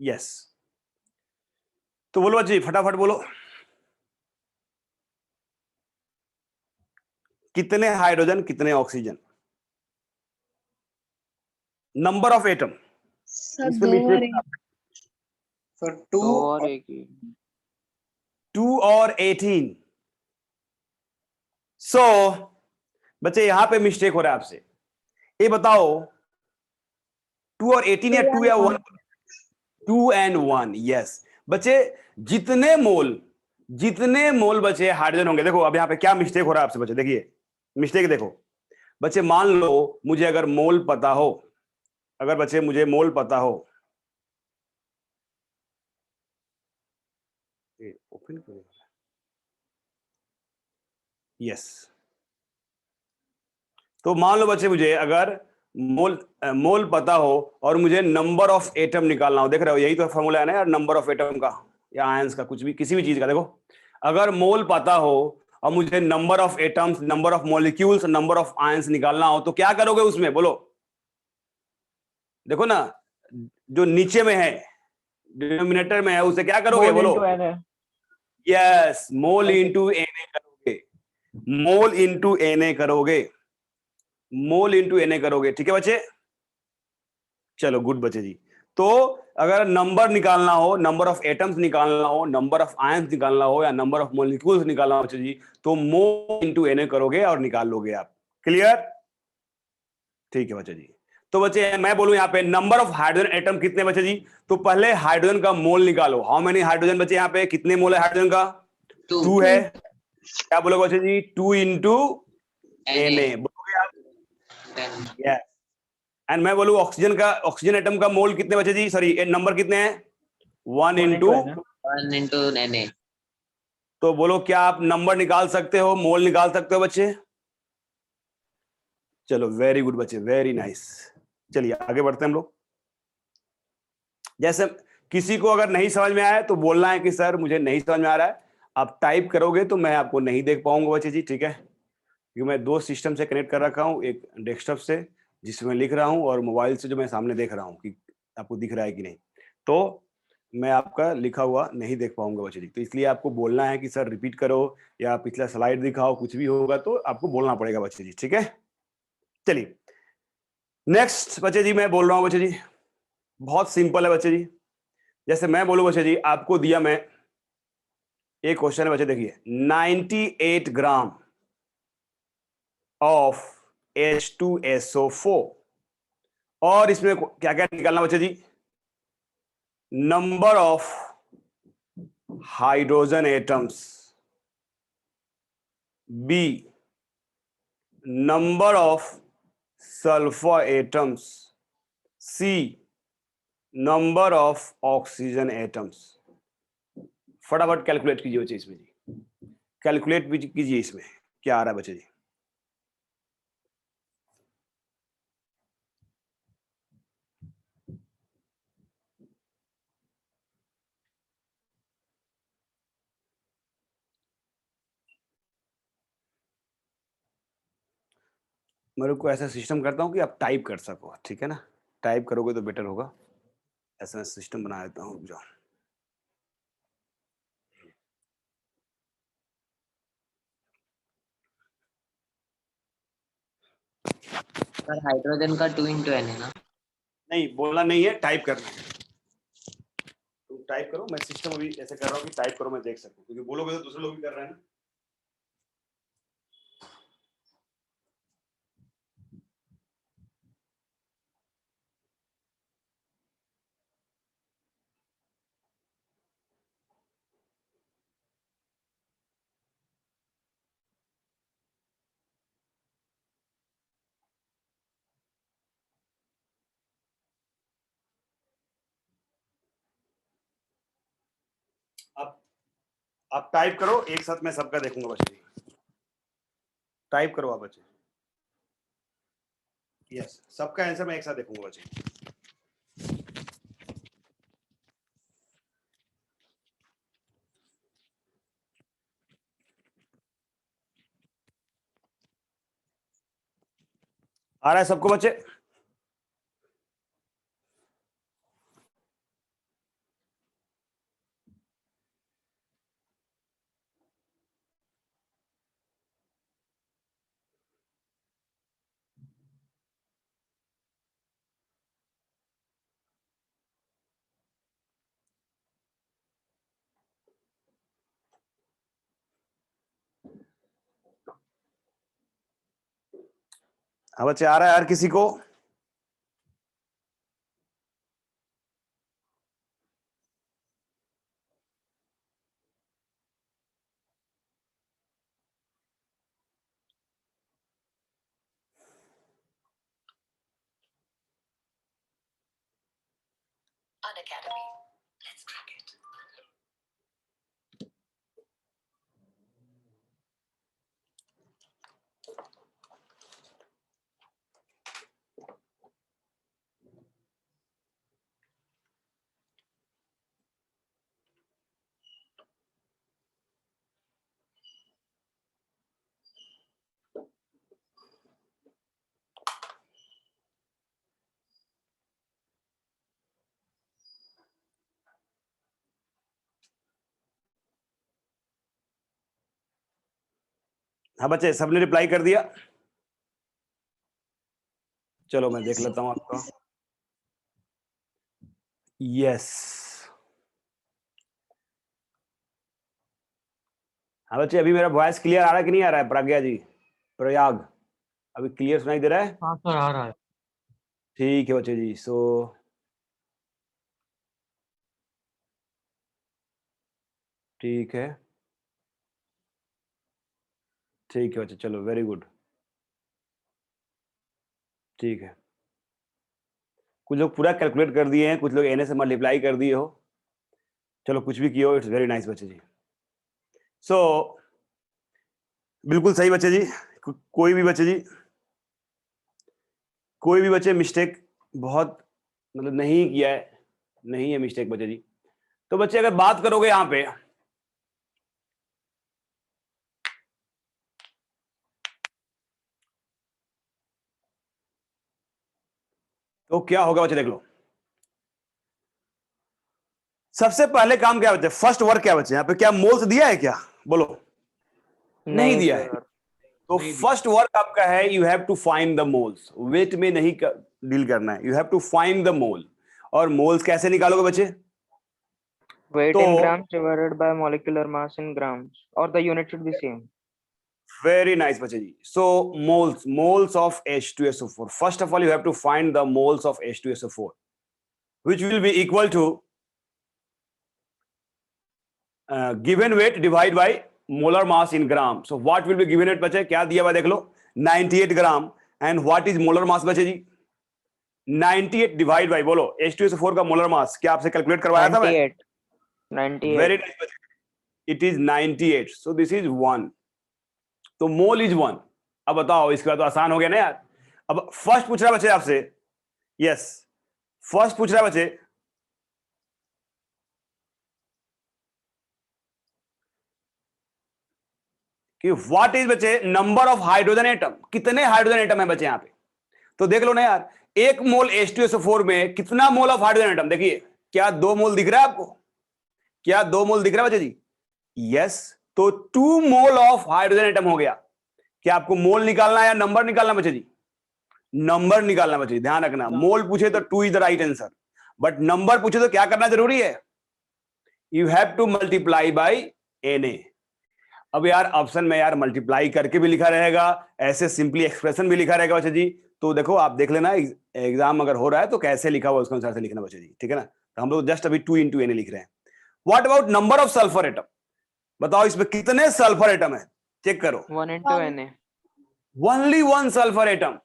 Yes. तो बोलो बच्चे फटाफट बोलो, कितने हाइड्रोजन कितने oxygen, number of atom. Sir इसमें 2 और मिस्टेक, 1। सर 2 और एक 2 और 18। सो बच्चे यहां पे मिस्टेक हो रहा है आपसे, ये बताओ 2 और 18 या 2 या 1? 2 and 1, यस। बच्चे जितने मोल बचे हाइड्रोजन होंगे, देखो अब यहां पे क्या मिस्टेक हो रहा है आपसे बच्चे, देखिए मिस्टेक देखो बच्चे। मान लो मुझे अगर मोल पता हो, अगर बच्चे मुझे मोल पता हो, ओपन करो, यस। तो मान लो बच्चे मुझे अगर मोल पता हो और मुझे नंबर ऑफ एटम निकालना हो, देख रहे हो यही तो फॉर्मूला है ना यार, नंबर ऑफ एटम का या आयंस का, कुछ भी किसी भी चीज का। देखो अगर मोल पता हो और मुझे number of atoms, number of molecules, number of ions निकालना हो, तो क्या करोगे उसमें बोलो? देखो ना, जो नीचे में है, डिनोमिनेटर में है, उसे क्या करोगे बोलो? यस, मोल इंटू एन करोगे, मोल इंटू एन करोगे, मोल इंटू एन करोगे। ठीक है बच्चे, चलो गुड बच्चे जी। तो अगर नंबर निकालना हो, नंबर ऑफ एटम्स निकालना हो, नंबर ऑफ आयंस निकालना हो या नंबर ऑफ मॉलिक्यूल्स निकालना हो बच्चे जी, तो मोल इंटू एन करोगे और निकाल लोगे आप। क्लियर? ठीक है बच्चे जी। तो बच्चे मैं बोलूं यहाँ पे नंबर ऑफ हाइड्रोजन एटम कितने बच्चे जी? तो पहले हाइड्रोजन का मोल निकालो। हाउ मेनी हाइड्रोजन बच्चे यहाँ पे, कितने मोल है हाइड्रोजन का? 2 है। क्या बोलोगे बच्चे जी? 2 इंटू एन ए बोलोगे आप? यस। एंड मैं बोलूं ऑक्सीजन एटम का मोल कितने बचे जी, सॉरी नंबर कितने हैं? 1 इंटू 1 into Na। तो बोलो क्या आप नंबर निकाल सकते हो, मोल निकाल सकते हो बच्चे? चलो वेरी गुड बच्चे, वेरी नाइस। चलिए आगे बढ़ते हैं हम लोग। जैसे किसी को अगर नहीं समझ में आया तो बोलना है कि सर मुझे नहीं समझ में आ रहा है। आप टाइप करोगे तो मैं आपको नहीं देख पाऊंगा बच्चे जी, ठीक है? क्योंकि मैं 2 सिस्टम से कनेक्ट कर रखा हूं, एक डेस्कटॉप से जिसमें लिख रहा हूं और मोबाइल से जो मैं सामने देख रहा हूं कि आपको दिख रहा है कि नहीं। तो मैं आपका लिखा हुआ नहीं देख पाऊंगा बच्चे जी, तो इसलिए आपको बोलना है कि सर रिपीट करो या पिछला स्लाइड दिखाओ, कुछ भी होगा तो आपको बोलना पड़ेगा बच्चे जी, ठीक है? चलिए नेक्स्ट बच्चे जी, मैं बोल रहा हूं बच्चे जी, बहुत सिंपल है बच्चे जी। जैसे मैं बोलूं बच्चे जी, आपको दिया मैं एक क्वेश्चन है बच्चे, देखिए 98 ग्राम ऑफ H2SO4 और इसमें क्या क्या निकालना बच्चे जी? Number of hydrogen atoms, B number of sulphur atoms, C number of oxygen atoms. फटाफट कैलकुलेट कीजिए बच्चे इसमें जी, कैलकुलेट भी कीजिए इसमें क्या आ रहा है बच्चे जी। मेरे को ऐसा सिस्टम करता हूँ कि आप टाइप कर सको, ठीक है ना? टाइप करोगे तो बेटर होगा, ऐसा सिस्टम बना देता हूँ जो। सर हाइड्रोजन का 2 into N है ना? नहीं बोलना नहीं है, टाइप करना है। तुम टाइप करो, मैं सिस्टम अभी ऐसे कर रहा हूँ कि टाइप करो मैं देख सकूँ, क्योंकि बोलोगे तो दूसरे लोग भी कर रहे हैं ना। आप टाइप करो एक साथ, मैं सबका देखूंगा बच्चे। टाइप करो आप बच्चे, यस सबका आंसर मैं एक साथ देखूंगा बच्चे। आ रहा है सबको बच्चे? हाँ बच्चे, आ रहा है यार किसी को? हाँ बच्चे, सबने रिप्लाई कर दिया? चलो मैं देख लेता हूं आपका। यस। हाँ बच्चे, अभी मेरा वॉइस क्लियर आ रहा है कि नहीं आ रहा है? प्रज्ञा जी, प्रयाग, अभी क्लियर सुनाई दे रहा है? हाँ सर, आ रहा है। ठीक है बच्चे जी। सो ठीक है, ठीक है बच्चे, चलो वेरी गुड। ठीक है, कुछ लोग पूरा कैलकुलेट कर दिए हैं, कुछ लोग एन से मल्टीप्लाई कर दिए हो। चलो कुछ भी किए हो, इट्स वेरी नाइस बच्चे जी। सो बिल्कुल सही बच्चे जी। कोई भी बच्चे जी, कोई भी बच्चे मिस्टेक बहुत मतलब नहीं किया है, नहीं है मिस्टेक बच्चे जी। तो बच्चे अगर बात करोगे यहां पे, तो क्या होगा बच्चे, देख लो। सबसे पहले काम क्या बच्चे, फर्स्ट वर्क क्या बच्चे, यहां पे क्या मोल्स दिया है क्या? बोलो। नहीं दिया है। तो फर्स्ट वर्क आपका है, you have to find the moles. Weight में नहीं डील करना है, you have to find the mole. और मोल्स कैसे निकालोगे बच्चे? Weight तो in grams divided by molecular mass in grams, or the unit should be same. Very nice बच्चे जी। So moles of H2SO4, first of all you have to find the moles of H2SO4 which will be equal to given weight divide by molar mass in gram. So what will be given weight बच्चे, क्या दिया हुआ देख लो, 98 gram. And what is molar mass बच्चे जी? 98 divide by, बोलो, H2SO4 का मोलर मास क्या आपसे कैलकुलेट करवाया था मैं? 98. वेरी नाइस बच्चे, it is 98। So this is 1, तो मोल इज 1। अब बताओ, इसके बाद तो आसान हो गया ना यार। अब फर्स्ट पूछ रहा है बच्चे आपसे, यस, फर्स्ट पूछ रहा है बच्चे कि व्हाट इज बच्चे नंबर ऑफ हाइड्रोजन एटम, कितने हाइड्रोजन एटम है बच्चे यहां पे। तो देख लो ना यार, एक मोल H2SO4 में कितना मोल ऑफ हाइड्रोजन एटम, देखिए, क्या 2 मोल दिख रहा है आपको? क्या 2 मोल दिख रहा है बच्चे जी? यस। तो 2 मोल ऑफ हाइड्रोजन एटम हो गया। क्या आपको मोल निकालना है या नंबर निकालना बच्चे जी? नंबर निकालना बच्चे, ध्यान रखना। मोल पूछे तो 2 is the right answer, but number पूछे तो क्या करना जरूरी है? You have to multiply by Na। अब यार ऑप्शन में यार मल्टीप्लाई करके भी लिखा रहेगा, ऐसे सिंपली एक्सप्रेशन भी लिखा रहेगा बच्चे जी। तो देखो, आप देख लेना एग्जाम अगर हो रहा है तो कैसे लिखा हुआ उसके अनुसार से लिखना बच्चे जी, ठीक है ना। तो हम लोग जस्ट अभी 2 into Na लिख रहे हैं। What about number of sulphur atom, बताओ इसमें कितने सल्फर एटम है, चेक करो। 1 into Na. Only 1 sulphur atom,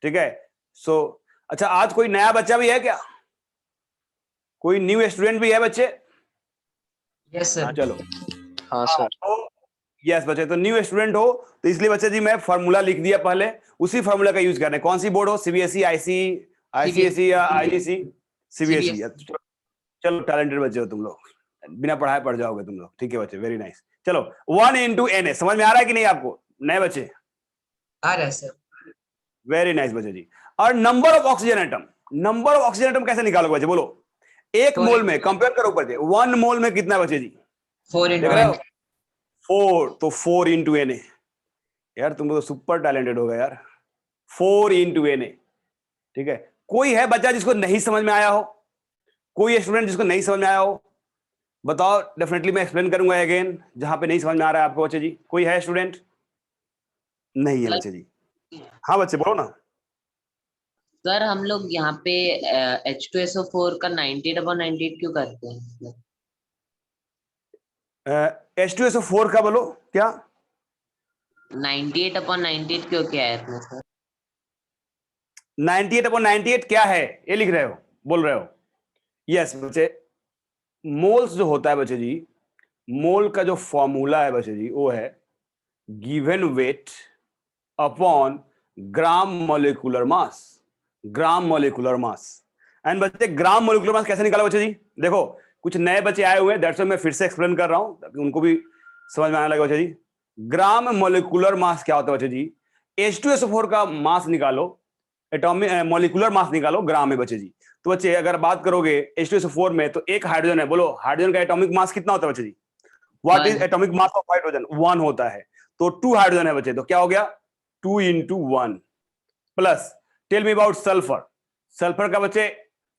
ठीक है। सो अच्छा, आज कोई नया बच्चा भी है क्या? कोई न्यू स्टूडेंट भी है बच्चे? यस हाँ सर। चलो, हाँ सर. यस बच्चे, तो न्यू स्टूडेंट हो तो इसलिए बच्चे जी मैं फार्मूला लिख दिया पहले, उसी फार्मूला का यूज करना है। कौन सी बोर्ड हो, सीबीएसई, आईसीएसई या आईजीसी? सीबीएसई। चलो टैलेंटेड बच्चे हो तुम लोग, बिना पढ़ाए पढ़ जाओगे तुम लोग, ठीक है बच्चे, वेरी नाइस। चलो 1 into Na समझ में आ रहा है कि नहीं आपको, नए बच्चे? आ रहा है सर। वेरी नाइस बच्चे जी। और number of oxygen atom, number of oxygen atom कैसे निकालोगे बच्चे, बोलो। एक मोल में कंपेयर करो बच्चे, 1 मोल में कितना बच्चे जी? 4 देख into रहे हो? N। 4, तो 4 into Na। यार तुम तो सुपर टैलेंटेड हो गए यार। 4 into Na, ठीक है। कोई है बच्चा जिसको नहीं समझ में आया हो? कोई स्टूडेंट जिसको नहीं समझ में आया हो बताओ, डेफिनेटली मैं एक्सप्लेन करूंगा अगेन जहां पे नहीं समझ में आ रहा है आपको बच्चे जी। कोई है स्टूडेंट? नहीं है बच्चे जी। हाँ बच्चे बोलो ना। सर हम लोग यहाँ पे H2SO4 का 98/98 क्यों करते हैं? H2SO4 का बोलो क्या? 98/98 क्यों किया है इसमें सर? 98/98 क्या है ये लिख रहे हो, बोल रहे हो? यस बच्चे, मोल्स जो होता है बच्चे जी, मोल का जो फॉर्मूला है बच्चे जी वो है given weight upon gram molecular mass. Gram molecular mass. And बच्चे ग्राम मोलिकुलर मास कैसे निकाला बच्चे जी? देखो कुछ नए बच्चे आए हुए हैं, दैट्स व्हाई मैं फिर से एक्सप्लेन कर रहा हूं ताकि उनको भी समझ में आने लगे बच्चे जी। ग्राम मोलिकुलर मास क्या होता है बच्चे जी? H2SO4 का मास निकालो, एटॉमिक मोलिकुलर मास निकालो ग्राम में बच्चे जी। तो बच्चे अगर बात करोगे H2SO4 में तो एक हाइड्रोजन है, बोलो हाइड्रोजन का एटॉमिक मास कितना होता है बच्चे जी? What is 1। Atomic mass of hydrogen? 1 होता है। तो 2 हाइड्रोजन है बच्चे, तो क्या हो गया 2 into 1 plus tell me about sulphur. Sulphur का बच्चे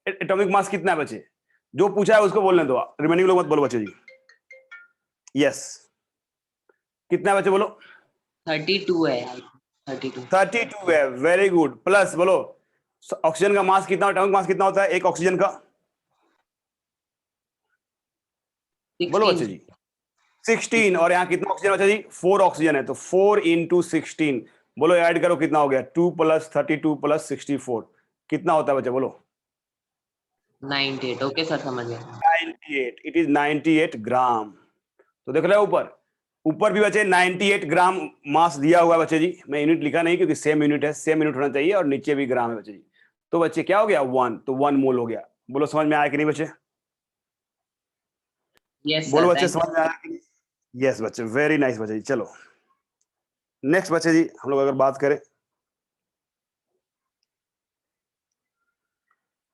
एटॉमिक मास कितना है बच्चे? जो पूछा है उसको बोलने दो, रिमेनिंग लोग मत बोलो बच्चे जी। यस कितना है बच्चे बोलो? 32 है। 32। 32 है, वेरी गुड। प्लस बोलो ऑक्सीजन का मास कितना, एटॉमिक मास कितना होता है एक ऑक्सीजन का? बोलो बच्चे 16। जी। 16। और यहाँ कितना ऑक्सीजन बचा जी? 4 ऑक्सीजन है, तो 4 into 16। बोलो ऐड करो कितना हो गया? 2 + 32 + 64 कितना होता है बच्चे बोलो? 98। ओके सर समझ गया। 98। इट इज 98 ग्राम। तो देख रहे हो ऊपर, ऊपर भी बचे 98 ग्राम मास दिया हुआ है बच्चे जी। मैं यूनिट लिखा नहीं क्योंकि सेम यूनिट है, सेम यूनिट होना चाहिए, और नीचे भी ग्राम है बच्चे जी। तो बच्चे क्या हो गया 1, तो 1 मोल हो गया। बोलो समझ में आया कि नहीं बच्चे? यस बोलो सर बच्चे थैंक समझ में आया कि नहीं? यस बच्चे, वेरी नाइस बच्चे जी। चलो नेक्स्ट बच्चे जी, हम लोग अगर बात करें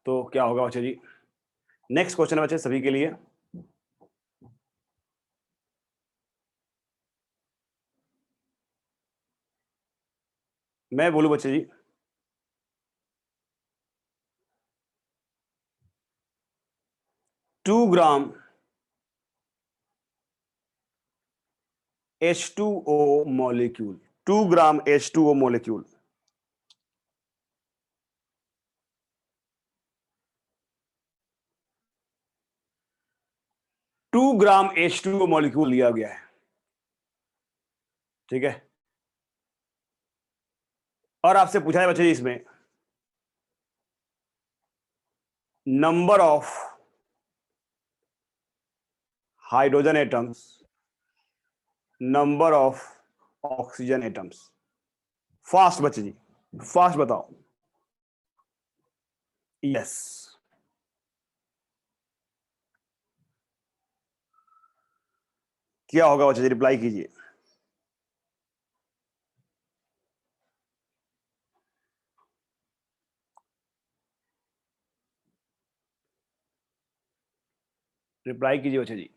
तो क्या होगा बच्चे जी? नेक्स्ट क्वेश्चन है बच्चे सभी के लिए। मैं बोलूं बच्चे जी, 2 ग्राम H2O molecule, 2 ग्राम H2O molecule, 2 ग्राम H2O molecule लिया गया है, ठीक है? और आपसे पूछा है बच्चे जी इसमें number of hydrogen atoms, number of oxygen atoms. Fast बच्चे जी, फास्ट बताओ। यस क्या होगा बच्चे जी? रिप्लाई कीजिए। रिप्लाई कीजिए बच्चे जी।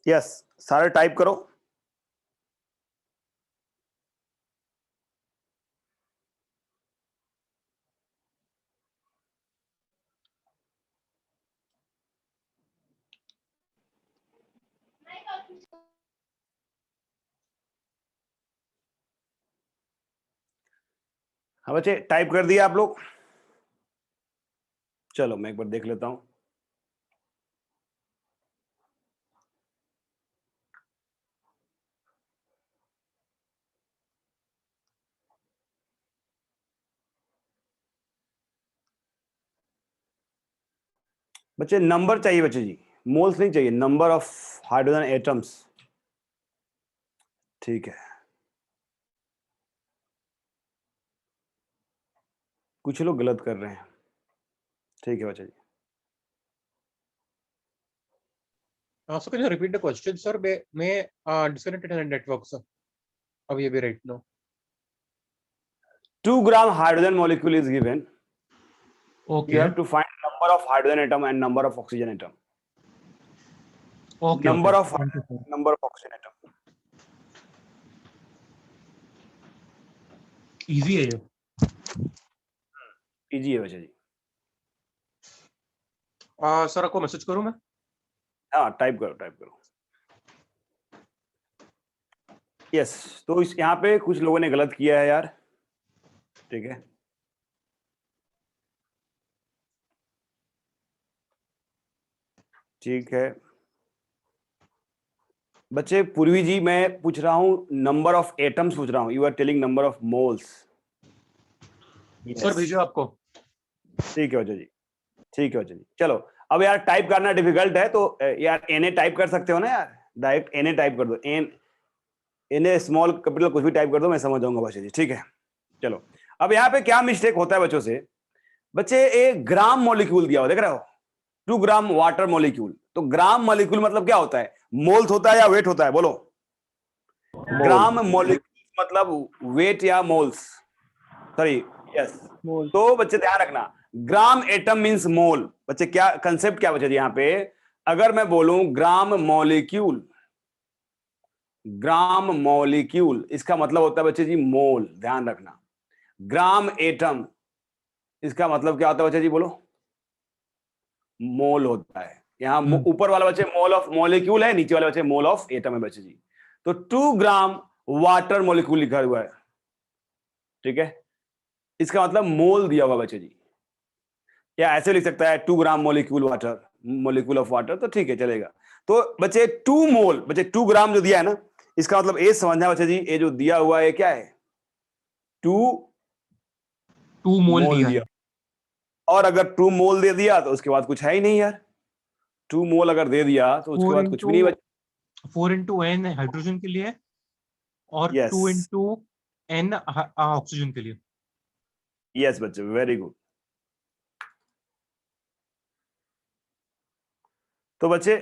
यस सारे टाइप करो। हाँ बच्चे टाइप कर दिया आप लोग? चलो मैं एक बार देख लेता हूं। बच्चे नंबर चाहिए बच्चे जी, मोल्स नहीं चाहिए, नंबर ऑफ हाइड्रोजन एटम्स। ठीक है, कुछ लोग गलत कर रहे हैं। ठीक है बच्चे जी। So can you repeat the question, sir? May disconnected network, sir. अभी right now. 2 gram hydrogen molecule is given. Okay. You have to find number of hydrogen atom and number of oxygen atom. Okay. Number okay. of number of oxygen atom. Easy है ये. Easy है बच्चे जी. Sir आपको message करूं मैं? हाँ, type करो. Yes, तो इस यहाँ पे कुछ लोगों ने गलत किया है यार. ठीक है, ठीक है बच्चे. पूर्वी जी, मैं पूछ रहा हूँ नंबर ऑफ एटम्स पूछ रहा हूँ. You are telling number of moles. Sir भेजो आपको. ठीक है बच्चे जी, ठीक है बच्चे जी. चलो, अब यार टाइप करना डिफिकल्ट है तो यार एनए टाइप कर सकते हो ना यार. डायरेक्ट एनए टाइप कर दो. एनए स्मॉल कैपिटल कुछ भी टाइप कर दो, मैं समझ जाऊंगा बच्चे जी. ठीक है, चलो. अब यहाँ पे क्या मिस्टेक होता है बच्चों से? बच्चे एक ग्राम मॉलिक्यूल दिया हो, देख रहे हो, 2 ग्राम वाटर मॉलिक्यूल. तो ग्राम मॉलिक्यूल मतलब क्या होता है? मोल्स होता है या वेट होता है? बोलो. ग्राम मॉलिक्यूल मतलब वेट या मोल्स. Sorry, yes. तो बच्चे ध्यान रखना, ग्राम एटम मींस मोल. बच्चे क्या कंसेप्ट क्या बच्चे यहाँ पे? अगर मैं बोलूं ग्राम मॉलिक्यूल, ग्राम मॉलिक्यूल इसका मतलब होता है बच्चे जी मोल. ध्यान रखना. ग्राम एटम इसका मतलब क्या होता है बच्चे जी? बोलो. मोल होता है. यहाँ ऊपर वाला बच्चे मोल ऑफ मॉलिक्यूल है, नीचे वाला बच्चे मोल ऑफ एटम है बच्चे जी. तो 2 ग्राम वाटर मॉलिक्यूल लिखा हुआ है. ठीक है, इसका मतलब मोल दिया हुआ बच्चे जी. या ऐसे लिख सकता है 2 gram molecule water, molecule of water, तो ठीक है, चलेगा. तो बच्चे 2 मोल, बच्चे 2 ग्राम जो दिया है ना, इसका मतलब ये समझना बच्चे जी, ये जो दिया हुआ है क्या है? 2 मोल दिया. है. और अगर 2 मोल दे दिया तो उसके बाद कुछ है ही नहीं यार. 2 मोल अगर दे दिया तो उसके बाद कुछ भी नहीं बचा. 4 into n हाइड्रोजन के लिए और Yes. 2 into n ऑक्सीजन के लिए. यस बच्चे, वेरी गुड. तो बच्चे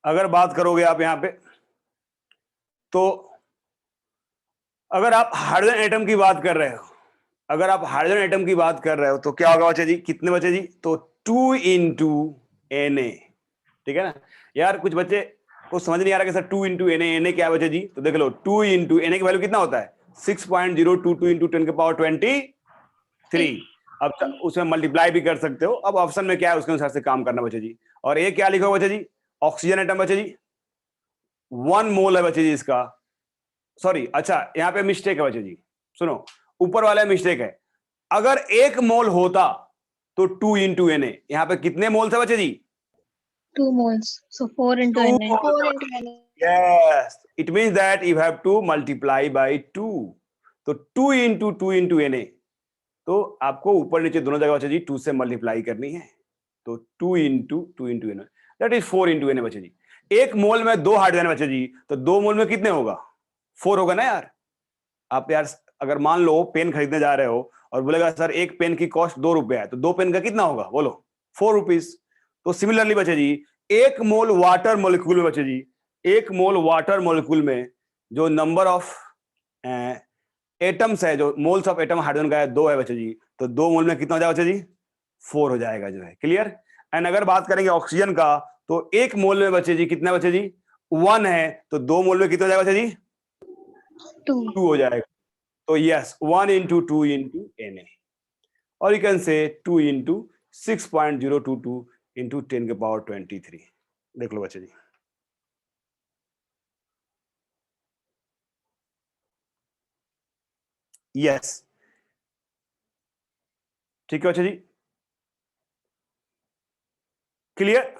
अगर बात करोगे आप यहां पे, तो अगर आप हाइड्रोजन एटम की बात कर रहे हो, अगर आप हाइड्रोजन एटम की बात कर रहे हो तो क्या होगा बच्चे जी? कितने बच्चे जी? तो 2 इंटू Na. ठीक है ना यार? कुछ बच्चे को समझ नहीं आ रहा कि सर 2 इंटू Na क्या है बच्चे जी? तो देख लो, 2 इंटू Na की वैल्यू कितना होता है? 6.022 इंटू 10 के पावर 23. अब उसमें मल्टीप्लाई भी कर सकते हो. अब ऑप्शन में क्या है उसके अनुसार से काम करना बच्चे जी. और ये क्या लिखो बच्चे जी? ऑक्सीजन एटम बच्चे जी 1 मोल है बच्चे जी इसका. सॉरी, अच्छा यहाँ पे मिस्टेक है बच्चे जी. सुनो, ऊपर वाला मिस्टेक है. अगर 1 मोल होता तो 2 इंटू Na. यहाँ पे कितने मोल्स है बच्चे जी? 2 moles. So 4 into 2 Na. moles. 4 into Na. Yes, it means that you have to multiply by 2. तो 2 इंटू Na. तो आपको ऊपर नीचे दोनों जगह बच्चे जी 2 से मल्टीप्लाई करनी है. तो 2 into Na, that is 4 into Na बच्चे जी. 1 मोल में 2 हाइड्रोजन बच्चे जी, तो 2 मोल में कितने होगा? 4 होगा ना यार. आप यार अगर मान लो पेन खरीदने जा रहे हो और बोलेगा सर एक पेन की कॉस्ट 2 रुपए है, तो 2 पेन का कितना होगा? बोलो, 4 रुपीज. तो सिमिलरली बच्चे जी, 1 मोल वाटर मॉलिक्यूल में बच्चे जी, 1 मोल वाटर मॉलिक्यूल में जो नंबर ऑफ एटम्स है, जो मोल्स ऑफ एटम हाइड्रोजन का है 2 है बच्चे जी. तो 2 मोल में कितना हो जाएगा बच्चे जी? 4 हो जाएगा जो है. क्लियर? एंड अगर बात करेंगे ऑक्सीजन का, तो 1 मोल में बच्चे जी कितना बच्चे जी? 1 है. तो 2 मोल में कितना हो जाएगा बच्चे जी? 2. 2 हो जाएगा. तो यस, 1 इंटू 2 इंटू Na. और you can say 2 into 6.022 into 10 के पावर 23. देख लो बच्चे जी. यस, ठीक है बच्चे जी. क्लियर?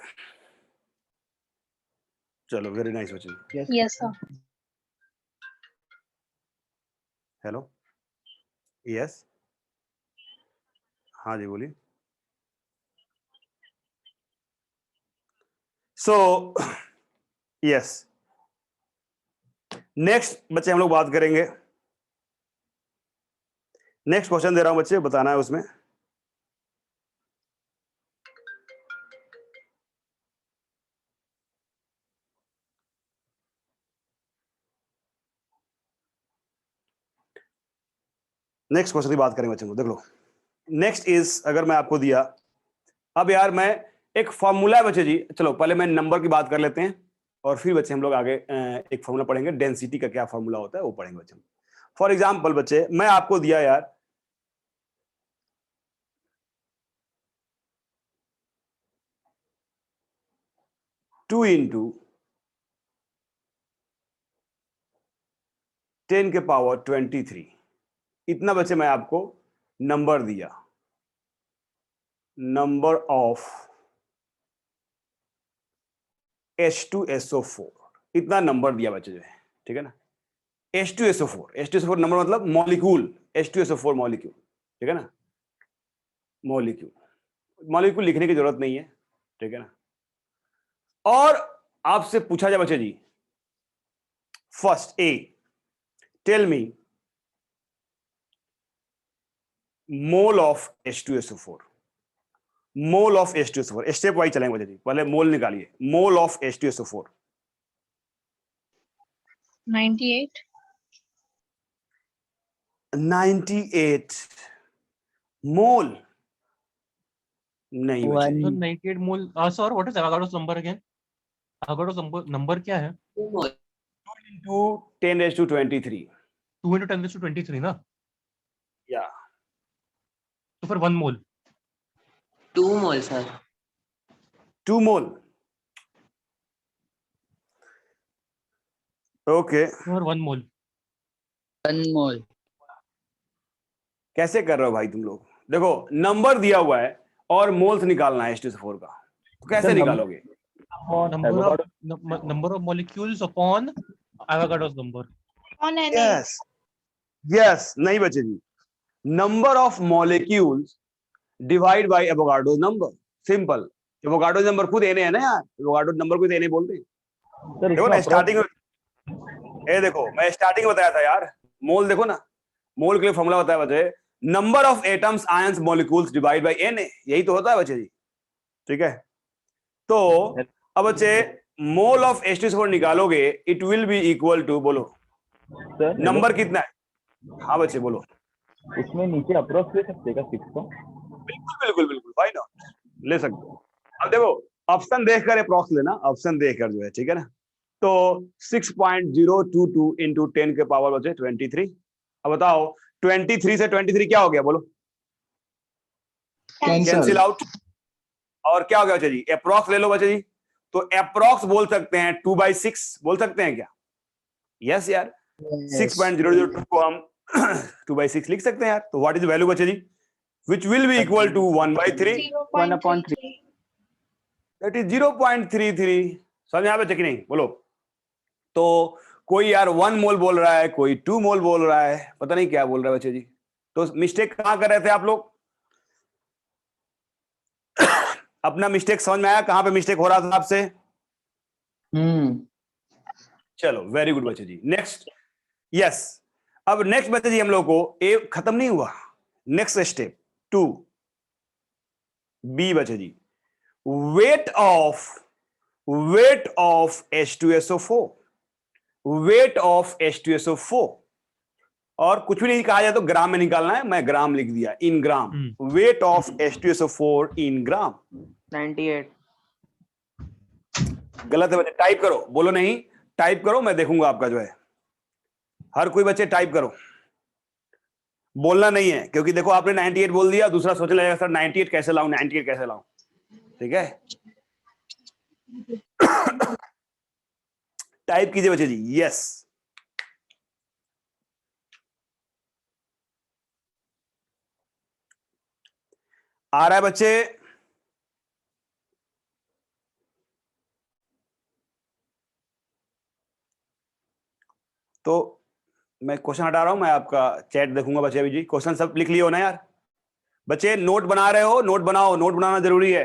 चलो, वेरी नाइस बच्चे जी. Yes, sir. हेलो, यस, हाँ जी बोलिए. सो यस, नेक्स्ट बच्चे हम लोग बात करेंगे. नेक्स्ट क्वेश्चन दे रहा हूं बच्चे, बताना है उसमें. नेक्स्ट क्वेश्चन की बात करेंगे बच्चों को, देख लो। नेक्स्ट इज, अगर मैं आपको दिया, अब यार मैं एक फॉर्मूला है बच्चे जी, चलो पहले मैं नंबर की बात कर लेते हैं और फिर बच्चे हम लोग आगे एक फॉर्मूला पढ़ेंगे, डेंसिटी का क्या फॉर्मूला होता है वो पढ़ेंगे बच्चे। फॉर एग्जाम्पल बच्चे, मैं आपको दिया यार 2 इंटू 10 के पावर 23, इतना बच्चे मैं आपको नंबर दिया, नंबर ऑफ H2SO4, इतना नंबर दिया बच्चे जो है, ठीक है ना। H2SO4 नंबर मतलब मॉलिक्यूल, H2SO4 मॉलिक्यूल, ठीक है ना। मॉलिक्यूल लिखने की जरूरत नहीं है, ठीक है ना। और आपसे पूछा जाए बच्चे जी, first A, tell me mole of H2SO4, mole of H2SO4, stepwise चलेंगे बच्चे जी, पहले मोल निकालिए, मोल ऑफ H2SO4। 98. 98 मोल नहीं बच्चे जी। So 98 mole, sir, what is Avogadro's number again? Avogadro's number क्या है? 2 मोल, 2 into 10⁻23, 2 into 10⁻23 ना? या तो फिर 1 मोल। 2 मोल सर। 2 मोल, ओके। और 1 मोल। 1 मोल। कैसे कर रहे हो भाई तुम लोग? देखो नंबर दिया हुआ है और मोल्स निकालना है H2SO4 का, तो कैसे निकालोगे? Number of molecules upon Avogadro's number. On NA. Yes yes, नहीं बच्चे जी, number of molecules divide by Avogadro number, simple. Avogadro number खुद Na है ना यार, एवोगाड्रो नंबर को Na बोलते हैं। देखो ना स्टार्टिंग में, देखो मैं स्टार्टिंग में बताया था यार, मोल देखो ना, मोल के लिए फॉर्मूला बताया बच्चे, number of atoms ions molecules divide bye Na, यही तो होता है बच्चे जी, ठीक है। तो अब बच्चे मोल ऑफ H2SO4 निकालोगे, it will be equal to, बोलो नंबर कितना है? हाँ बच्चे बोलो। उसमें नीचे अप्रोक्स ले सकते हैं 6 को? बिल्कुल बिल्कुल बिल्कुल, व्हाई नॉट, ले सकते हो। अब देखो ऑप्शन देखकर अप्रोक्स लेना, ऑप्शन देखकर जो है, ठीक है ना। तो 6.022 इंटू 10 के पावर बचे 23। अब बताओ 23 से 23 क्या हो गया, बोलो? Cancel out. और क्या हो गया बच्चे जी? अप्रोक्स ले लो बच्चे जी, तो अप्रोक्स बोल सकते हैं 2/6, बोल सकते हैं क्या? यस यार, 6.002 को हम 2/6 लिख सकते हैं यार। तो व्हाट इज वैल्यू बच्चे जी? Which will be equal to 1/3, 1/3. That is 0.33। समझ में आ बच्चे कि नहीं? बोलो। तो कोई यार 1 मोल बोल रहा है, कोई 2 मोल बोल रहा है, पता नहीं क्या बोल रहा है बच्चे जी। तो मिस्टेक कहां कर रहे थे आप लोग? अपना मिस्टेक समझ में आया, कहां पे मिस्टेक हो रहा था आपसे? चलो वेरी गुड बच्चे जी। नेक्स्ट, यस, अब नेक्स्ट बच्चे जी हम लोग को ए खत्म नहीं हुआ, नेक्स्ट स्टेप 2 बी बच्चे जी, weight of H2SO4, weight of H2SO4, और कुछ भी नहीं कहा जाए तो ग्राम में निकालना है, मैं ग्राम लिख दिया, इन ग्राम। वेट ऑफ H2SO4 इन ग्राम 98. गलत है बच्चे, टाइप करो, बोलो नहीं, टाइप करो, मैं देखूंगा आपका जो है। हर कोई बच्चे टाइप करो, बोलना नहीं है, क्योंकि देखो आपने 98 बोल दिया, दूसरा सोचने लगेगा सर 98 कैसे लाऊं, 98 कैसे लाऊं, ठीक है। टाइप कीजिए बच्चे जी, यस। आ रहा है बच्चे? तो मैं क्वेश्चन हटा रहा हूं, मैं आपका चैट देखूंगा बच्चे। अभी जी क्वेश्चन सब लिख लिए हो ना यार बच्चे? नोट बना रहे हो? नोट बनाओ, नोट बनाना जरूरी है।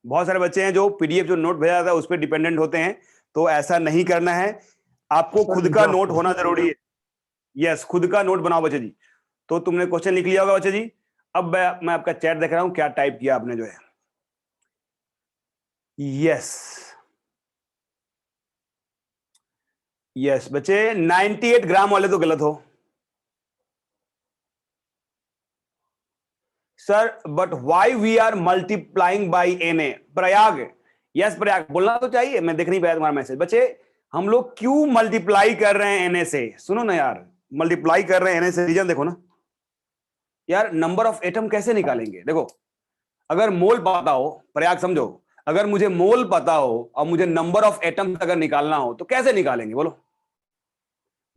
बहुत सारे बच्चे हैं जो पीडीएफ जो नोट भेजा जाता है उस पर डिपेंडेंट होते हैं, तो ऐसा नहीं करना है, आपको खुद का नोट होना जरूरी है। यस, खुद का नोट बनाओ बच्चे जी। तो तुमने क्वेश्चन लिख लिया होगा बच्चे जी। अब मैं आपका चैट देख रहा हूं, क्या टाइप किया आपने जो है। यस यस बच्चे, 98 ग्राम वाले तो गलत हो, sir but why we are multiplying by Na? Prayag, yes Prayag, बोलना तो चाहिए, मैं देख नहीं पाया तुम्हारा मैसेज। बच्चे हम लोग क्यों मल्टीप्लाई कर रहे हैं Na से? सुनो ना यार, मल्टीप्लाई कर रहे हैं Na से, रीजन देखो ना यार। नंबर ऑफ एटम कैसे निकालेंगे? देखो, अगर मोल पता हो, प्रयाग समझो, अगर मुझे मोल पता हो और मुझे नंबर ऑफ एटम्स अगर निकालना हो तो कैसे निकालेंगे बोलो?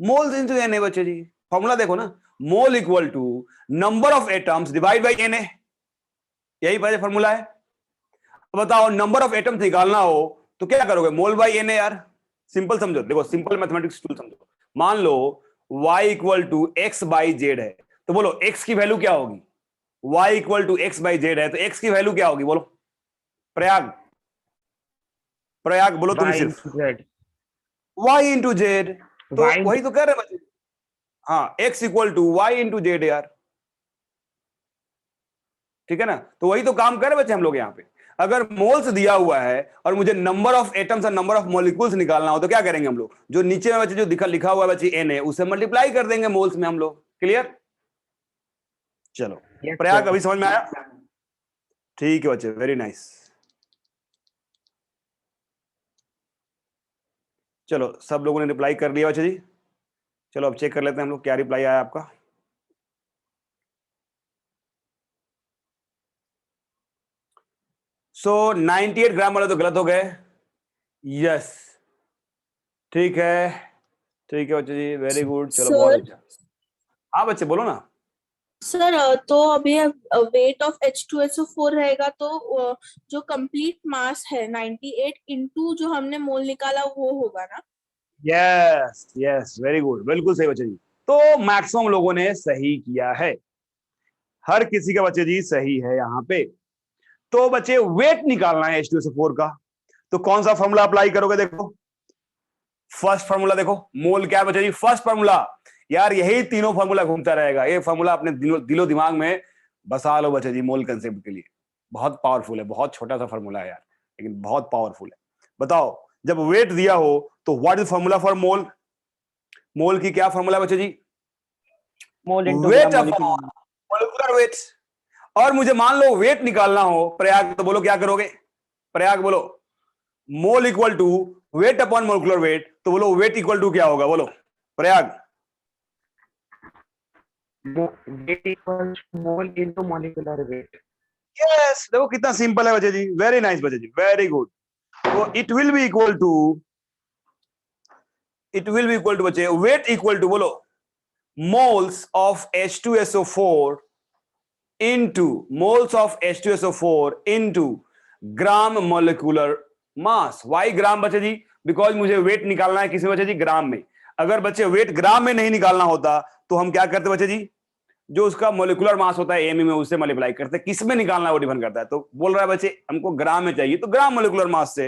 मोल्स इनटू Na बच्चे जी, फॉर्मूला देखो ना, mole equal to number of atoms divide by Na, यही पहले फॉर्मूला है। बताओ नंबर ऑफ एटम्स निकालना हो तो क्या करोगे? मोल बाई Na यार, सिंपल समझो, देखो सिंपल मैथमेटिक्स टूल समझो। मान लो y equal to x by Z है, तो बोलो x की वैल्यू क्या होगी? y equal to x by Z है तो x की वैल्यू क्या होगी बोलो? प्रयाग, प्रयाग बोलो तुम सिर्फ y इंटू जेड, तो वही तो कर रहे बच्चे। हाँ, x equal to y into Z यार, ठीक है ना? तो वही तो काम कर रहे बच्चे हम लोग यहाँ पे। अगर मोल्स दिया हुआ है और मुझे नंबर ऑफ एटम्स और नंबर ऑफ मॉलिक्यूल्स निकालना हो तो क्या करेंगे हम लोग? जो नीचे में बच्चे जो लिखा हुआ है बच्चे Na, उसे मल्टीप्लाई कर देंगे मोल्स में हम लोग। क्लियर? चलो प्रयाग अभी समझ में आया? ठीक है बच्चे, वेरी नाइस। चलो सब लोगों ने रिप्लाई कर लिया बच्चे जी। चलो अब चेक कर लेते हैं हम लोग क्या रिप्लाई आया आपका। सो 98 ग्राम वाले तो गलत हो गए। यस, ठीक है, ठीक है बच्चे जी, वेरी गुड। चलो बहुत अच्छा। हाँ बच्चे बोलो ना। सर तो अभी वेट ऑफ H2SO4 रहेगा तो जो कंप्लीट मास है 98 इंटू जो हमने मोल निकाला वो होगा ना? यस यस, वेरी गुड, बिल्कुल सही बच्चे जी। तो मैक्सिमम लोगों ने सही किया है, हर किसी का बच्चे जी सही है यहाँ पे। तो बच्चे वेट निकालना है H2SO4 का, तो कौन सा फॉर्मूला अप्लाई करोगे? देखो फर्स्ट फॉर्मूला देखो, मोल क्या है बच्चे जी? फर्स्ट फॉर्मूला यार, यही तीनों फॉर्मूला घूमता रहेगा। ये फॉर्मूला अपने दिलो दिमाग में बसा लो बच्चे जी, मोल कंसेप्ट के लिए बहुत पावरफुल है। बहुत छोटा सा फॉर्मूला है यार, लेकिन बहुत पावरफुल है। बताओ जब वेट दिया हो तो what is formula for mole? Mole की क्या फॉर्मूला बच्चे जी? Mole into weight gram upon molecular weight. और मुझे मान लो वेट निकालना हो प्रयाग, तो बोलो क्या करोगे? प्रयाग बोलो, mole equal to weight upon molecular weight, तो बोलो वेट इक्वल टू क्या होगा बोलो Prayag? Weight equals mole into molecular weight. Yes, देखो कितना सिंपल है बच्चे जी, वेरी नाइस बच्चे जी, वेरी गुड। तो it will be equal to बच्चे वेट इक्वल टू बोलो moles of H2SO4 into gram molecular mass. Why gram बच्चे जी? बिकॉज मुझे वेट निकालना है किसमें बच्चे जी? ग्राम में। अगर बच्चे वेट ग्राम में नहीं निकालना होता तो हम क्या करते बच्चे जी? जो उसका मोलिकुलर मास होता है एमई में, उससे मल्टीप्लाई करते। किस में निकालना है वो डिपेंड करता है। तो बोल रहा है बच्चे हमको ग्राम में चाहिए, तो ग्राम मोलिकुलर मास से।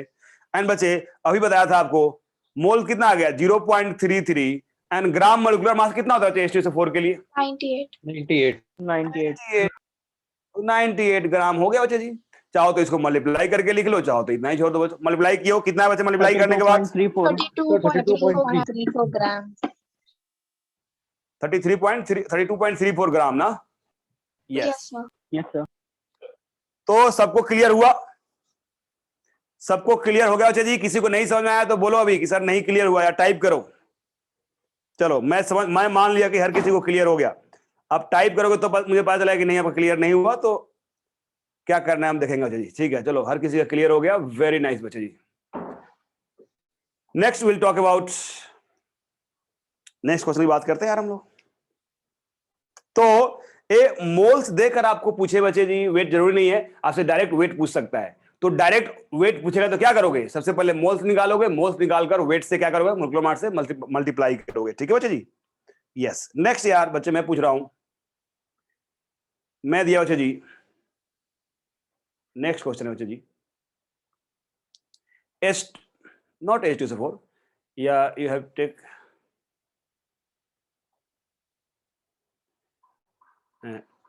एंड बच्चे अभी बताया था आपको मोल कितना आ गया? 0.33। एंड ग्राम मोलिकुलर मास कितना होता है H2SO4 के लिए? 98 98 98 ग्राम हो गया बच्चे जी। चाहो तो इसको मल्टीप्लाई करके लिख लो, चाहो तो इतना ही छोड़ दो। मल्टीप्लाई किया कितना है बच्चे? मल्टीप्लाई करने के बाद 32.34 ग्राम। 32.34 ग्राम ना? यस। Yes sir. तो सबको क्लियर हुआ? सबको क्लियर हो गया बच्चे जी? किसी को नहीं समझ में आया तो बोलो अभी कि सर नहीं क्लियर हुआ, या टाइप करो। चलो मैं मान लिया कि हर किसी को क्लियर हो गया। अब टाइप करोगे तो मुझे पता चला कि नहीं आपका क्लियर नहीं हुआ, तो क्या करना है हम देखेंगे बच्चे जी। ठीक है, चलो हर किसी का क्लियर हो गया, वेरी नाइस बच्चे जी। Next will talk about next question की बात करते हैं यार हम लोग। तो मोल्स देकर आपको पूछे बच्चे जी, वेट जरूरी नहीं है, आपसे डायरेक्ट वेट पूछ सकता है। तो डायरेक्ट वेट पूछेगा तो क्या करोगे? सबसे पहले मोल्स निकालोगे, मोल्स निकालकर वेट से क्या करोगे? मोलिकुलर मास से मल्टीप्लाई करोगे। ठीक है बच्चे जी? यस। नेक्स्ट यार बच्चे मैं पूछ रहा हूं, मैं दिया बच्चे जी नेक्स्ट क्वेश्चन है बच्चे जी। नॉट H2SO4, या you have take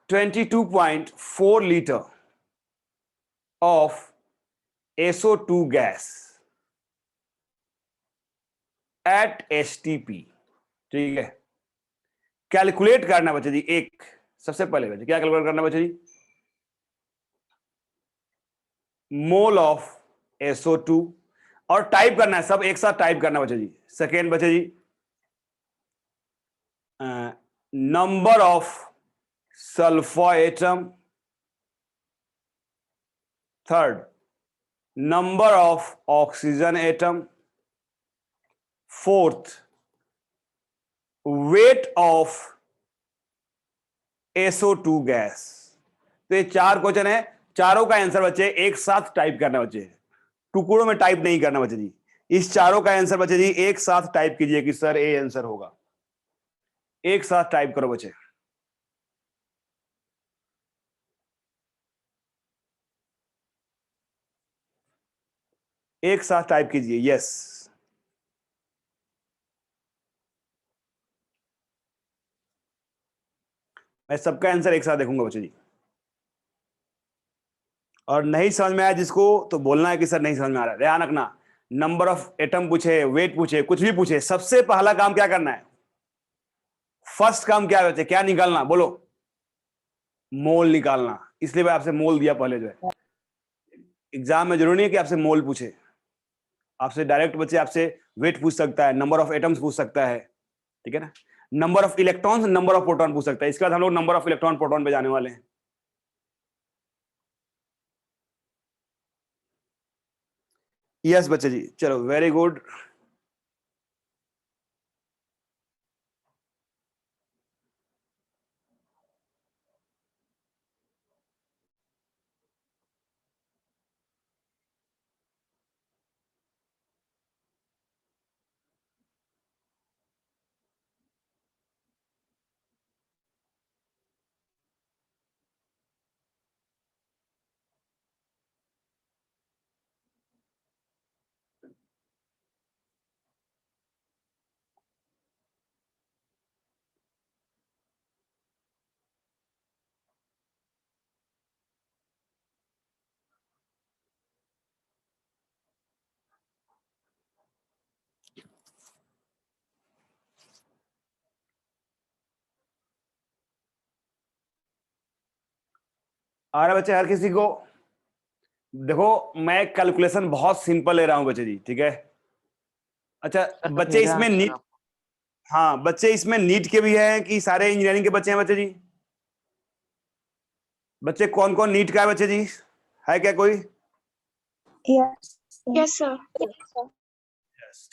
22.4 liter of SO2 gas at STP। ठीक है, कैलकुलेट करना बच्चे जी। एक सबसे पहले बच्चे क्या कैलकुलेट करना बच्चे जी? मोल ऑफ SO2 और टाइप करना है, सब एक साथ टाइप करना बच्चे जी। सेकेंड बच्चे जी number of sulphur atom, third number of oxygen atom, fourth weight of SO2 gas. तो ये 4 क्वेश्चन है, चारों का आंसर बच्चे एक साथ टाइप करना बच्चे, टुकड़ों में टाइप नहीं करना बच्चे जी। इस चारों का आंसर बच्चे जी एक साथ टाइप कीजिए कि सर ए आंसर होगा। एक साथ टाइप करो बच्चे। एक साथ टाइप कीजिए, यस। मैं सबका आंसर एक साथ देखूंगा बच्चे जी। और नहीं समझ में आया जिसको तो बोलना है कि सर नहीं समझ में आ रहा है। ध्यान रखना, नंबर ऑफ एटम पूछे, वेट पूछे, कुछ भी पूछे, सबसे पहला काम क्या करना है? फर्स्ट काम क्या है बच्चे? क्या निकालना? बोलो। मोल निकालना। इसलिए मैं आपसे मोल दिया पहले। जो है एग्जाम में जरूरी नहीं है कि आपसे मोल पूछे, आपसे डायरेक्ट बच्चे आपसे वेट पूछ सकता है, नंबर ऑफ एटम्स पूछ सकता है, ठीक है ना, number of electrons, number of proton पूछ सकता है। इसके बाद हम लोग नंबर ऑफ इलेक्ट्रॉन प्रोटॉन पे जाने वाले हैं। यस बच्चे जी, चलो वेरी गुड। आ रहा बच्चे हर किसी को? देखो मैं कैलकुलेशन बहुत सिंपल ले रहा हूं बच्चे जी, ठीक है। अच्छा बच्चे इसमें नीट, हाँ बच्चे इसमें नीट के भी हैं कि सारे इंजीनियरिंग के बच्चे हैं बच्चे जी? बच्चे कौन कौन नीट का है बच्चे जी? है क्या कोई? Yes sir.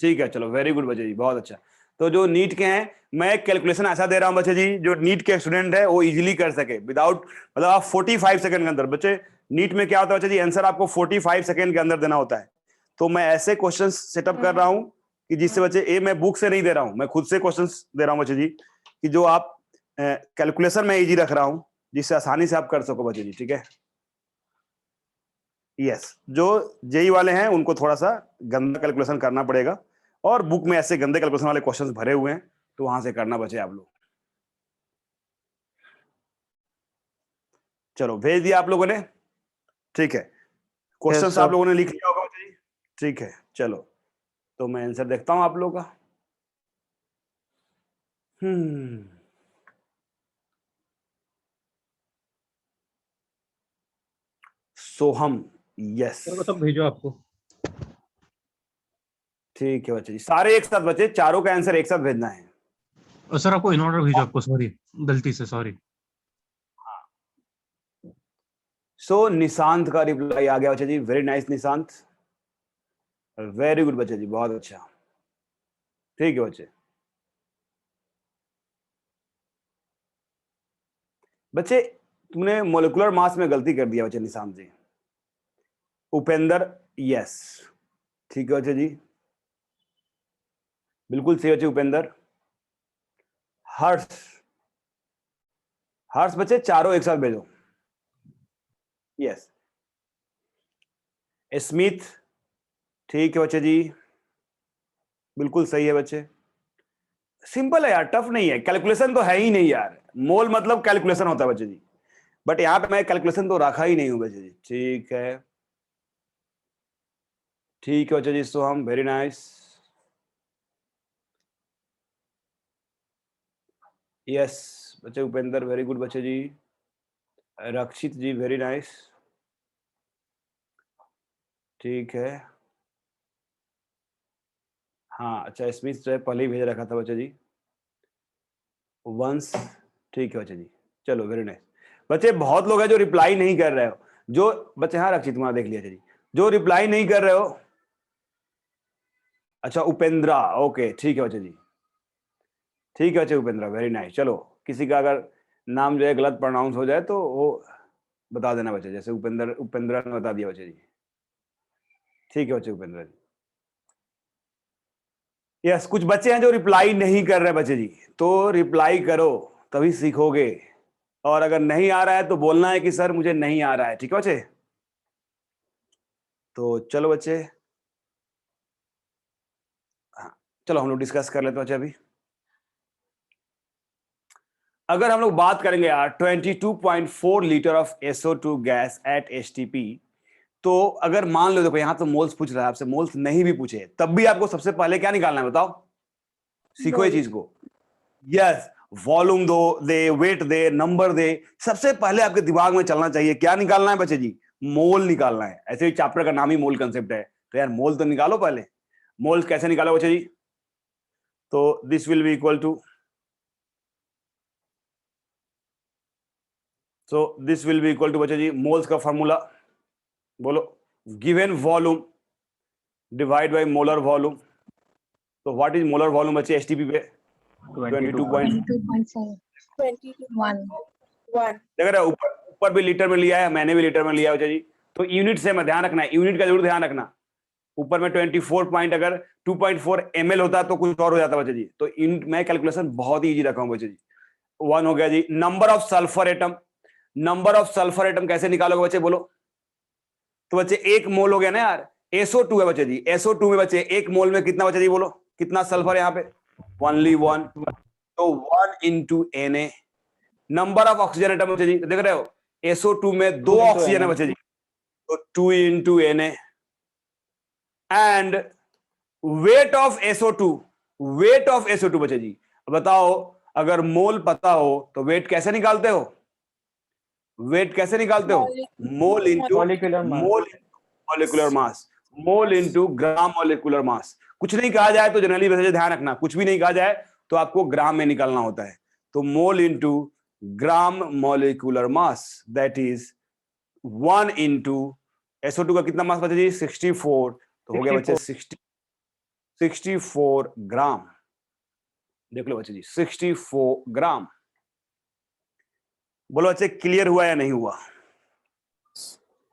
ठीक है, चलो वेरी गुड बच्चे जी, बहुत अच्छा। तो जो नीट के हैं, मैं कैलकुलेशन ऐसा दे रहा हूं बच्चे जी, जो नीट के स्टूडेंट है वो इजीली कर सके विदाउट, मतलब आप 45 सेकंड के अंदर। बच्चे नीट में क्या होता है बच्चे जी, आंसर आपको 45 सेकंड के अंदर देना होता है। तो मैं ऐसे क्वेश्चन सेटअप कर रहा हूं कि जिससे बच्चे, ये मैं बुक से नहीं दे रहा हूं, मैं खुद से क्वेश्चन दे रहा हूं बच्चे जी, कि जो आप कैलकुलेशन में इजी रख रहा हूं, जिससे आसानी से आप कर सको बच्चे जी, ठीक है। यस, जो जेई वाले हैं उनको थोड़ा सा गंदा कैलकुलेशन करना पड़ेगा, और बुक में ऐसे गंदे कैलकुलेशन वाले क्वेश्चंस भरे हुए हैं, तो वहां से करना बचे आप लोग। चलो भेज दिया आप लोगों ने, ठीक है। Questions sir. आप लोगों ने लिख लिया होगा बच्चे जी, ठीक है। चलो तो मैं आंसर देखता हूं आप लोगों का। सोहम, यस सब भेजो आपको। ठीक है बच्चे जी, सारे एक साथ बच्चे, चारों का आंसर एक साथ भेजना है। और सर आपको इन ऑर्डर भेजो आपको, सॉरी गलती से, सॉरी। सो निशांत का रिप्लाई आ गया बच्चे जी, very nice Nishant, very good बच्चे जी, बहुत अच्छा, ठीक है बच्चे। बच्चे तुमने मोलिकुलर मास में गलती कर दिया बच्चे निशांत जी। उपेंद्र, यस ठीक है बच्चे जी, बिल्कुल सही बच्चे उपेंद्र। हर्ष, हर्ष बच्चे चारों एक साथ भेजो, यस। स्मिथ, ठीक है बच्चे जी, बिल्कुल सही है बच्चे। सिंपल है यार, टफ नहीं है, कैलकुलेशन तो है ही नहीं यार, मोल मतलब कैलकुलेशन होता है बच्चे जी, बट यहां पे मैं कैलकुलेशन तो रखा ही नहीं हूं बच्चे जी, ठीक है। ठीक है बच्चे जी, सो हम वेरी नाइस, यस बच्चे उपेंद्र, वेरी गुड बच्चे जी। रक्षित जी, वेरी नाइस। ठीक है, हाँ अच्छा, स्मिथ जो है पहले ही भेज रखा था बच्चा जी वंस। ठीक है बच्चा जी, चलो वेरी नाइस। बच्चे बहुत लोग हैं जो रिप्लाई नहीं कर रहे हो, जो बच्चे, हाँ रक्षित तुम्हारा देख लिया जी, जो रिप्लाई नहीं कर रहे हो। अच्छा उपेंद्रा, ओके ठीक है बच्चा जी, ठीक है बच्चे उपेंद्रा, वेरी नाइस। चलो किसी का अगर नाम जो है गलत प्रोनाउंस हो जाए तो वो बता देना बच्चे, जैसे उपेंद्रा ने बता दिया बच्चे जी। ठीक है बच्चे उपेंद्रा जी। यस, कुछ बच्चे हैं जो रिप्लाई नहीं कर रहे बच्चे जी, तो रिप्लाई करो तभी सीखोगे। और अगर नहीं आ रहा है तो बोलना है कि सर मुझे नहीं आ रहा है, ठीक है बच्चे। तो चलो बच्चे, हाँ चलो हम लोग डिस्कस कर लेते हैं बच्चे अभी। अगर हम लोग बात करेंगे यार 22.4 litre of SO2 gas at HTP, तो अगर मान लो, देखो यहां तो मोल्स पूछ रहा है आपसे, मोल्स नहीं भी पूछे तब भी आपको सबसे पहले क्या निकालना है बताओ, सीखो ये चीज को। यस, वॉल्यूम दो दे, वेट दे, नंबर दे, सबसे पहले आपके दिमाग में चलना चाहिए क्या निकालना है बच्चे जी, मोल निकालना है। ऐसे ही चैप्टर का नाम ही मोल कंसेप्ट है, तो यार मोल तो निकालो पहले। मोल कैसे निकालो बच्चे जी, तो this will be equal to, so this will be equal to बच्चे जी, मोल्स का फॉर्मूला बोलो, given volume divide by molar volume. तो व्हाट इज मोलर वॉल्यूम बच्चे HTP पे 22.4। 22.1. देख रहे हो ऊपर भी लीटर में लिया है, मैंने भी लीटर में लिया है बच्चे जी, तो यूनिट से मैं ध्यान रखना है, यूनिट का जरूर ध्यान रखना। ऊपर में 24 पॉइंट, अगर 2.4 ml होता तो कुछ और हो जाता बच्चे जी, तो यूनिट मैं कैलकुलेशन बहुत ही इजी रखा हूं बच्चे जी। 1 हो गया जी। Number of sulphur atom, number of sulphur atom कैसे निकालोगे बच्चे बोलो, तो बच्चे एक मोल हो गया ना यार, SO2 है बच्चे जी, SO2 में बच्चे एक मोल में कितना बच्चे जी बोलो, कितना सल्फर है यहाँ पे, ओनली 1, तो 1 into Na। Number of oxygen atom बच्चे जी देख रहे हो, SO2 में 2 ऑक्सीजन है बच्चे जी, तो 2 into Na। And wait of SO2, wait of SO2 बच्चे जी बताओ, अगर मोल पता हो तो वेट कैसे निकालते हो, वेट कैसे निकालते हो, mole into molecular mass, mole into gram molecular mass. कुछ नहीं कहा जाए तो जनरली वैसे ध्यान रखना, कुछ भी नहीं कहा जाए तो आपको ग्राम में निकालना होता है, तो mole into gram molecular mass, that is 1 into SO2 का कितना मास बचे जी 64, तो हो गया बच्चे 64 ग्राम। देख लो बच्चे जी 64 ग्राम। बोलो बच्चे क्लियर हुआ या नहीं हुआ,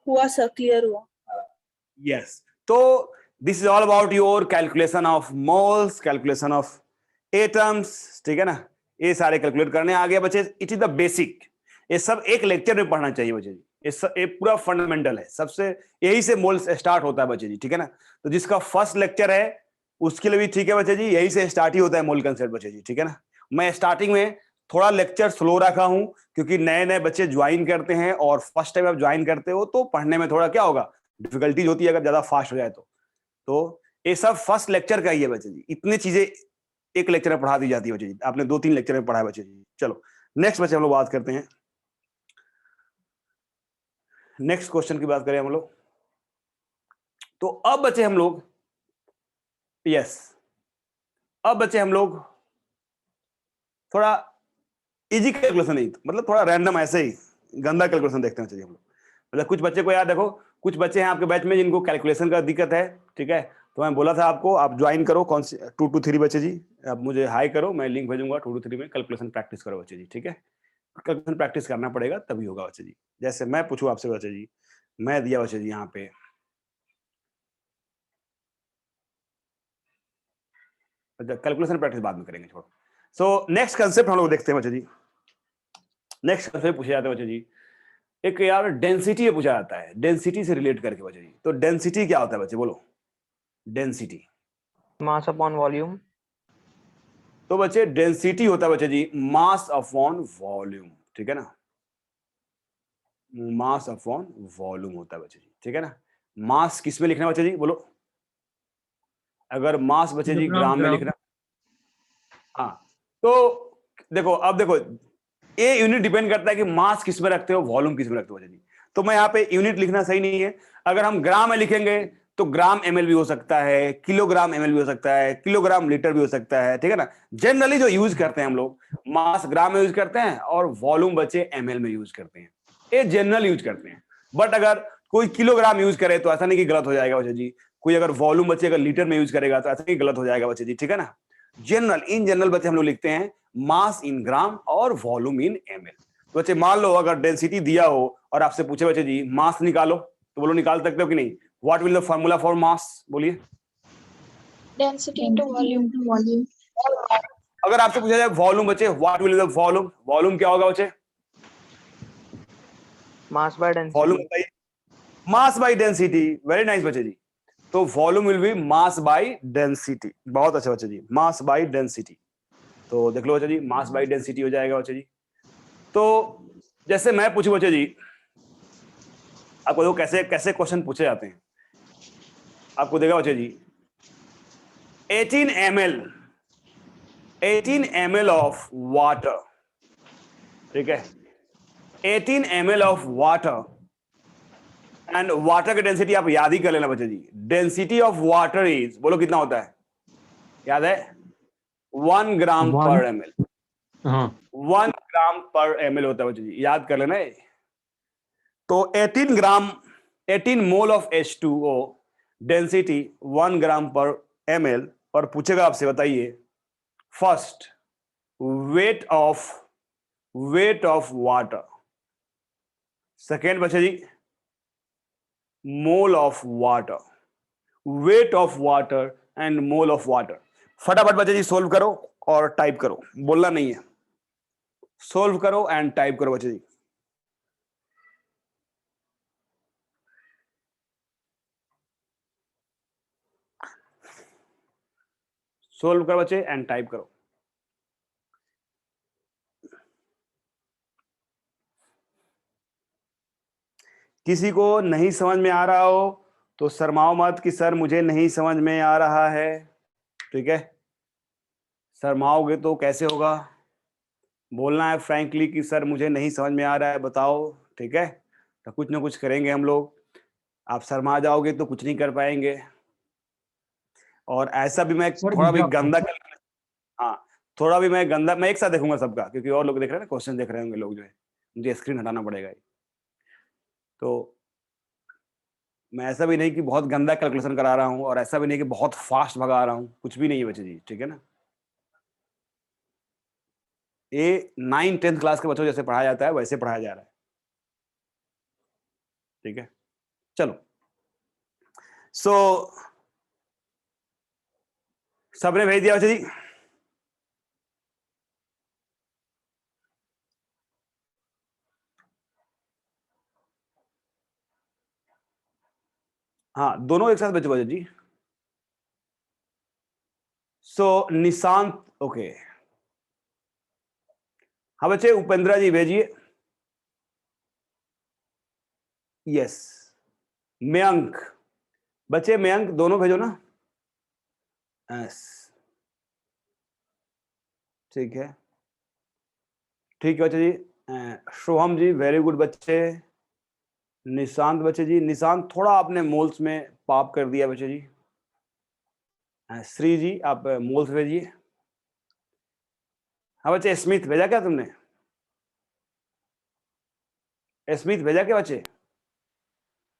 हुआ सर, क्लियर हुआ। यस। तो this is all about your calculation of moles, calculation of atoms, ठीक है ना, ये सारे कैलकुलेट करने आ गए बच्चे। इट इज द बेसिक, ये सब एक लेक्चर में पढ़ना चाहिए बच्चे जी, ये पूरा फंडामेंटल है, सबसे यही से मोल्स स्टार्ट होता है बच्चे जी, ठीक है ना। तो जिसका फर्स्ट लेक्चर है उसके लिए भी ठीक है बच्चे जी, यही से स्टार्ट ही होता है मोल कंसेप्ट बच्चे जी, ठीक है ना। मैं स्टार्टिंग में थोड़ा लेक्चर स्लो रखा हूं क्योंकि नए नए बच्चे ज्वाइन करते हैं, और फर्स्ट टाइम आप ज्वाइन करते हो तो पढ़ने में थोड़ा क्या होगा, डिफिकल्टीज होती है अगर ज्यादा फास्ट हो जाए तो ये सब फर्स्ट लेक्चर का ही है बच्चे जी, इतनी चीजें एक लेक्चर में पढ़ा दी जाती है बच्चे जी, आपने 2-3 लेक्चर में पढ़ा है बच्चे जी। चलो नेक्स्ट बच्चे हम लोग बात करते हैं, नेक्स्ट क्वेश्चन की बात करें हम लोग। तो अब बच्चे हम लोग, यस, अब बच्चे हम लोग थोड़ा इजी कैलकुलेशन नहीं, मतलब थोड़ा रैंडम ऐसे ही गंदा कैलकुलेशन देखते हैं चलिए हम लोग। मतलब कुछ बच्चे को याद देखो, कुछ बच्चे हैं आपके बैच में जिनको कैलकुलेशन का दिक्कत है, ठीक है, तो मैं बोला था आपको आप ज्वाइन करो, कौन सी 2 to 3 बच्चे जी, आप मुझे हाई करो, मैं लिंक भेजूंगा 2 to 3 में, कैलकुलेशन प्रैक्टिस करो बच्चे जी, ठीक है, कैलकुलेशन प्रैक्टिस करना पड़ेगा तभी होगा बच्चे जी। जैसे मैं पूछूं आपसे बच्चे जी, मैं दिया बच्चे जी यहाँ पे, कैलकुलेशन प्रैक्टिस बाद में करेंगे छोड़ो। सो नेक्स्ट कंसेप्ट हम लोग देखते हैं बच्चे जी, नेक्स्ट कंसेप्ट पूछे जाते हैं बच्चे जी, एक यार डेंसिटी पूछा जाता है, डेंसिटी से रिलेट करके बच्चे जी। तो डेंसिटी क्या होता है बच्चे बोलो, डेंसिटी मास अपॉन वॉल्यूम। तो बच्चे डेंसिटी होता है बच्चे जी मास अपॉन वॉल्यूम, ठीक है ना, मास अपॉन वॉल्यूम होता है बच्चे जी, ठीक है ना। मास किस में लिखना बच्चे जी बोलो, अगर मास बच्चे जी ग्राम में लिखना, हाँ तो देखो, अब देखो ये यूनिट डिपेंड करता है कि मास किस में रखते हो, वॉल्यूम किस में रखते हो बच्चे जी। तो मैं यहाँ पे यूनिट लिखना सही नहीं है। अगर हम ग्राम में लिखेंगे तो ग्राम ml भी हो सकता है, किलोग्राम ml भी हो सकता है, किलोग्राम लीटर भी हो सकता है, ठीक है ना। जनरली जो यूज करते हैं हम लोग मास ग्राम में यूज करते हैं और वॉल्यूम बचे ml में यूज करते हैं, ये जनरल यूज करते हैं। बट अगर कोई किलोग्राम यूज करे तो ऐसा नहीं कि गलत हो जाएगा बच्चे जी, कोई अगर वॉल्यूम बच्चे अगर लीटर में यूज करेगा तो ऐसा नहीं गलत हो जाएगा बच्चे जी, ठीक है ना। जनरल इन जनरल बच्चे हम लोग लिखते हैं मास इन ग्राम और वॉल्यूम इन ml। तो बच्चे मान लो अगर डेंसिटी दिया हो और आपसे पूछे बच्चे जी मास निकालो, तो बोलो निकाल सकते हो कि नहीं। What will the formula for mass, बोलिए। Density into volume. अगर आपसे पूछा जाए वॉल्यूम बच्चे, what will the volume, volume क्या होगा बच्चे, mass by वॉल्यूम density. बताइए। Mass by density, very nice बच्चे जी। तो volume will be mass by density, बहुत अच्छा बच्चे जी, मास बाय डेंसिटी। तो देख लो बच्चे जी मास बाय डेंसिटी हो जाएगा बच्चे जी। तो जैसे मैं पूछूं बच्चे जी, आपको देखो कैसे कैसे क्वेश्चन पूछे जाते हैं। आपको देखा बच्चे जी 18 ml ऑफ वाटर, ठीक है, 18 ml of water and water की डेंसिटी आप याद ही कर लेना बच्चे जी। डेंसिटी ऑफ वाटर इज, बोलो कितना होता है, याद है, 1 ग्राम पर ml। हाँ 1 ग्राम पर ml होता है बच्चे जी, याद कर लेना है। तो 18 मोल ऑफ H2O, डेंसिटी 1 ग्राम पर ml। और पूछेगा आपसे, बताइए first weight of water, second बच्चे जी mole of water, weight of water and mole of water. फटाफट बच्चे जी सोल्व करो और टाइप करो, बोलना नहीं है, सोल्व करो एंड टाइप करो बच्चे जी। सोल्व करो बच्चे एंड टाइप करो। किसी को नहीं समझ में आ रहा हो तो शर्माओ मत कि सर मुझे नहीं समझ में आ रहा है, ठीक है। शर्माओगे तो कैसे होगा, बोलना है फ्रैंकली कि सर मुझे नहीं समझ में आ रहा है, बताओ, ठीक है। तो कुछ ना कुछ करेंगे हम लोग। आप शर्मा जाओगे तो कुछ नहीं कर पाएंगे। और ऐसा भी मैं सर थोड़ा भी भेजा आपको। गंदा हाँ, थोड़ा भी मैं गंदा, मैं एक साथ देखूंगा सबका, क्योंकि और लोग देख रहे हैं ना, क्वेश्चन देख रहे होंगे लोग, जो है मुझे स्क्रीन हटाना पड़ेगा। तो मैं ऐसा भी नहीं कि बहुत गंदा कैलकुलेशन करा रहा हूँ और ऐसा भी नहीं कि बहुत फास्ट भगा रहा हूँ, कुछ भी नहीं है बच्चे जी, ठीक है ना। ये 9-10 क्लास के बच्चों जैसे पढ़ाया जाता है वैसे पढ़ाया जा रहा है, ठीक है। चलो सबने भेज दिया बच्चे जी। हाँ दोनों एक साथ बच्चे बच्चे जी। निशांत, ओके, हाँ बच्चे उपेंद्रा जी भेजिए। यस, मयंक, बच्चे मयंक दोनों भेजो ना। यस, ठीक है, ठीक है बच्चे जी। शुभम जी वेरी गुड बच्चे। निशांत बच्चे जी, निशांत थोड़ा आपने मोल्स में पाप कर दिया बच्चे जी। श्री जी आप मोल्स भेजिए। हाँ बच्चे स्मिथ भेजा क्या तुमने, स्मिथ भेजा क्या बच्चे।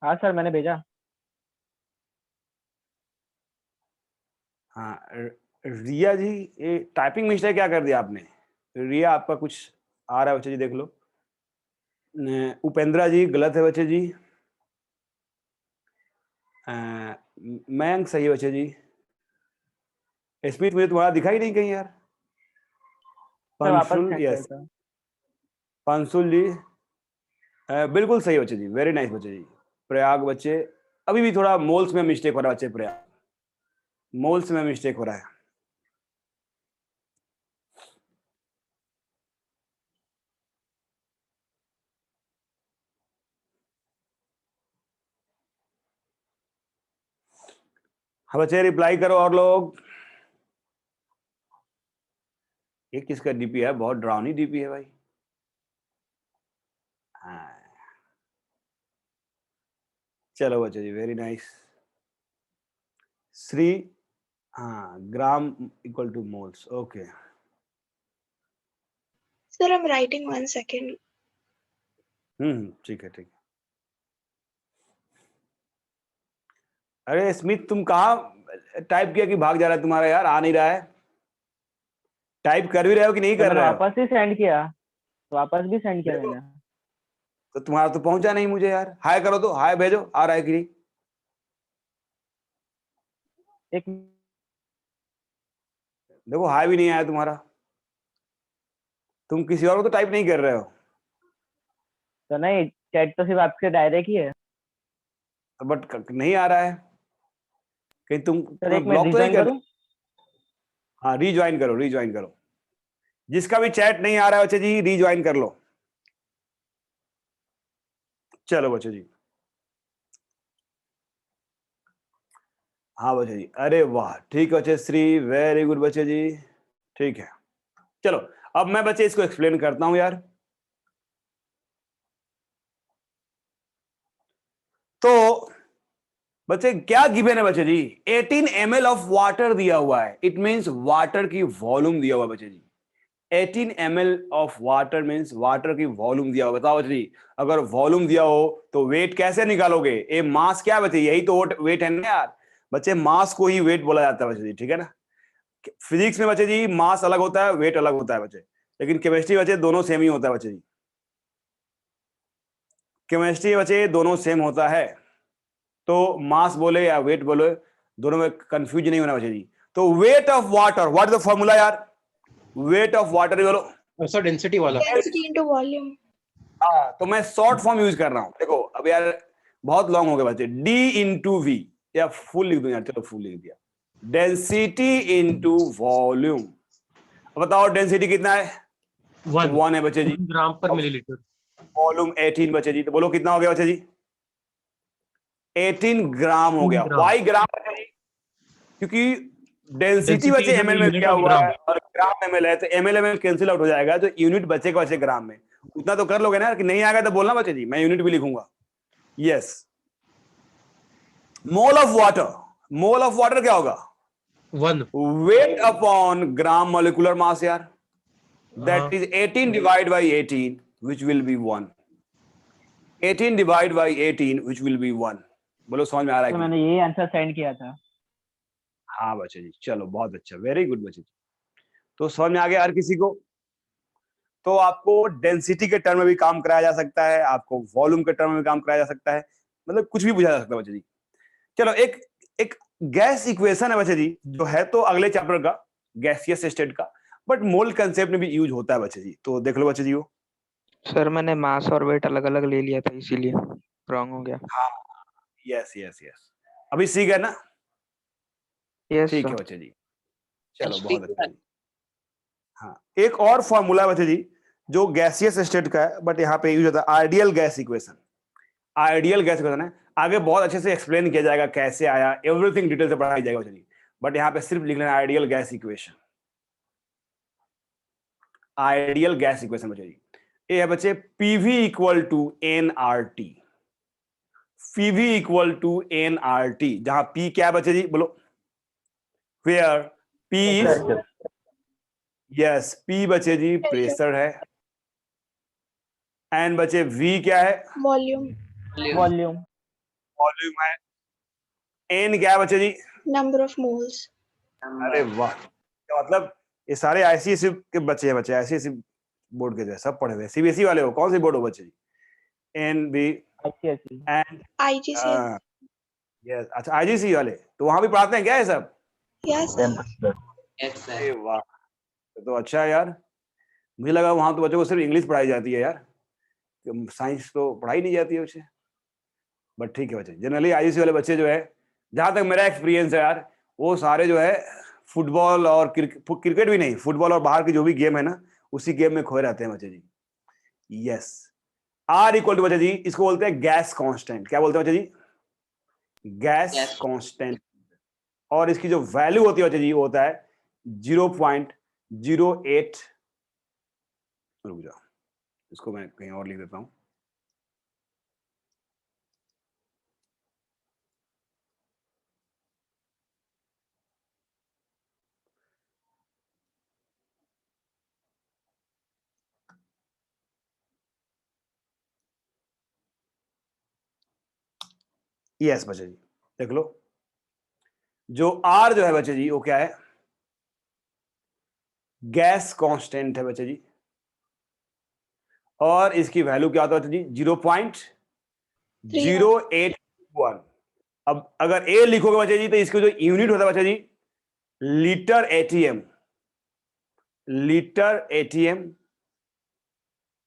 हाँ सर मैंने भेजा। हाँ रिया जी, ये टाइपिंग मिस्टेक क्या कर दिया आपने। रिया आपका कुछ आ रहा है बच्चे जी, देख लो। उपेंद्रा जी गलत है बच्चे जी। मयंक सही है बच्चे जी। स्मिथ मुझे तुम्हारा दिखाई नहीं कहीं यार। सर वापस पंशुल, check यस करता हूँ। पंशुल जी बिल्कुल सही बच्चे जी, वेरी नाइस बच्चे जी। प्रयाग बच्चे, अभी भी थोड़ा मोल्स में मिस्टेक हो रहा है बच्चे, प्रयाग मोल्स में मिस्टेक हो रहा है। हाँ बच्चे रिप्लाई करो और लोग। ये किसका डीपी है, बहुत डरावनी डीपी है भाई। हाँ चलो बच्चे जी, वेरी नाइस। श्री, हाँ, gram equal to moles, okay. Sir, I'm writing 1 second. ठीक है, ठीक है। अरे स्मिथ, तुम कहाँ टाइप किया कि भाग जा रहा है तुम्हारा यार, आ नहीं रहा है। टाइप कर भी रहे हो कि नहीं तो कर मैंने रहे हो? वापस ही सेंड किया, वापस भी सेंड किया देखो, मैंने। तो तुम्हारा तो पहुंचा नहीं मुझे यार। हाय करो तो, हाय भेजो, आ रहा है कि नहीं। एक देखो हाय भी नहीं आया तुम्हारा। तुम किसी और को तो टाइप नहीं कर रहे हो। तो नहीं, चैट तो सिर्फ आपके डायरेक्ट ही है। तो बट नहीं आ रहा है कहीं, तुम सर एक मैं ब्लॉक तो नहीं रिज्वाइन कर? करूं? हाँ, रीज्वाइन करो, रीज्वाइन करो। जिसका भी चैट नहीं आ रहा है बच्चे जी, रीज्वाइन कर लो। चलो बच्चे जी, हाँ बच्चे जी, अरे वाह, ठीक है बच्चे श्री, वेरी गुड बच्चे जी, ठीक है। चलो अब मैं बच्चे इसको एक्सप्लेन करता हूं यार। तो बच्चे क्या गिवन है बच्चे जी? 18 ml ऑफ वाटर दिया हुआ है, इट मींस वाटर की वॉल्यूम दिया हुआ है बच्चे जी। 18 ml of water means water की वॉल्यूम दिया हुआ। बताओ बच्चे जी, अगर वॉल्यूम दिया हो तो वेट कैसे निकालोगे? ए मास क्या है बच्चे? यही तो वेट है ना यार बच्चे, मास को ही वेट बोला जाता है बच्चे जी, ठीक है ना। फिजिक्स में बच्चे जी मास अलग होता है, वेट अलग होता है बच्चे, लेकिन केमिस्ट्री बच्चे दोनों सेम ही होता है बच्चे जी। केमिस्ट्री बच्चे दोनों सेम होता है, तो मास बोले या वेट बोले, दोनों में कंफ्यूज नहीं होना बच्चे जी। तो wait of water, what is the formula यार? वेट ऑफ वाटर बोलो सर डेंसिटी वाला। Density into volume. हाँ, तो मैं शॉर्ट फॉर्म यूज कर रहा हूं। देखो अब यार बहुत लॉन्ग हो गया बच्चे, डी इंटू वी, या फुल लिख दूं यार, चलो फुल लिख दिया, डेंसिटी इंटू वॉल्यूम। बताओ डेंसिटी कितना है? 1 1 है बच्चे जी। ग्राम पर मिलीलीटर। वॉल्यूम 18 बच्चे जी, तो बोलो कितना हो गया बच्चे जी? 18 ग्राम हो गया। ग्राम। वाई ग्राम बच्चे जी? क्योंकि डेंसिटी डेंसिटी बच्चे इज इन एमएल में यूनिट दिया ऑफ हुआ ग्राम। है और ग्राम एमएल है, तो एमएल एमएल कैंसिल आउट हो जाएगा, तो यूनिट बचेगा बच्चे ग्राम में। उतना तो कर लोगे ना कि नहीं आएगा तो बोलना बच्चे जी, मैं यूनिट भी लिखूंगा। Yes, mole of water, mole of water क्या होगा? 1। Weight upon gram molecular mass यार, that is 18 divide by 18 which will be 1। 18 divide by 18 which will be 1। बोलो समझ में आ रहा है तो कि नहीं? मैंने यही आंसर सेंड किया था। हाँ बच्चे जी, चलो बहुत अच्छा, वेरी गुड बच्चे जी। तो समझ में आ गया हर किसी को? तो आपको डेंसिटी के टर्म में भी काम कराया जा सकता है, आपको वॉल्यूम के टर्म में भी काम कराया जा सकता है, मतलब कुछ भी पूछा जा सकता है बच्चे जी। चलो एक एक गैस इक्वेशन है बच्चे जी, जो है तो अगले चैप्टर का, गैसियस स्टेट का, बट मोल कंसेप्ट में भी यूज होता है बच्चे जी, तो देख लो बच्चे जी वो। सर मैंने मास और वेट अलग अलग ले लिया था, इसीलिए रॉन्ग हो गया। हाँ, यस यस यस, अभी सीख गए ना? यस ठीक है सर। बच्चे जी, चलो HP बहुत अच्छा जी। हाँ, एक और फॉर्मूला बच्चे जी जो गैसियस स्टेट का है, बट यहाँ पे यूज होता है ideal gas equation. Ideal gas equation है, आगे बहुत अच्छे से एक्सप्लेन किया जाएगा कैसे आया, एवरीथिंग डिटेल से पढ़ाई जाएगा बच्चे जी, बट यहाँ पे सिर्फ लिख लेना ideal gas equation. Ideal gas equation बच्चे जी, ये है बच्चे PV equal to N R T. PV equal to N R T, जहां पी क्या है बच्चे जी बोलो? Where P is, yes P बच्चे जी प्रेशर है, एन बच्चे वी क्या है? Volume. वॉल्यूम। वॉल्यूम है। एन क्या है बच्चे जी? Number of moles. अरे वाह, क्या मतलब, ये सारे आईसीएसई के बच्चे हैं बच्चे, आईसीएसई बोर्ड के जो है सब पढ़े हुए। सीबीएसई वाले हो? कौन सी बोर्ड हो बच्चे जी? N B and IGC. Yes, अच्छा आईजीसी वाले, तो वहां भी पढ़ाते हैं क्या ये सब? Yes, sir. Yes, अरे sir. वाह, तो अच्छा है यार। मुझे लगा वहां तो बच्चों को सिर्फ इंग्लिश पढ़ाई जाती है यार, साइंस तो पढ़ाई नहीं जाती है बच्चे। बट ठीक है बच्चे, जनरली आईजीसी वाले बच्चे जो है, जहां तक मेरा एक्सपीरियंस है यार, वो सारे जो है फुटबॉल और क्रिकेट भी नहीं, फुटबॉल और बाहर की जो भी गेम है ना, उसी गेम में खोए रहते हैं बच्चे जी। यस, आर इक्वल टू बच्चे जी, इसको बोलते हैं गैस कांस्टेंट। क्या बोलते हैं बच्चे जी? Gas Yes. कांस्टेंट। और इसकी जो वैल्यू होती है बच्चे जी, वो होता है 0.08। रुक जाओ, इसको मैं कहीं और लिख देता हूं। यस बच्चे जी, देख लो जो आर जो है बच्चे जी वो क्या है, गैस कांस्टेंट है बच्चे जी, और इसकी वैल्यू क्या होता है बच्चे जी, 0.0821। अब अगर ए लिखोगे बच्चे जी तो इसका जो यूनिट होता है बच्चे जी, litre ATM, litre ATM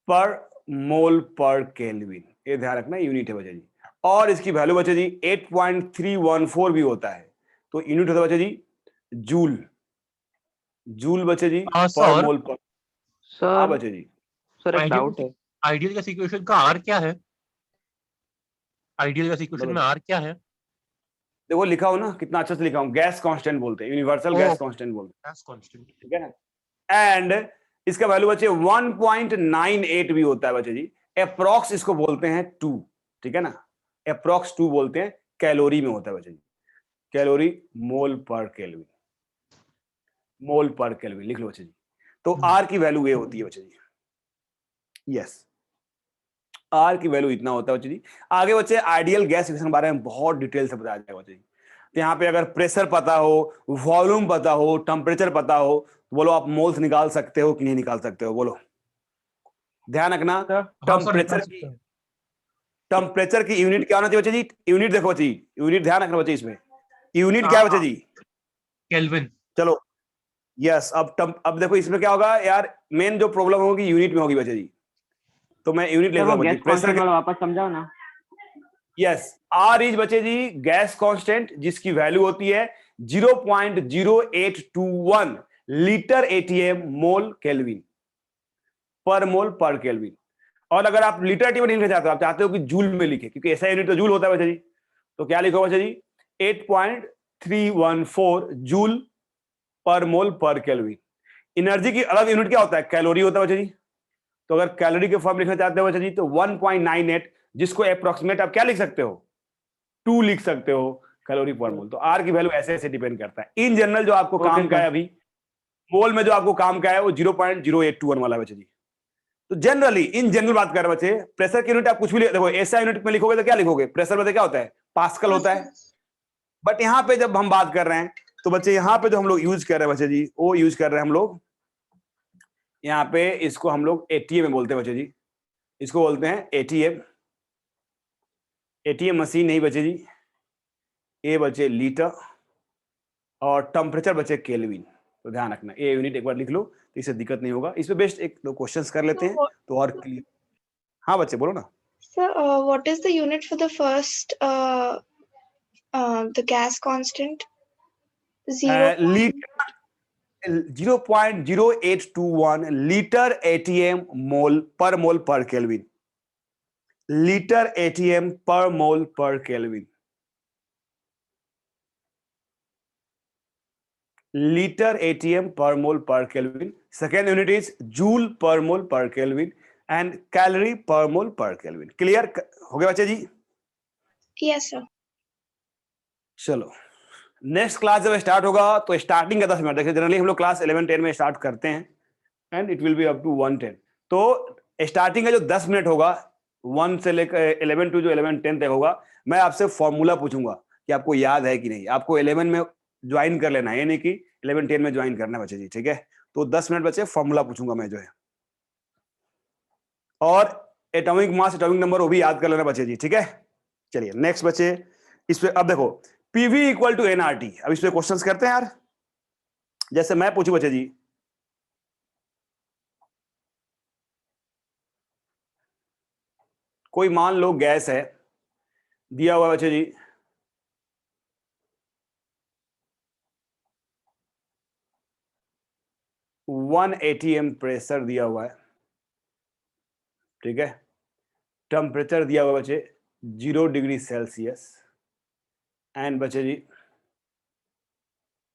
per mole per kelvin, ये ध्यान रखना यूनिट है बच्चे जी। और इसकी वैल्यू बच्चे जी 8.314 भी होता है, तो यूनिट होता है बच्चे जी जूल, जूल बच्चे जी हाँ, पर सर। मोल पर। हाँ सर बच्चे जी, सर एक डाउट है। आइडियल गैस इक्वेशन का आर क्या है? आइडियल गैस इक्वेशन में आर क्या है? देखो लिखा हो ना, कितना अच्छे से लिखा हूं, गैस कांस्टेंट बोलते हैं, यूनिवर्सल ओ। गैस कांस्टेंट बोलते गैस कांस्टेंट। हैं, ठीक है ना। एंड इसका वैल्यू बच्चे 1.98 भी होता है बच्चे जी। अप्रॉक्स इसको बोलते हैं 2, ठीक है ना, अप्रॉक्स 2 बोलते हैं, कैलोरी में होता है बच्चे जी, कैलोरी मोल पर केल्विन, मोल पर केल्विन लिख लो बच्चे जी। तो आर की वैल्यू ये होती है बच्चे जी, यस, आर की वैल्यू इतना होता है बच्चे जी। आगे बच्चे आइडियल गैस इक्वेशन के बारे में बहुत डिटेल से बताया जाएगा बच्चे जी। तो यहाँ पे अगर प्रेशर पता हो, वॉल्यूम पता हो, टेम्परेचर पता हो, तो बोलो आप मोल्स निकाल सकते हो कि नहीं निकाल सकते हो, बोलो। ध्यान रखना, हाँ सर, टेम्परेचर की, टेम्परेचर की यूनिट क्या होना चाहिए बच्चे जी, यूनिट देखो बच्चे जी, यूनिट ध्यान रखना बच्चे, इसमें यूनिट क्या है बच्चे जी, केल्विन। चलो यस। अब देखो इसमें क्या होगा यार, मेन जो प्रॉब्लम होगी यूनिट में होगी बच्चे जी, तो मैं यूनिट ले बच्चे, प्रेशर वापस समझाओ ना। यस, आर इज बच्चे जी गैस कांस्टेंट, जिसकी वैल्यू होती है 0.0821 लीटर एटीएम मोल केल्विन, पर मोल पर केल्विन। और अगर आप लीटर एटीएम नहीं लिखना चाहते हो, आप चाहते हो कि जूल में लिखे, क्योंकि ऐसा यूनिट तो जूल होता है बच्चे जी, तो क्या लिखो बच्चे जी, 8.314 joule per mole per kelvin. Energy की अलग यूनिट क्या होता है, कैलोरी होता है बच्चे जी। तो अगर कैलोरी के फॉर्म लिखना चाहते हो बच्चे जी, तो 1.98, जिसको अप्रोक्सीमेट आप क्या लिख सकते हो, 2 लिख सकते हो कैलोरी पर मोल। तो आर की वैल्यू ऐसे ऐसे डिपेंड करता है। इन जनरल जो आपको काम का है अभी मोल में, जो आपको काम का है वो 0.0821 वाला है बच्चे जी। तो जनरली इन जनरल बात कर रहे बच्चे, प्रेशर की यूनिट आप कुछ भी देखो, ऐसा यूनिट में लिखोगे तो क्या लिखोगे, प्रेशर में क्या होता है, पास्कल होता है। बट यहां पे जब हम बात कर रहे हैं तो बच्चे यहां पे जो हम लोग यूज कर रहे हैं बच्चे जी, वो यूज कर रहे हैं हम लोग यहाँ पे, इसको हम लोग एटीएम में बोलते हैं बच्चे जी, इसको बोलते हैं एटीएम। एटीएम मशीन नहीं बचे जी, ए बचे लीटर, और टेम्परेचर बचे केल्विन। तो ध्यान रखना, ए यूनिट एक बार लिख लो तो इससे दिक्कत नहीं होगा। इस पे बेस्ट एक दो क्वेश्चंस कर लेते हैं तो और क्लियर। हाँ बच्चे बोलो ना। Sir, what is the unit for the first, the gas constant? 0.0821 litre ATM mole per kelvin, litre ATM per mole per kelvin, litre ATM per mole per kelvin. Second unit is joule per mole per kelvin and calorie पर mole per kelvin. Clear हो गया बच्चे जी? Yes, sir. चलो next class जब start होगा तो starting का 10 minute, देखिए जनरली हम लोग क्लास 11-10 में स्टार्ट करते हैं and it will be up to 110। तो स्टार्टिंग का जो 10 मिनट होगा 1 से लेकर 11 टू जो 11-10 तक होगा, मैं आपसे फॉर्मूला पूछूंगा कि आपको याद है कि नहीं। आपको 11 में ज्वाइन कर लेना है, नहीं कि 11-10 में ज्वाइन करना है बच्चे जी, ठीक है। तो 10 मिनट बच्चे फॉर्मूला पूछूंगा मैं जो है, और एटॉमिक मास एटॉमिक नंबर वो भी याद कर लेना बच्चे जी, ठीक है। चलिए नेक्स्ट बच्चे, इस पे अब देखो पीवी इक्वल टू एनआरटी। अब इस पे क्वेश्चंस करते हैं यार, जैसे मैं पूछू बच्चे जी, कोई मान लो गैस है, दिया हुआ बच्चे जी 1 atm प्रेशर दिया हुआ है, ठीक है। टेम्परेचर दिया हुआ बच्चे 0 डिग्री सेल्सियस, एंड बच्चे जी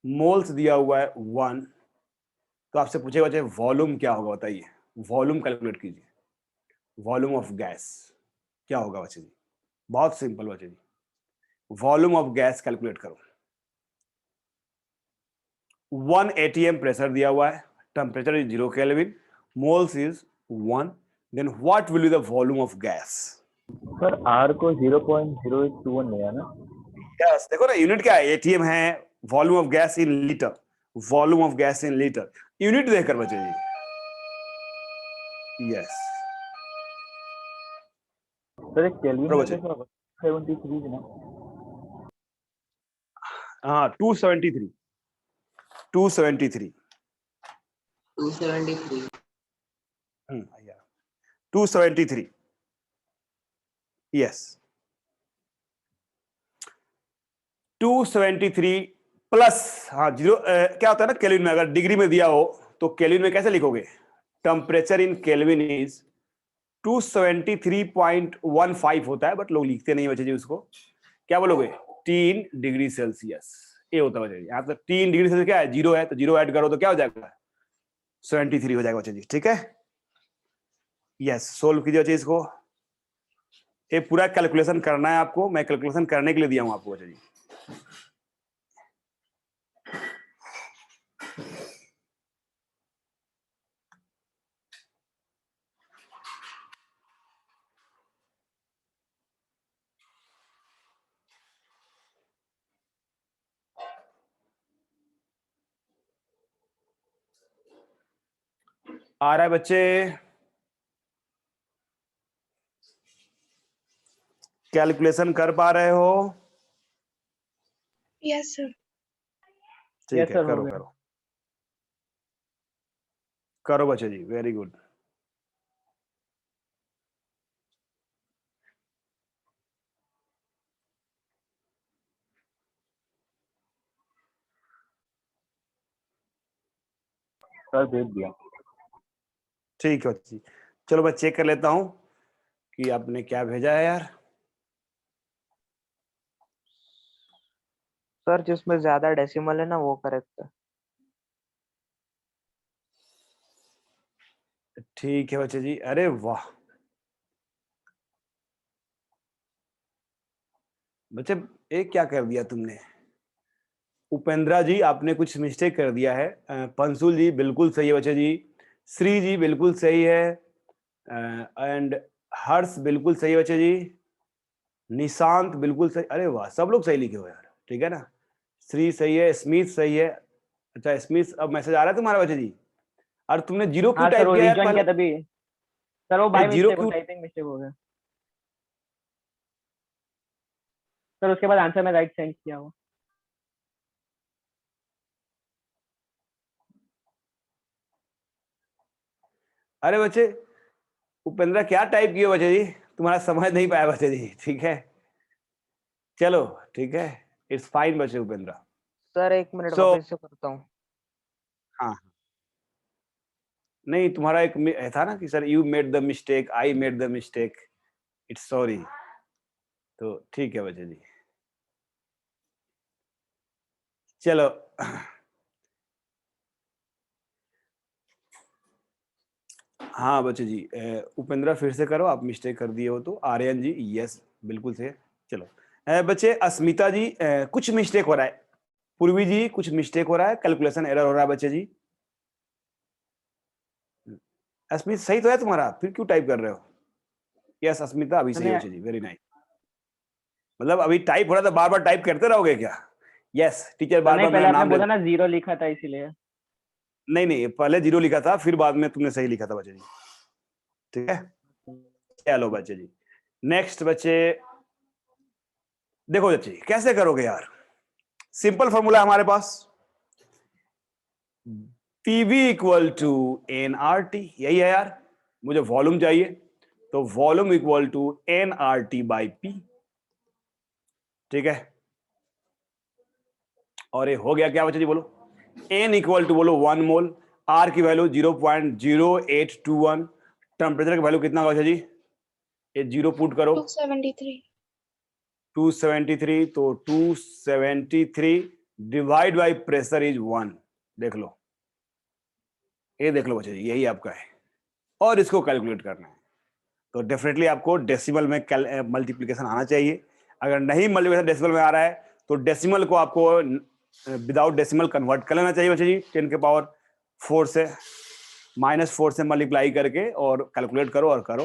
मोल्स दिया हुआ है 1। तो आपसे पूछे बच्चे वॉल्यूम क्या होगा, बताइए वॉल्यूम कैलकुलेट कीजिए, वॉल्यूम ऑफ गैस क्या होगा बच्चे जी। बहुत सिंपल बच्चे जी, वॉल्यूम ऑफ गैस कैलकुलेट करो। 1 atm प्रेशर दिया हुआ है, temperature is 0 kelvin, moles is 1, then what will be the volume of gas, sir R को 0.0821 लिया ना? यस, देखो ना यूनिट क्या है, एटीएम है, volume of gas in litre, volume of gas in litre, unit देखकर बच्चे जी। यस सर एक केल्विन बराबर में है। कैसा होगा? 73 ना? हाँ 273 273 273 273 यस 273 प्लस, हाँ जीरो क्या होता है ना केल्विन में, अगर डिग्री में दिया हो तो केल्विन में कैसे लिखोगे, टेम्परेचर इन केल्विन इज 273.15 होता है, बट लोग लिखते नहीं बच्चे जी उसको, क्या बोलोगे 3 डिग्री सेल्सियस, ये होता है बच्चे जी। यहाँ तो 3 डिग्री सेल्सियस क्या है, जीरो है, तो जीरो ऐड करो तो क्या हो जाएगा 73 हो जाएगा बच्चे जी, ठीक है। यस सोल्व कीजिए बच्चे इसको, ये पूरा कैलकुलेशन करना है आपको, मैं कैलकुलेशन करने के लिए दिया हूं आपको बच्चे जी। आ रहा है बच्चे, कैलकुलेशन कर पा रहे हो? Yes, sir. ठीक Yes, है sir, हो करो गया। करो करो बच्चे जी, वेरी गुड। सर भेज दिया। ठीक है बच्चे जी, चलो मैं चेक कर लेता हूं कि आपने क्या भेजा है यार। सर जिसमें ज्यादा डेसिमल है ना वो करेक्ट है। ठीक है बच्चे जी, अरे वाह बच्चे, ये क्या कर दिया तुमने, उपेंद्रा जी आपने कुछ मिस्टेक कर दिया है, पंसुल जी बिल्कुल सही है बच्चे जी, श्री जी बिल्कुल सही है, एंड हर्ष बिल्कुल सही है बच्चे जी, निशांत बिल्कुल सही, अरे वाह सब लोग सही लिखे हो यार, ठीक है ना। श्री सही है, स्मिथ सही है, अच्छा स्मिथ अब मैसेज आ रहा है तुम्हारा बच्चे जी, और तुमने जीरो क्यों हाँ सर टाइप वो किया यार रिजॉइन पहले, किया तभी। सर वो बाय जीरो मिस्टेक हो, क्यों, टाइपिंग मिस्टेक हो गया। सर उसके बाद आंसर में राइट सेंड किया वो। अरे बच्चे उपेंद्रा क्या टाइप किए बच्चे जी, तुम्हारा समझ नहीं पाया बच्चे जी, ठीक है चलो ठीक है, इट्स फाइन बच्चे उपेंद्रा। सर 1 मिनट So, वापस से करता हूँ। हाँ नहीं तुम्हारा एक था ना कि sir you made the mistake, I made the mistake, it's sorry, तो ठीक है बच्चे जी चलो। हाँ बच्चे जी, उपेंद्रा फिर से करो, आप मिस्टेक कर दिए हो तो, आर्यन जी यस बिल्कुल से, चलो बच्चे अस्मिता जी कुछ मिस्टेक हो रहा है, पूर्वी जी कुछ मिस्टेक हो रहा है, कैलकुलेशन एरर हो रहा है बच्चे जी। अस्मित सही तो है तुम्हारा, फिर क्यों टाइप कर रहे हो, यस अस्मिता अभी सही है बच्चे जी, वेरी नाइस। मतलब अभी टाइप हो रहा था, बार बार टाइप करते रहोगे क्या, यस टीचर बार नहीं बार पहले मेरा आपने नाम बोला ना 0 लिखा था इसीलिए। नहीं नहीं पहले जीरो लिखा था, फिर बाद में तुमने सही लिखा था बच्चे जी, ठीक है चलो बच्चे जी। नेक्स्ट बच्चे देखो बच्चे कैसे करोगे यार, सिंपल फॉर्मूला हमारे पास, PV equal to N R T, यही है यार, मुझे वॉल्यूम चाहिए तो volume equal to N R T by P, ठीक है। और ये हो गया क्या बच्चे जी बोलो, एन इक्वल टू बोलो 1 मोल, आर की वैल्यू 0.0821, टेम्परेचर की वैल्यू कितना होगा बच्चे जी, ये जीरो पुट करो, 273. 273, तो 273 डिवाइड बाई प्रेशर इज 1, देख लो, ये देख लो बच्चे जी यही आपका है, और इसको कैलकुलेट करना है तो डेफिनेटली आपको डेसिमल में मल्टीप्लिकेशन आना चाहिए, अगर नहीं मल्टीप्लिकेशन डेसिमल में आ रहा है तो डेसिमल को आपको विदाउट डेसिमल कन्वर्ट कर लेना चाहिए बच्चे जी, 10 के पावर 4 से -4 से मल्टीप्लाई करके और कैलकुलेट करो और करो,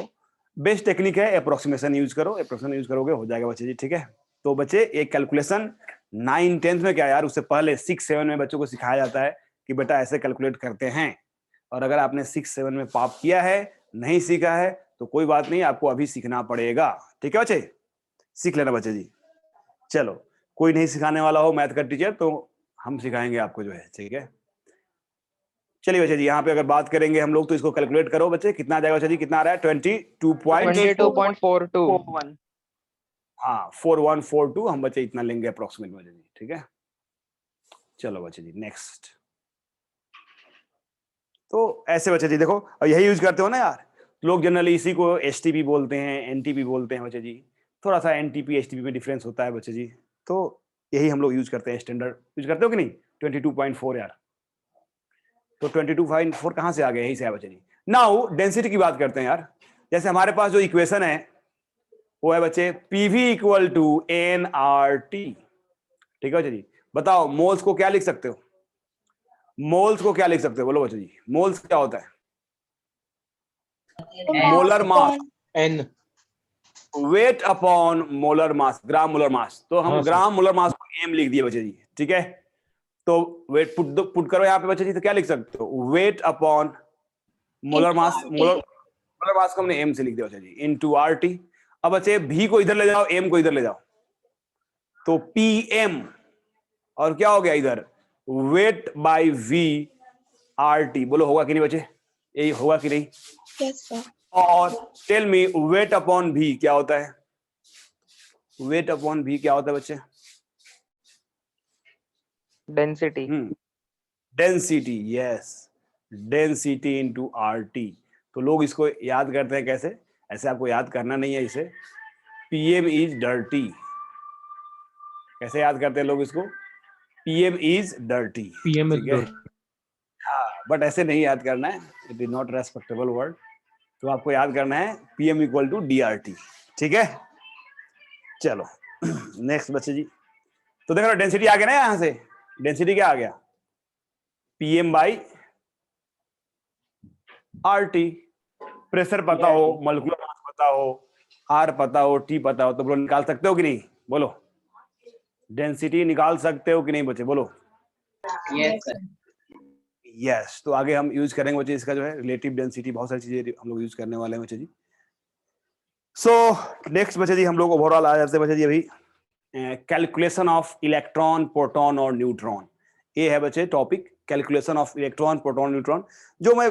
बेस्ट टेक्निक है अप्रोक्सीमेशन यूज करो, अप्रोक्सीमेशन यूज करोगे हो जाएगा बच्चे जी, ठीक है। तो बच्चे एक कैलकुलेशन 9 10th में क्या यार, उससे पहले 6 7 में बच्चों को सिखाया जाता है कि बेटा ऐसे कैलकुलेट करते हैं। और अगर आपने 6 7 में पाप किया है, नहीं सीखा है, तो कोई बात नहीं, आपको अभी सीखना पड़ेगा, ठीक है बच्चे, सीख लेना बच्चे जी। चलो, कोई नहीं सिखाने वाला हो मैथ का टीचर तो हम सिखाएंगे आपको जो है, ठीक है। चलिए बच्चे जी, यहाँ पे अगर बात करेंगे हम लोग तो इसको कैलकुलेट करो बच्चे, कितना आ जाएगा बच्चे जी, कितना आ रहा है 22.42 4-1 हाँ 4142 हम बच्चे इतना लेंगे अप्रोक्सीमेट बच्चे जी, ठीक है। चलो बच्चे जी नेक्स्ट। तो ऐसे बच्चे जी देखो, और यही यूज करते हो ना यार, लोग जनरली इसी को एसटीपी बोलते हैं, एनटीपी बोलते हैं बच्चे जी। थोड़ा सा एनटीपी एसटीपी में डिफरेंस होता है बच्चे जी, तो यही हम लोग यूज करते हैं, स्टैंडर्ड यूज करते हो कि नहीं। 22.4 यार, तो 22.4 कहाँ से आ गया, यही से है बच्चे जी। नाउ डेंसिटी की बात करते हैं यार। जैसे हमारे पास जो इक्वेशन है वो है बच्चे PV equal to N R T, ठीक है बच्चे जी। बताओ मोल्स को क्या लिख सकते हो, मोल्स को क्या लिख सकते हो, बोलो बच्चे जी, मोल्स क्या होता है। Molar mass, N। Weight upon molar mass, ग्राम मोलर मास। तो हम हाँ, सर। ग्राम मोलर मास को एम लिख दिए बच्चे जी, ठीक है। तो वेट पुट करो यहाँ पे बच्चे जी, तो क्या लिख सकते हो, weight upon molar mass, molar mass को हमने एम से लिख दिया बच्चे जी, इनटू आरटी। अब बच्चे भी को इधर ले जाओ, एम को इधर ले जाओ, तो पी एम, और क्या हो गया इधर, weight by V R T. बोलो होगा कि नहीं बच्चे, यही होगा कि नहीं। Yes, sir. और टेल मी वेट अपॉन भी क्या होता है, वेट अपॉन भी क्या होता है बच्चे, density. Density, yes, density into RT. तो लोग इसको याद करते हैं कैसे, ऐसे आपको याद करना नहीं है इसे, पीएम इज डर्टी। कैसे याद करते हैं लोग इसको, पीएम इज डर्टी, PM ठीक है। हाँ, बट ऐसे नहीं याद करना है, it is not respectable word. तो आपको याद करना है पीएम इक्वल टू डीआरटी, ठीक है। चलो नेक्स्ट बच्चे जी, तो देखो डेंसिटी आ गया ना, यहां से डेंसिटी क्या आ गया, पीएम बाई आरटी। प्रेशर पता हो, मॉलिक्यूलर मास पता हो, आर पता हो, टी पता हो, तो बोलो निकाल सकते हो कि नहीं, बोलो डेंसिटी निकाल सकते हो कि नहीं बच्चे, बोलो यस सर। यस। तो आगे हम यूज करेंगे बच्चे इसका जो है रिलेटिव डेंसिटी, बहुत सारी चीजें हम लोग यूज करने वाले हैं बच्चे जी। सो नेक्स्ट बच्चे जी हम लोग ओवरऑल आ जाते हैं बच्चे जी अभी, कैलकुलेशन ऑफ इलेक्ट्रॉन, प्रोटॉन और न्यूट्रॉन। ये है बच्चे topic, calculation of electron, proton, neutron. जो मैं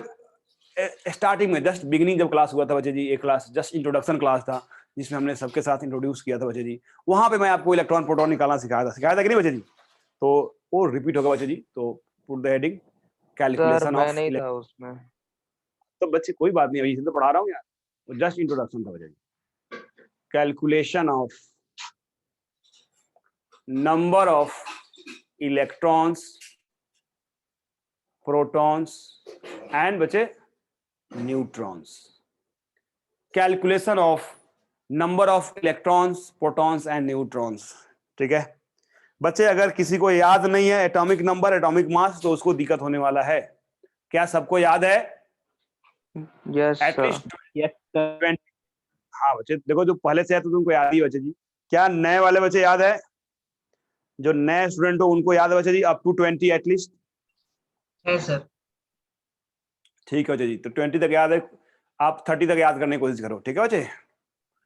स्टार्टिंग में जस्ट बिगिनिंग जब क्लास हुआ था बच्चे जी, एक क्लास जस्ट इंट्रोडक्शन क्लास था जिसमें हमने सबके साथ इंट्रोड्यूस किया था बच्चे जी, वहां पे मैं आपको इलेक्ट्रॉन प्रोटॉन निकालना सिखाया था कि नहीं बच्चे जी। तो वो रिपीट होगा बच्चे जी, तो put the heading sir calculation मैं ऑफ। नहीं था उसमें। तो बच्चे कोई बात नहीं, अभी तो पढ़ा रहा हूँ यार, तो जस्ट इंट्रोडक्शन था बच्चे जी। Calculation of number of electrons, protons and बच्चे neutrons. Calculation of number of electrons, protons and neutrons, ठीक है बच्चे। अगर किसी को याद नहीं है एटॉमिक नंबर, एटॉमिक मास, तो उसको दिक्कत होने वाला है। क्या सबको याद है, yes sir. At least yes sir. 20। हाँ बच्चे देखो, जो पहले से है तो तुमको याद ही बच्चे जी। क्या नए वाले बच्चे याद है, जो नए स्टूडेंट हो उनको याद है बच्चे जी, अप टू 20 एटलीस्ट। है सर। ठीक है बच्चे जी, तो 20 तक याद है, आप 30 तक याद करने की कोशिश करो, ठीक है बच्चे,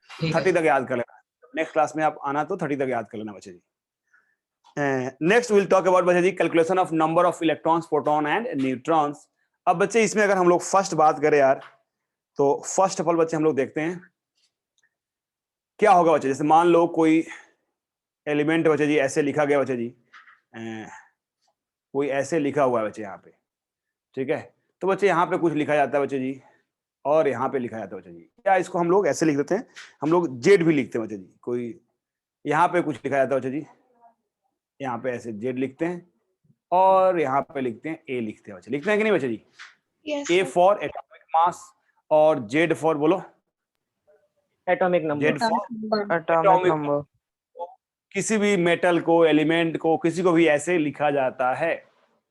30 तक याद कर लेना। नेक्स्ट क्लास में आप आना तो 30 तक याद कर लेना बच्चे जी। नेक्स्ट विल टॉक अबाउट बच्चे जी calculation of number of electrons, proton and neutrons. अब बच्चे इसमें अगर हम लोग फर्स्ट बात करें यार, तो फर्स्ट ऑफ ऑल बच्चे हम लोग देखते हैं क्या होगा बच्चे। जैसे मान लो कोई एलिमेंट बच्चे जी ऐसे लिखा गया बच्चे जी, कोई ऐसे लिखा हुआ है बच्चे यहाँ पे, ठीक है। तो बच्चे यहाँ पे कुछ लिखा जाता है बच्चे जी, और यहाँ पे लिखा जाता है बच्चे जी। क्या इसको हम लोग ऐसे लिख देते हैं, हम लोग जेड भी लिखते हैं बच्चे जी। कोई यहाँ पे कुछ लिखा जाता है बच्चे जी, यहाँ पे ऐसे जेड लिखते हैं, और यहाँ पे लिखते हैं ए, लिखते हैं बच्चे, लिखते हैं कि नहीं बच्चे जी। Yes, A sir. For atomic mass, और जेड फॉर बोलो, atomic number. Z for atomic number. किसी भी मेटल को, एलिमेंट को, किसी को भी ऐसे लिखा जाता है,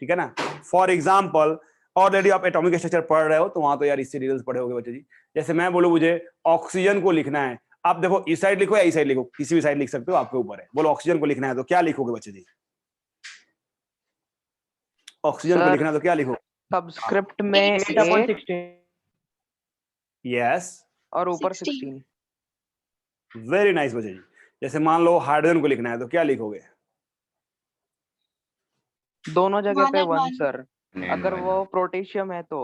ठीक है ना। फॉर एग्जाम्पल ऑलरेडी आप एटॉमिक स्ट्रक्चर पढ़ रहे हो तो वहां तो यार इससे डिटेल्स पढ़े होगे बच्चे जी। जैसे मैं बोलूं मुझे ऑक्सीजन को लिखना है, आप देखो इस साइड लिखो या इस साइड लिखो, किसी भी साइड लिख सकते हो, आपके ऊपर है। बोलो ऑक्सीजन को लिखना है तो क्या लिखोगे बच्चे जी? ऑक्सीजन को सर, लिखना है तो क्या लिखो? सबस्क्रिप्ट में 8 upon 8 16 यस, और ऊपर 16। 16। वेरी नाइस बच्चे जी। जैसे मान लो हाइड्रोजन को लिखना है तो क्या लिखोगे? दोनों जगह 1 पे and 1 1। सर, अगर वो प्रोटेशियम है तो।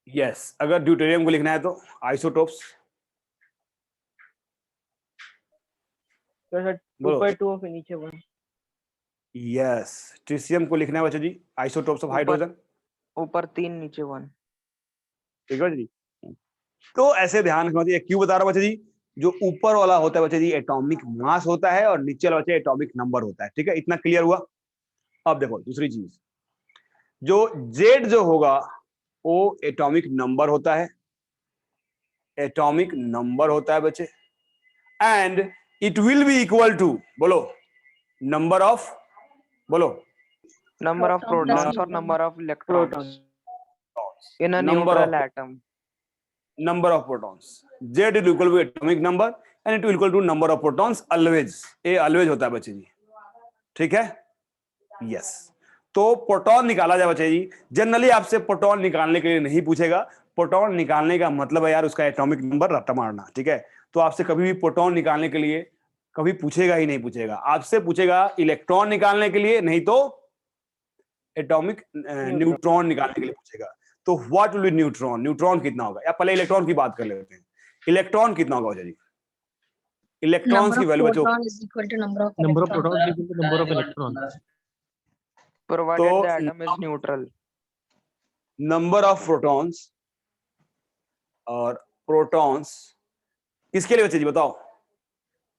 यस, अगर ड्यूटेरियम को लिखना है तो आइसोटोप्स। तो सर 2 बोलो। पर 2 फिर नीचे 1। यस, ट्रिशियम को लिखना है बच्चे जी आइसोटोप्स ऑफ हाइड्रोजन। ऊपर 3 नीचे 1। ठीक है बच्चे जी। तो ऐसे ध्यान रखना चाहिए। क्यों बता रहा हूं बच्चे जी? जो ऊपर वाला होता है बच्चे जी एटॉमिक मास होता है, और नीचे वाला बच्चे एटॉमिक नंबर होता है। ठीक है, इतना क्लियर हुआ? अब देखो दूसरी चीज, जो जेड जो होगा वो एटॉमिक नंबर होता है, एटॉमिक नंबर होता है बच्चे, and it will be equal to, बोलो, नंबर ऑफ, बोलो, number of Proton plus protons और neutron। Number of electrons proton. In a number neutral of atom. number of protons. Z is equal to atomic number and it will equal to number of protons always. ये always होता है बच्चे जी। ठीक है? Yes. तो proton निकाला जाए बच्चे जी, जनरली आपसे प्रोटॉन निकालने के लिए नहीं पूछेगा। प्रोटॉन निकालने का मतलब है यार उसका एटॉमिक नंबर रट्टा मारना। ठीक है, तो आपसे कभी भी प्रोटॉन निकालने के लिए कभी पूछेगा ही नहीं, पूछेगा आपसे पूछेगा इलेक्ट्रॉन निकालने के लिए, नहीं तो एटॉमिक न्यूट्रॉन निकालने के लिए पूछेगा। तो what will B neutron? Neutron कितना होगा? या पहले इलेक्ट्रॉन की बात कर लेते हैं। इलेक्ट्रॉन कितना होगा जी? इलेक्ट्रॉन्स की वैल्यू बच्चों, number of protons is equal to number of electrons. Provided the तो atom is neutral. Number of protons और प्रोटॉन्स किसके लिए बच्चे जी बताओ?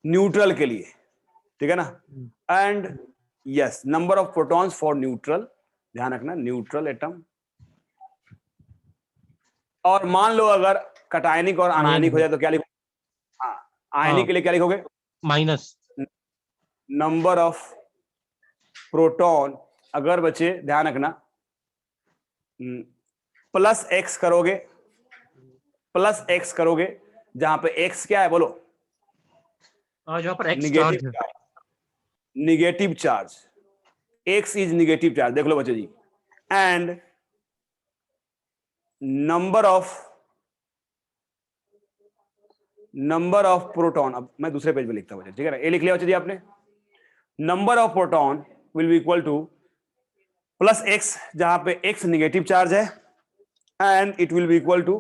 न्यूट्रल के लिए। ठीक है ना? And yes, number of protons for neutral, ध्यान रखना न्यूट्रल एटम। और मान लो अगर कटायनिक और अनायनिक हो जाए तो क्या लिखोगे? हाँ, आयनिक के लिए क्या लिखोगे? Minus. नंबर ऑफ प्रोटॉन, अगर बच्चे ध्यान रखना प्लस एक्स करोगे, प्लस एक्स करोगे, जहां पे एक्स क्या है बोलो? जहाँ पर X निगेटिव charge है। Charge, negative charge, x is negative charge. देख लो बच्चे जी। एंड नंबर ऑफ प्रोटॉन, अब मैं दूसरे पेज पे लिखता हूं बच्चे, ठीक है ना? ये लिख लिया बच्चे जी आपने। Number of proton will be equal to plus X, जहां पे एक्स निगेटिव चार्ज है, and it will be equal to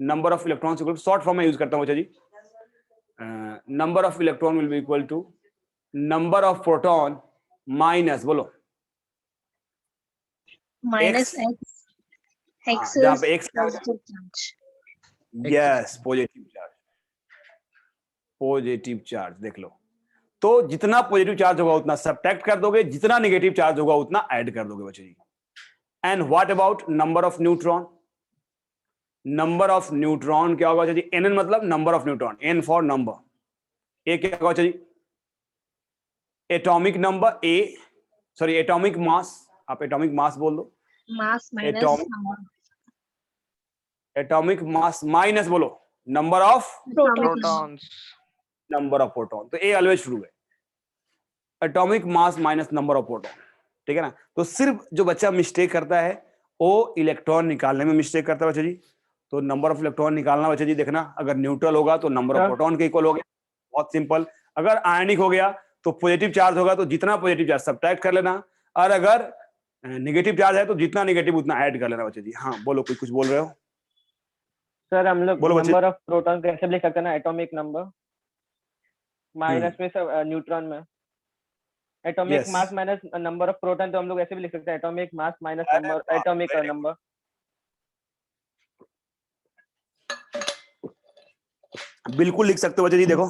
number of electrons equal, short form में यूज करता हूं बच्चे जी। Number of electron will be equal to number of proton minus, बोलो, Minus X. X जहां is पे X, positive charge। Yes, positive charge, positive charge. देख लो, तो जितना पॉजिटिव चार्ज होगा उतना सब्ट्रैक्ट कर दोगे, जितना नेगेटिव चार्ज होगा उतना ऐड कर दोगे बच्चे जी। And what about number of neutron? Number of neutron क्या होगा जी? एन मतलब number of neutron, N for number. A क्या होगा जी? Atomic number, A sorry atomic mass, आप एटॉमिक मास बोल दो। Mass minus Atomic- number। Atomic mass minus बोलो number of protons. Number of proton. तो ए ऑलवेज ट्रू है, atomic mass minus number of proton. ठीक है ना? तो सिर्फ जो बच्चा मिस्टेक करता है वो इलेक्ट्रॉन निकालने में मिस्टेक करता है बच्चे जी। तो नंबर ऑफ इलेक्ट्रॉन निकालना बच्चे जी, देखना अगर न्यूट्रल होगा तो नंबर ऑफ हाँ। प्रोटॉन के इक्वल हो गया, बहुत सिंपल। अगर आयनिक हो गया तो पॉजिटिव चार्ज होगा तो जितना पॉजिटिव चार्ज सब्ट्रैक्ट कर लेना, और अगर नेगेटिव चार्ज है तो जितना नेगेटिव उतना ऐड कर लेना बच्चे जी। हाँ बोलो, कोई कुछ बोल रहे हो? सर हम लोग बोलो बच्चे। नंबर ऑफ प्रोटॉन कैसे लिख सकते हैं ना, एटॉमिक नंबर माइनस में सब न्यूट्रॉन में atomic Yes. Mass minus number of proton, तो हम लोग ऐसे भी लिख सकते हैं atomic mass minus number atomic number. बिल्कुल लिख सकते हो बच्चे जी। देखो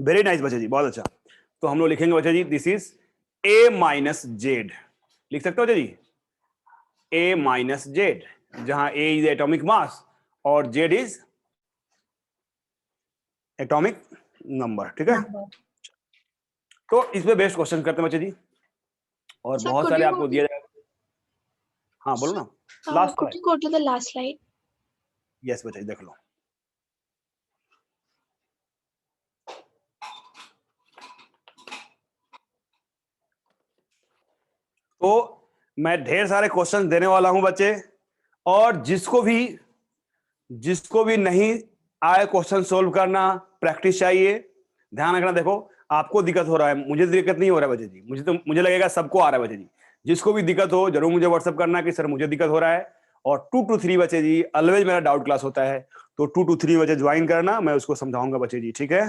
वेरी नाइस बच्चे जी, बहुत अच्छा। तो हम लोग लिखेंगे बच्चे जी this is A minus Z, लिख सकते हो बच्चे जी? ए माइनस जेड, जहां ए इज एटॉमिक मास और जेड इज एटॉमिक नंबर। ठीक है? तो इस पे बेस्ट क्वेश्चन करते हैं बच्चे जी, और Sir, बहुत could सारे you आपको दिए जाएगा। हाँ बोलो ना, last Could you go to the last slide? Yes बच्चे देख लो। तो मैं ढेर सारे क्वेश्चन देने वाला हूं बच्चे, और जिसको भी नहीं आए क्वेश्चन सोल्व करना, प्रैक्टिस चाहिए। ध्यान रखना, देखो आपको दिक्कत हो रहा है, मुझे दिक्कत नहीं हो रहा है बच्चे जी, मुझे लगेगा सबको आ रहा है बच्चे जी। जिसको भी दिक्कत हो जरूर मुझे व्हाट्सएप करना कि सर मुझे दिक्कत हो रहा है। और 2 to 3 बच्चे जी ऑलवेज मेरा डाउट क्लास होता है, तो 2 to 3 बजे ज्वाइन करना, मैं उसको समझाऊंगा बच्चे जी, ठीक है।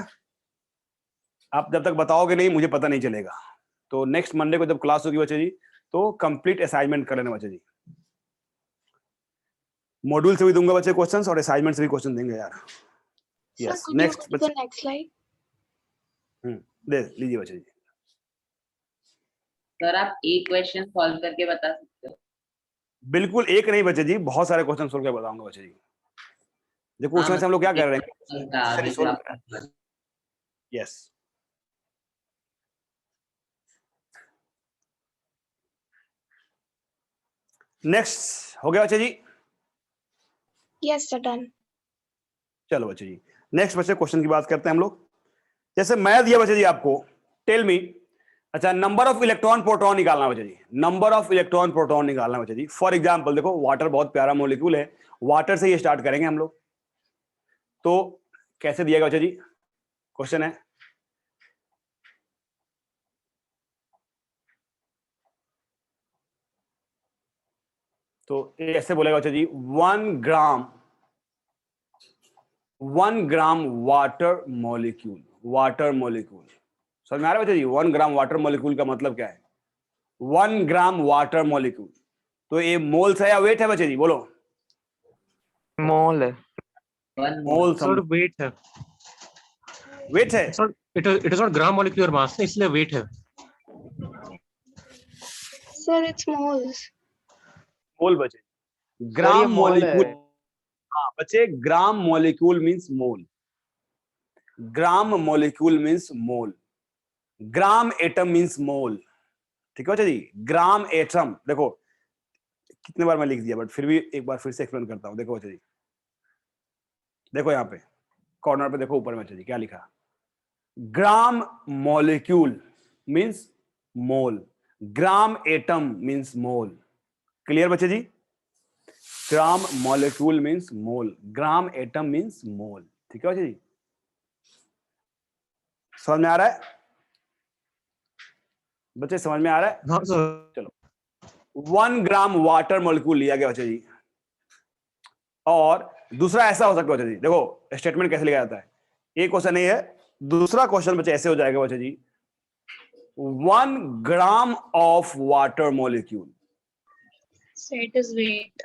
आप जब तक बताओगे नहीं मुझे पता नहीं चलेगा। तो नेक्स्ट मंडे को जब क्लास होगी बच्चे जी, तो कंप्लीट असाइनमेंट कर लेना बच्चे जी। मॉड्यूल से भी दूंगा बच्चे क्वेश्चंस, और असाइनमेंट से भी क्वेश्चन देंगे यार। Sir, yes, could you next go to बच्चे, the next slide? दे लीजिए बच्चे जी। सर आप एक क्वेश्चन सॉल्व करके बता सकते हो? बिल्कुल एक नहीं बच्चे जी, बहुत सारे क्वेश्चन सोल्व करके बताऊंगा बच्चे जी। देखो उसमें से हम लोग क्या कर रहे हैं, यस। नेक्स्ट हो गया बच्चे जी, Yes, sir, done. चलो बच्चे जी नेक्स्ट बच्चे क्वेश्चन की बात करते हैं हम लोग। जैसे मैं दिया बच्चे जी आपको, टेल मी, अच्छा नंबर ऑफ इलेक्ट्रॉन प्रोटॉन निकालना बच्चे जी, नंबर ऑफ इलेक्ट्रॉन प्रोटॉन निकालना बच्चे जी। फॉर एग्जांपल देखो वाटर बहुत प्यारा मॉलिक्यूल है, वाटर से ही स्टार्ट करेंगे हम लोग। तो कैसे दिएगा बच्चे जी, क्वेश्चन है, तो ऐसे बोलेगा बच्चे जी 1 gram water molecule, water molecule. समझ में आ रहा है बच्चे जी, 1 ग्राम वाटर मॉलिक्यूल का मतलब क्या है, 1 ग्राम वाटर मॉलिक्यूल। तो ये मोल्स है या वेट है बच्चे जी, बोलो। मोल है। मोल सर वेट है। वेट है, sir it is not gram molecular mass, इसलिए वेट है। Sir, it's moles. मोल बचे, सर ये ग्राम मोल मॉलिक्यूल। है। हाँ बच्चे, ग्राम मॉलिक्यूल मींस मोल, ग्राम मॉलिक्यूल मींस मोल, ग्राम एटम मींस मोल, ठीक है बच्चे जी। ग्राम एटम, देखो कितने बार मैं लिख दिया, बट फिर भी एक बार फिर से एक्सप्लेन करता हूं। देखो बच्चे जी, देखो यहाँ पे कॉर्नर पे देखो ऊपर में बच्चे जी क्या लिखा, ग्राम मॉलिक्यूल मींस मोल, ग्राम एटम मींस मोल। क्लियर बच्चे जी, ग्राम मॉलिक्यूल मींस मोल, ग्राम एटम मींस मोल, ठीक है बच्चे जी। समझ में आ रहा है बच्चे, समझ में आ रहा है। हाँ सर। चलो 1 ग्राम वाटर मॉलिक्यूल लिया गया बच्चे जी, और दूसरा ऐसा हो सकता है बच्चे जी, देखो स्टेटमेंट कैसे लिखा जाता है, एक क्वेश्चन नहीं है, दूसरा क्वेश्चन बच्चे ऐसे हो जाएगा बच्चे जी, 1 gram of water molecule. So it is weight.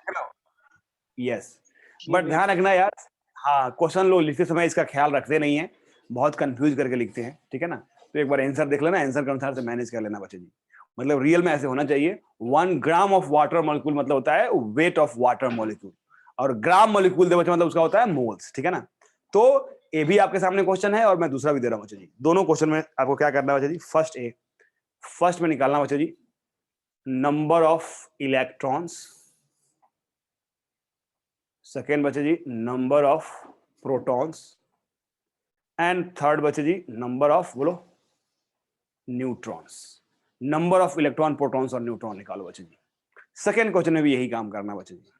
Yes, but ध्यान रखना यार, हाँ क्वेश्चन लोग लिखते समय इसका ख्याल रखते नहीं है, बहुत कंफ्यूज करके लिखते हैं, ठीक है ना। तो एक बार आंसर देख लेना, आंसर के अनुसार से मैनेज कर लेना बच्चे जी। मतलब रियल में ऐसे होना चाहिए, 1 ग्राम ऑफ वाटर मॉलिक्यूल मतलब होता है वेट ऑफ वाटर मॉलिक्यूल, और ग्राम मॉलिक्यूल दे बच्चे मतलब उसका होता है मोल्स, ठीक है ना। तो ये भी आपके सामने क्वेश्चन है, और मैं दूसरा भी दे रहा हूं बच्चे जी। दोनों क्वेश्चन में आपको क्या करना है बच्चे जी, फर्स्ट में निकालना बच्चे जी नंबर ऑफ इलेक्ट्रॉन्स, सेकेंड बच्चे जी number of protons, and third बच्चे जी नंबर ऑफ, बोलो, neutrons. Number of electron, protons और न्यूट्रॉन निकालो बच्चे जी। सेकेंड क्वेश्चन में भी यही काम करना बच्चे जी।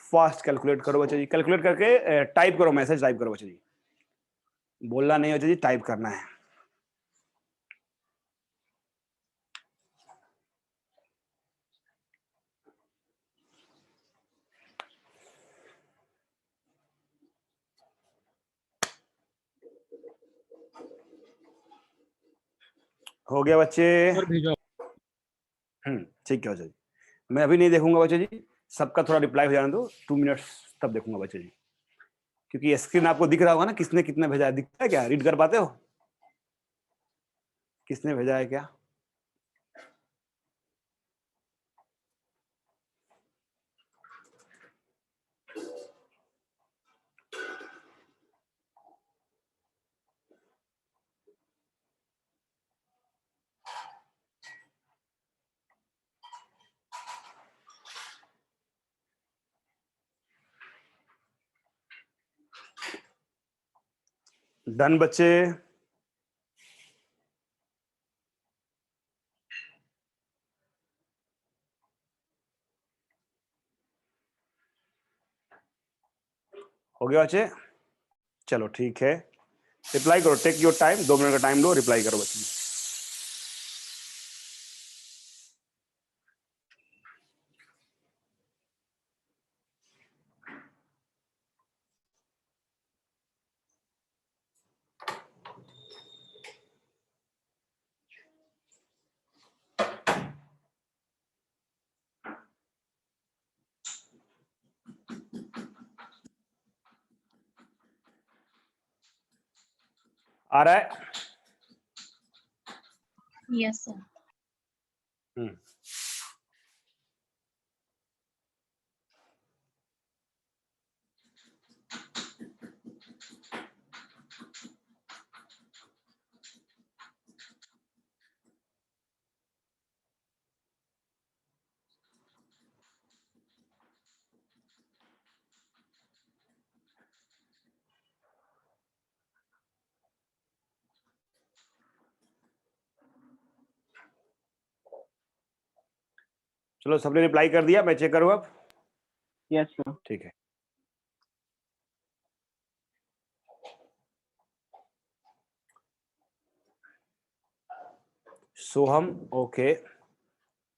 फास्ट कैलकुलेट करो बच्चे जी, कैलकुलेट करके टाइप करो, मैसेज टाइप करो बच्चे जी, बोलना नहीं बच्चे जी, टाइप करना है। हो गया बच्चे, सर भेजो। ठीक है बच्चे जी, मैं अभी नहीं देखूंगा बच्चे जी, सबका थोड़ा रिप्लाई हो जाने दो, 2 मिनट्स तब देखूंगा बच्चे जी, क्योंकि स्क्रीन आपको दिख रहा होगा ना, किसने कितना भेजा है, दिखता है क्या, रीड कर पाते हो, किसने भेजा है क्या। डन बच्चे। हो गया बच्चे? चलो ठीक है, रिप्लाई करो, टेक योर टाइम, 2 मिनट का टाइम लो, रिप्लाई करो बच्चे। आ रहा है? Yes, sir. चलो सबने रिप्लाई कर दिया, मैं चेक करूँ अब? Yes sir. ठीक है। सोहम, ओके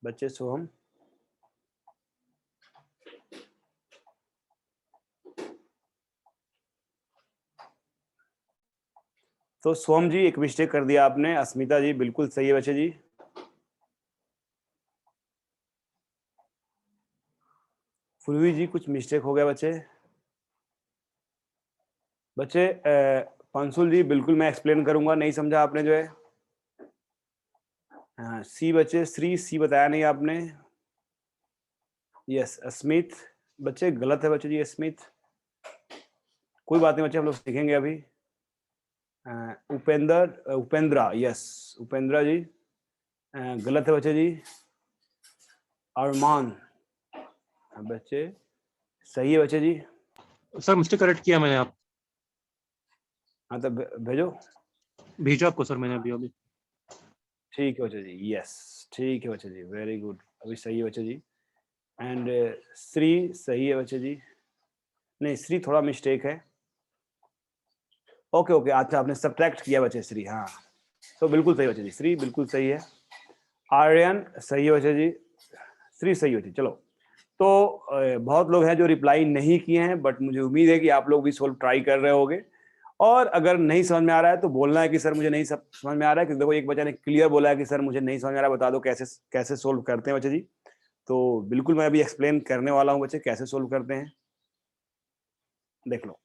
बच्चे, सोहम तो सोहम जी एक मिस्टेक कर दिया आपने। अस्मिता जी बिल्कुल सही है बच्चे जी। फुलवी जी कुछ मिस्टेक हो गया बच्चे। बच्चे पंसुल जी बिल्कुल मैं एक्सप्लेन करूंगा, नहीं समझा आपने जो है। हाँ सी बच्चे, श्री सी बताया नहीं आपने। यस अस्मित बच्चे गलत है बच्चे जी, अस्मित कोई बात नहीं बच्चे, हम लोग सीखेंगे अभी। उपेंद्र, उपेंद्रा, यस उपेंद्रा जी गलत है बच्चे जी। अरमान बच्चे सही है बच्चे जी। सर मिस्टेक करेक्ट किया मैंने, आप हाँ तो भेजो, भेजा आपको सर मैंने अभी अभी। ठीक है बच्चे जी, यस ठीक है बच्चे जी, वेरी गुड, अभी सही है बच्चे जी। एंड श्री सही है बच्चे जी, नहीं श्री थोड़ा मिस्टेक है। ओके ओके, अच्छा आपने सब्ट्रैक्ट किया बच्चे श्री, हाँ तो बिल्कुल सही बच्चे जी, श्री बिल्कुल सही है। आर्यन सही है बच्चे जी, श्री सही होती। चलो तो बहुत लोग हैं जो रिप्लाई नहीं किए हैं, बट मुझे उम्मीद है कि आप लोग भी सोल्व ट्राई कर रहे होगे। और अगर नहीं समझ में आ रहा है तो बोलना है कि सर मुझे नहीं समझ में आ रहा है, क्योंकि देखो एक बच्चे ने क्लियर बोला है कि सर मुझे नहीं समझ में आ रहा, बता दो कैसे कैसे सोल्व करते हैं बच्चे जी। तो बिल्कुल मैं अभी एक्सप्लेन करने वाला हूँ बच्चे कैसे सोल्व करते हैं, देख लो।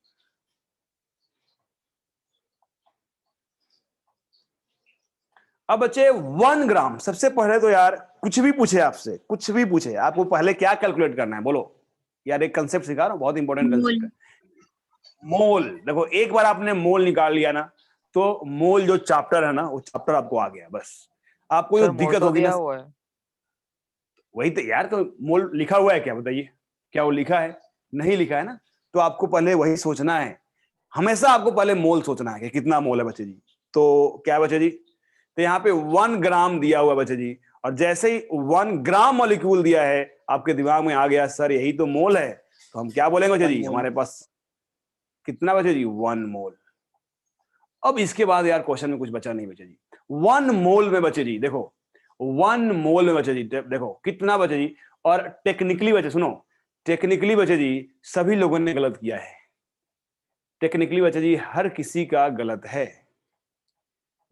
अब बच्चे 1 ग्राम, सबसे पहले तो यार कुछ भी पूछे आपसे, कुछ भी पूछे, आपको पहले क्या कैलकुलेट करना है बोलो यार। एक कंसेप्ट सिखा रहा हूं, बहुत इंपॉर्टेंट कंसेप्ट है, मोल। देखो एक बार आपने मोल निकाल लिया ना, तो मोल जो चैप्टर है ना वो चैप्टर आपको आ गया, बस आपको जो दिक्कत होगी ना, हुआ है वही तो यार, तो मोल लिखा हुआ है क्या बताइए, क्या वो लिखा है? नहीं लिखा है ना, तो आपको पहले वही सोचना है, हमेशा आपको पहले मोल सोचना है कि कितना मोल है बच्चे जी। तो क्या बच्चे जी, तो यहाँ पे 1 ग्राम दिया हुआ बच्चे जी, और जैसे ही 1 ग्राम मॉलिक्यूल दिया है आपके दिमाग में आ गया सर यही तो मोल है, तो हम क्या बोलेंगे बच्चे जी, हमारे पास कितना बच्चे जी 1 मोल। अब इसके बाद यार क्वेश्चन में कुछ बचा नहीं बच्चे जी। 1 मोल में बच्चे जी देखो, 1 मोल में बच्चे जी देखो कितना बच्चे जी। और टेक्निकली बच्चे सुनो, टेक्निकली बच्चे जी सभी लोगों ने गलत किया है, टेक्निकली बच्चे जी हर किसी का गलत है,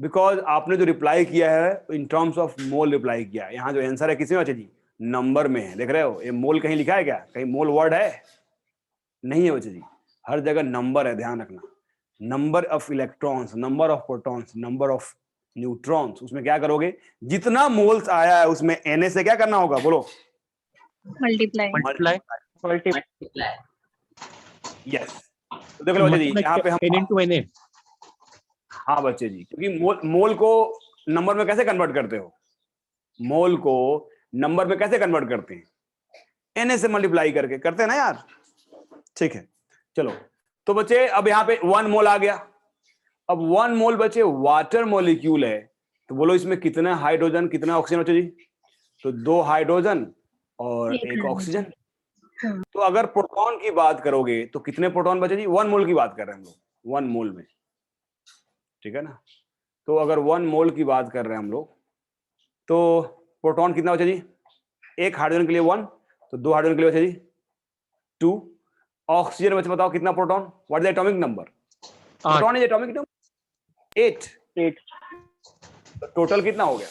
बिकॉज आपने जो रिप्लाई किया है in terms of mole reply किया है। यहाँ जो आंसर है किसमें बच्चे जी, नंबर में है, देख रहे हो ये मोल कहीं लिखा है क्या, कहीं मोल वर्ड है? नहीं है बच्चे जी, हर जगह नंबर है, ध्यान रखना। Number of electrons, number of protons, number of neutrons, उसमें क्या करोगे, जितना मोल्स आया है उसमें Na से क्या करना होगा बोलो, Multiply. Multiply yes. तो देख लो बच्चे जी यहाँ पे हम n into na। हाँ बच्चे जी, क्योंकि मोल को नंबर में कैसे कन्वर्ट करते हो, मोल को नंबर में कैसे कन्वर्ट करते हैं, Na से मल्टीप्लाई करके करते हैं ना यार, ठीक है। चलो तो बच्चे अब यहाँ पे 1 मोल आ गया, अब 1 मोल बचे वाटर मॉलिक्यूल है, तो बोलो इसमें कितना हाइड्रोजन कितना ऑक्सीजन बचे जी? तो 2 हाइड्रोजन और एक 1 ऑक्सीजन। हाँ। तो अगर प्रोटॉन की बात करोगे तो कितने प्रोटॉन बचे जी? 1 मोल की बात कर रहे हैं हम लोग, 1 मोल में, ठीक है ना। तो अगर 1 मोल की बात कर रहे हैं हम लोग, तो प्रोटॉन कितना बचा जी? 1 हाइड्रोजन के लिए 1, तो 2 हाइड्रोजन के लिए बचा जी 2। ऑक्सीजन बचे, बताओ कितना proton? What is the atomic number? Proton is atomic number 8। 8 तो टोटल कितना हो गया?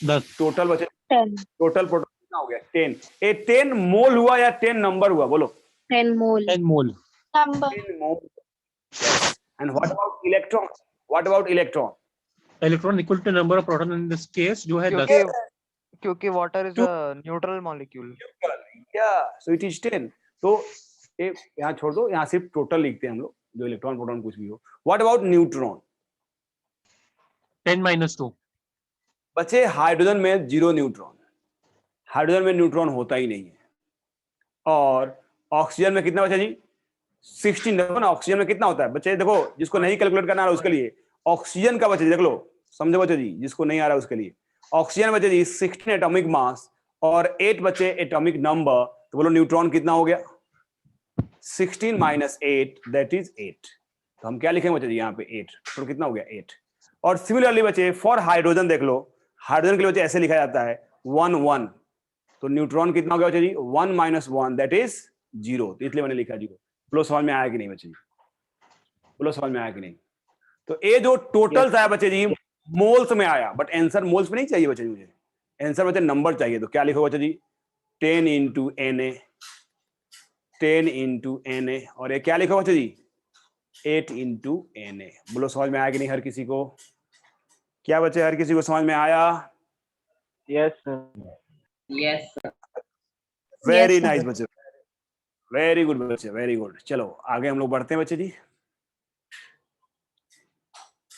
10। टोटल बचे, 10 टोटल प्रोटॉन कितना हो गया? 10। ये 10 मोल हुआ या 10 नंबर हुआ? बोलो। 10 mole 10 mole. Number 10 mole. Yes. And what about electron? What about electron? Electron equal to number of proton in this case जो है 10। क्योंकि water is a neutral molecule. Yeah, so it is 10. तो ये यहाँ छोड़ दो, यहाँ सिर्फ टोटल लिखते हैं हम लोग, जो इलेक्ट्रॉन प्रोटॉन कुछ भी हो। What about neutron? 10 - 2। बचे हाइड्रोजन में 0 न्यूट्रॉन। हाइड्रोजन में न्यूट्रॉन होता ही नहीं है। और ऑक्सीजन में कितना बचा जी? 16। देखो ना ऑक्सीजन में कितना होता है बच्चे, देखो जिसको नहीं कैलकुलेट करना आ रहा उसके लिए ऑक्सीजन का बचे, देख लो, समझो बच्चे जी, जिसको नहीं आ रहा उसके लिए ऑक्सीजन बचे जी 16 एटॉमिक मास और 8 बचे एटॉमिक नंबर। तो बोलो न्यूट्रॉन कितना हो गया? 16 - 8 दैट इज 8। तो हम क्या लिखेंगे बच्चे जी यहाँ पे 8, तो कितना हो गया 8। और सिमिलरली बचे फॉर हाइड्रोजन, देख लो हाइड्रोजन के लिए बच्चे ऐसे लिखा जाता है 1 1। तो न्यूट्रॉन कितना हो गया बच्चे जी? 1 - 1 दैट इज 0। तो इसलिए मैंने लिखा 0। बोलो समझ में आया कि नहीं बच्चे जी? बोलो समझ में आया कि नहीं? तो ये जो टोटल्स आया बच्चे जी मोल्स में आया, बट आंसर मोल्स में नहीं चाहिए बच्चे जी, मुझे आंसर बच्चे नंबर चाहिए। तो क्या लिखो बच्चे जी? 10 × Na, 10 × Na। और ये क्या लिखो बच्चे जी? 8 × Na। बोलो समझ में आया कि नहीं हर किसी को? क्या बच्चे हर किसी को समझ में आया? Yes Yes, sir. Very Yes, sir. Nice बच्चे, वेरी गुड बच्चे, वेरी गुड। चलो आगे हम लोग बढ़ते हैं बच्चे जी।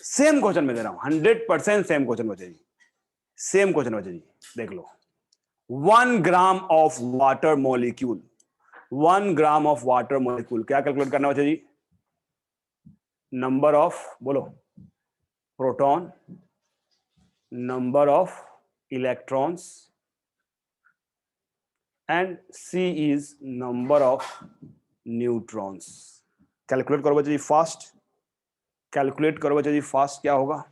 सेम क्वेश्चन में दे रहा हूं, 100% सेम क्वेश्चन बच्चे जी, सेम क्वेश्चन बच्चे जी। देख लो 1 gram of water molecule, 1 gram of water molecule क्या कैलकुलेट करना बच्चे जी? नंबर ऑफ, बोलो, proton, number of electrons and C is number of neutrons. Calculate करो बच्चे जी फास्ट, कैलकुलेट करो बच्चे जी फास्ट, क्या होगा?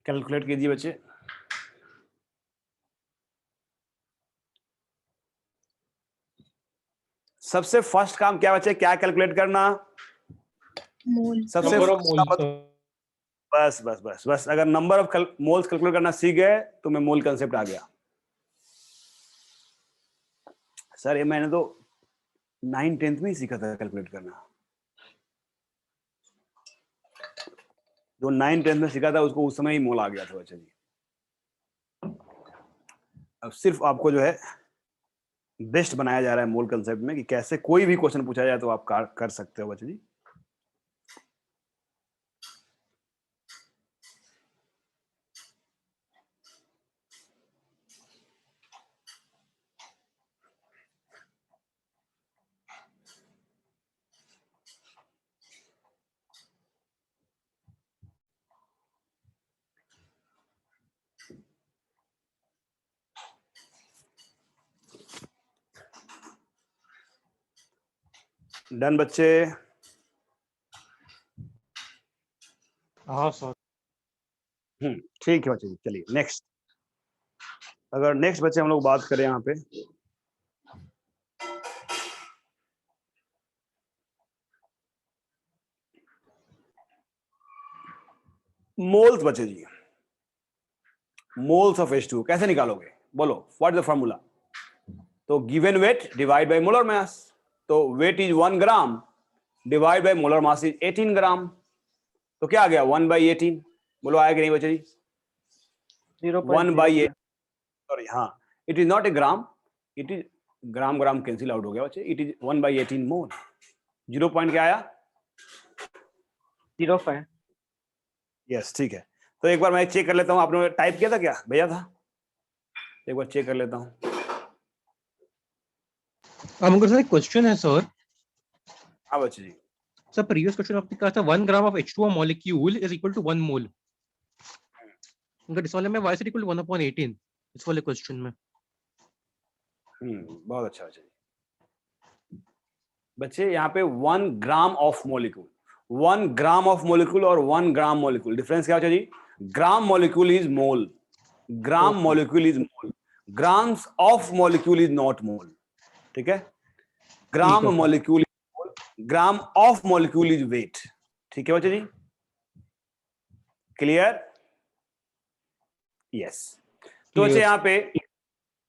कैलकुलेट कीजिए बच्चे। सबसे फर्स्ट काम क्या बच्चे? क्या कैलकुलेट करना? mole सबसे नंबर ऑफ first काम मोल। बस बस बस बस, अगर नंबर ऑफ मोल्स कैलकुलेट करना सीख गए तो मैं मोल कंसेप्ट आ गया। सर ये मैंने तो 9th 10th में ही सीखा था कैलकुलेट करना। जो 9th 10th में सीखा था उसको उस समय ही मोल आ गया था बच्चे जी। अब सिर्फ आपको जो है बेस्ट बनाया जा रहा है मोल कंसेप्ट में कि कैसे कोई भी क्वेश्चन पूछा जाए तो आप कर सकते हो बच्चे जी। डन बच्चे? हाँ सर। ठीक है बच्चे जी, चलिए नेक्स्ट। अगर नेक्स्ट बच्चे हम लोग बात करें यहाँ पे, मोल्स बच्चे जी, मोल्स ऑफ H2 कैसे निकालोगे? बोलो व्हाट इज द फार्मूला? तो given weight divide by molar mass. तो weight is 1 gram divide by molar mass is 18 gram. तो क्या आ गया? 1/18। बोलो आया कि नहीं बच्चे जी? 1/8, सॉरी हाँ, it is not a gram, it is gram, gram cancel out हो गया बच्चे, इट इज 1/18 मोल। 0 पॉइंट क्या आया? 0.5 यस ठीक है। तो एक बार मैं चेक कर लेता हूं, आपने टाइप किया था क्या? भेजा था? एक बार चेक कर लेता हूँ। हमको सर क्वेश्चन है सर। हाँ बच्चे जी, सर प्रीवियस क्वेश्चन आपने कहा था 1 gram of H2O molecule is equal to 1 mole. इस वाले में y इज इक्वल टू 1/18 इस वाले क्वेश्चन में। बहुत अच्छा बच्चे जी। बच्चे यहाँ पे 1 gram of molecule, 1 gram of molecule और 1 ग्राम मॉलिक्यूल, डिफरेंस क्या बच्चा जी? Gram molecule is mole, gram molecule is mole, grams of molecule is not mole. ठीक है, gram molecule is mole, gram of molecule is weight. ठीक है बच्चे जी, clear? Yes. तो बच्चे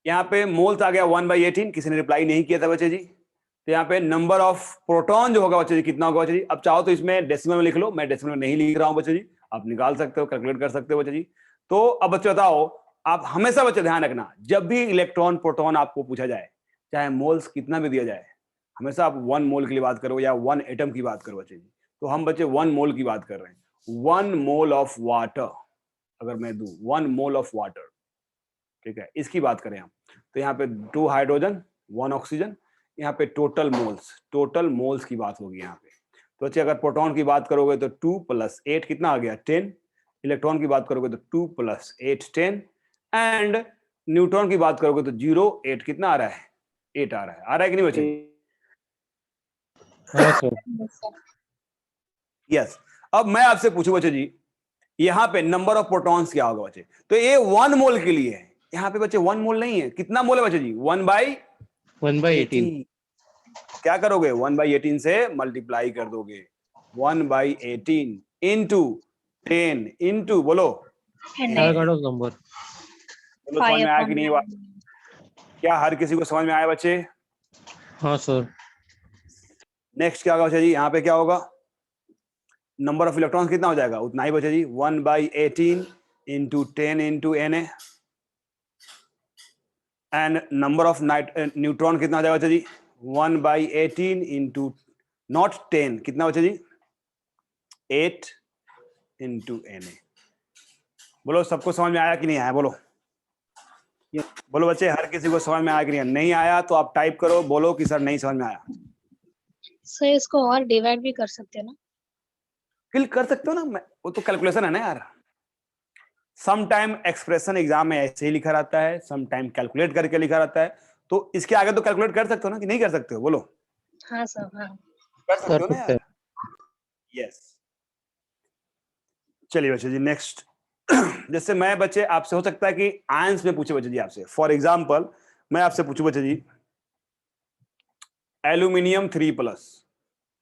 यहाँ पे मोल्स आ गया 1/18, किसी ने रिप्लाई नहीं किया था बच्चे जी। तो यहाँ पे नंबर ऑफ प्रोटॉन जो होगा बच्चे जी कितना होगा बच्चे जी? अब चाहो तो इसमें डेसिमल में लिख लो, मैं डेसिमल में नहीं लिख रहा हूं बच्चे जी, आप निकाल सकते हो, कैलकुलेट कर सकते हो बच्चे जी। तो अब बच्चे बताओ, आप हमेशा बच्चे ध्यान रखना, जब भी इलेक्ट्रॉन प्रोटॉन आपको पूछा जाए, चाहे मोल्स कितना भी दिया जाए, हमेशा आप 1 मोल के लिए बात करो या 1 एटम की बात करो बच्चे जी। तो हम बच्चे 1 मोल की बात कर रहे हैं। 1 मोल ऑफ वाटर अगर मैं दूं, 1 मोल ऑफ वाटर, ठीक है, इसकी बात करें हम, तो यहाँ पे 2 हाइड्रोजन 1 ऑक्सीजन, यहाँ पे टोटल मोल्स की बात होगी यहाँ पे। तो बच्चे अगर प्रोटॉन की बात करोगे तो 2 + 8 कितना आ गया? 10। इलेक्ट्रॉन की बात करोगे तो 2 + 8 10, एंड न्यूट्रॉन की बात करोगे तो 0 8 कितना आ रहा है? 8 आ रहा है कि नहीं बच्चे? हाँ सर। यस। अब मैं आपसे पूछूं बच्चे जी, यहाँ पे नंबर ऑफ प्रोटॉन्स क्या होगा बच्चे? तो ये 1 मोल के लिए है, यहाँ पे बच्चे 1 मोल नहीं है, कितना मोल है बच्चे जी? 1/18। क्या करोगे? 1/18 से मल्टीप्लाई कर दोगे, 1/18 इंटू 10 इंटू बोलो नंबर। समझ में आया कि नहीं? क्या हर किसी को समझ में आया बच्चे? हाँ सर। नेक्स्ट क्या होगा बच्चे जी? यहाँ पे क्या होगा? नंबर ऑफ इलेक्ट्रॉन्स कितना हो जाएगा? उतना ही बच्चे जी, 1/18 into 10 into Na, and number of neutron कितना हो जाएगा बच्चे जी? 1/18 इंटू नॉट 10 कितना बच्चे जी? 8 इंटू Na। बोलो सबको समझ में आया कि नहीं आया? बोलो बोलो बच्चे, हर किसी को समझ में आया कि नहीं? नहीं आया तो आप टाइप करो, बोलो कि सर नहीं समझ में आया। सर इसको और डिवाइड भी कर सकते हैं ना? फिल कर सकते हो ना, वो तो कैलकुलेशन है ना यार। सम टाइम एक्सप्रेशन एग्जाम में ऐसे ही लिखा रहता है, सम टाइम कैलकुलेट करके लिखा रहता है, तो इसके आगे तो कैलकुलेट कर सकते हो ना कि नहीं कर सकते हो? बोलो हाँ सर, हाँ कर सकते हो ना यार। यस। चलिए बच्चे जी नेक्स्ट। जैसे मैं बच्चे आपसे, हो सकता है कि आयंस में पूछे बच्चे जी आपसे, फॉर एग्जांपल मैं आपसे पूछूं बच्चे जी एल्यूमिनियम 3+,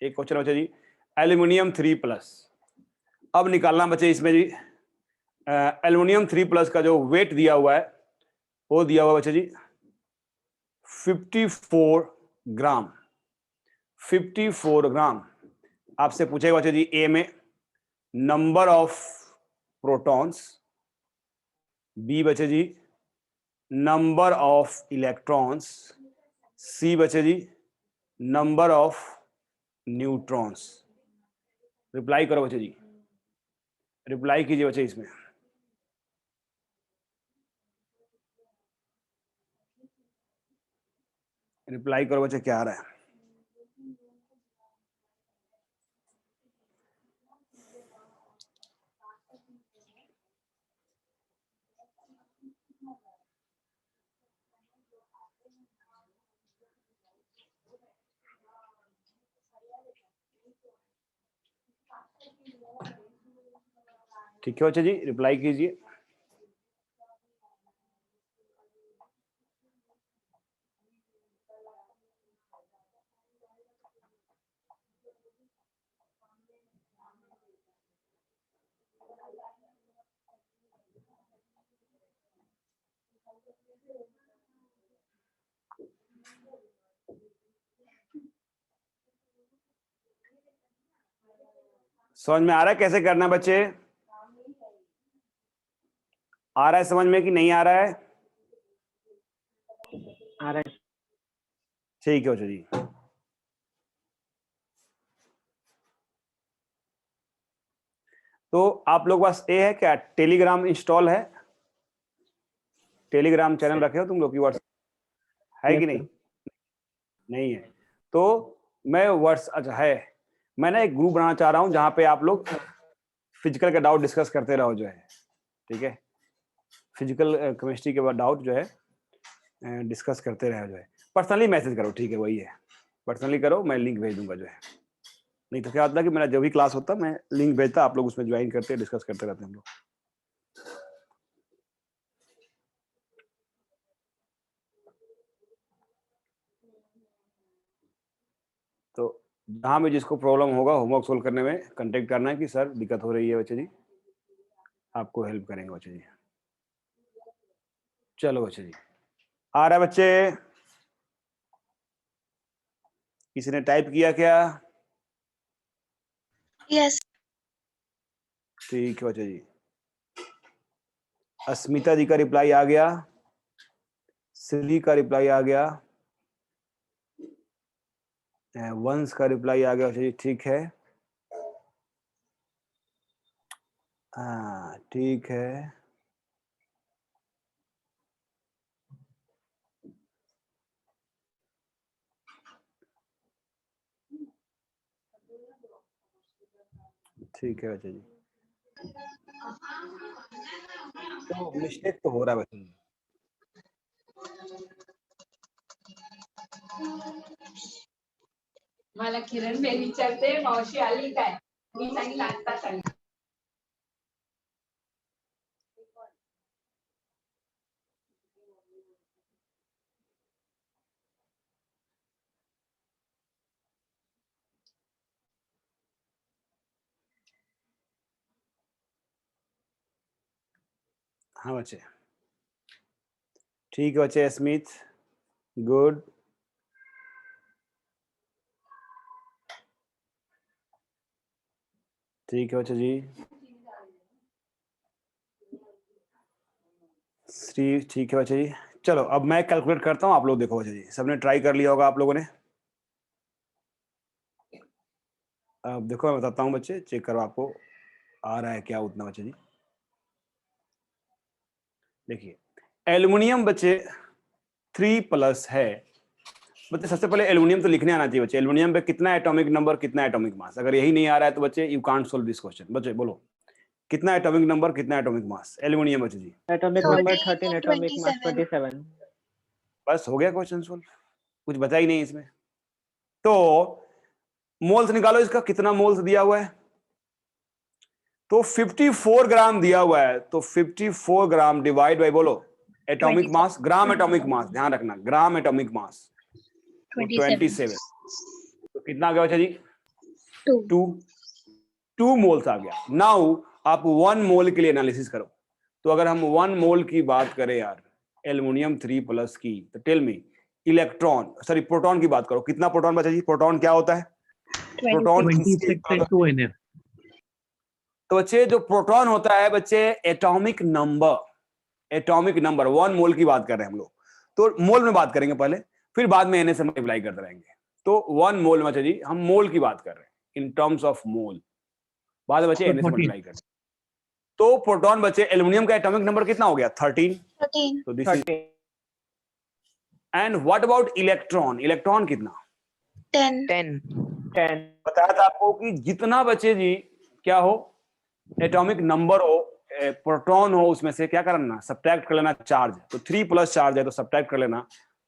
एक क्वेश्चन बच्चे जी एल्यूमिनियम 3+। अब निकालना बच्चे इसमें जी एल्यूमिनियम 3+ का जो वेट दिया हुआ है वो दिया हुआ बच्चे जी 54 ग्राम। 54 ग्राम। आपसे पूछेगा बच्चे जी ए में नंबर ऑफ प्रोटॉन्स, बी बचे जी नंबर ऑफ इलेक्ट्रॉन्स, सी बचे जी नंबर ऑफ न्यूट्रॉन्स। रिप्लाई करो बच्चे जी, रिप्लाई कीजिए बच्चे इसमें। रिप्लाई करो बच्चे, क्या आ रहा है? ठीक है बच्चे जी, रिप्लाई कीजिए। समझ में आ रहा है कैसे करना है बच्चे? आ रहा है समझ में कि नहीं आ रहा है? आ रहा है। ठीक है बच्चे जी। तो आप लोग पास ये है क्या, टेलीग्राम इंस्टॉल है? टेलीग्राम चैनल रखे हो तुम लोग की व्हाट्सएप है कि नहीं? नहीं है तो मैं अच्छा है, मैं ना एक ग्रुप बनाना चाह रहा हूँ जहाँ पे आप लोग फिजिकल का डाउट डिस्कस करते रहो जो है, ठीक है, फिजिकल केमिस्ट्री के बाद डाउट जो है डिस्कस करते रहो जो है, पर्सनली मैसेज करो, ठीक है, वही है, पर्सनली करो, मैं लिंक भेज दूंगा जो है। नहीं तो क्या होता है कि मेरा जो भी क्लास होता मैं लिंक भेजता, आप लोग उसमें ज्वाइन करते डिस्कस करते रहते हैं हम लोग। तो जहाँ में जिसको प्रॉब्लम होगा होमवर्क सोल्व करने में कांटेक्ट करना है कि सर दिक्कत हो रही है बच्चे जी, आपको हेल्प करेंगे बच्चे जी। चलो बच्चे जी, आ रहा है बच्चे, किसी ने टाइप किया क्या? यस ठीक है बच्चे जी, अस्मिता जी का रिप्लाई आ गया, श्री का रिप्लाई आ गया, वंश का रिप्लाई आ गया बच्चे जी, ठीक है, हाँ ठीक है, ठीक है बच्चे जी। तो मिस्टेक तो हो रहा है बच्चे जी, मला किरण बेन विचारते मावशी आली काय, मी सांगितलं आत्ताच आली. हाँ बच्चे, ठीक है बच्चे, स्मिथ गुड, ठीक है बच्चे जी, श्री ठीक है बच्चे जी। चलो अब मैं कैलकुलेट करता हूँ, आप लोग देखो बच्चे जी, सबने ट्राई कर लिया होगा आप लोगों ने, अब देखो मैं बताता हूँ बच्चे, चेक करो आपको आ रहा है क्या उतना बच्चे जी। देखिए एल्युमिनियम बच्चे 3+ है बच्चे, सबसे पहले एल्युमिनियम तो लिखने आना चाहिए बच्चे, एल्युमिनियम पे कितना एटॉमिक नंबर कितना एटॉमिक मास, अगर यही नहीं आ रहा है तो बच्चे you can't solve this question. बच्चे बोलो कितना एटॉमिक नंबर कितना एटॉमिक मास एल्युमिनियम बच्चे जी? Atomic number 13, atomic mass 27। बस हो गया क्वेश्चन सोल्व, कुछ बचा ही नहीं इसमें। तो मोल्स निकालो इसका, कितना मोल्स दिया हुआ है, तो 54 ग्राम दिया हुआ है, तो 54 ग्राम डिवाइड बाय बोलो atomic mass, gram atomic mass, ध्यान रखना ग्राम एटॉमिक मास, 27, तो कितना आ गया बच्चा जी? 2 मोल्स आ गया। नाउ आप 1 मोल के लिए एनालिसिस करो, तो अगर हम 1 मोल की बात करें यार एल्युमिनियम 3+ की, तो tell me electron sorry proton की बात करो, कितना प्रोटॉन बचा जी? प्रोटॉन क्या होता है? प्रोटॉन 26 तो बच्चे जो प्रोटॉन होता है बच्चे एटॉमिक नंबर 1 मोल की बात कर रहे हैं हम लोग, तो मोल में बात करेंगे पहले, फिर बाद में एन से मल्टीप्लाई करते रहेंगे। तो 1 मोल बच्चे जी हम मोल की बात कर रहे हैं इन टर्म्स ऑफ मोल, बाद में बच्चे एन से मल्टीप्लाई करते हैं। तो प्रोटॉन बच्चे एल्युमिनियम का एटॉमिक नंबर कितना हो गया? 13, तो this is, and what about electron? Electron कितना? 10 बताया था आपको कि जितना बच्चे जी क्या हो एटॉमिक नंबर हो प्रोटॉन हो, उसमें से क्या करना सब्ट्रैक्ट कर लेना चार्ज, तो 3+ चार्ज है तो सब्ट्रैक्ट कर लेना,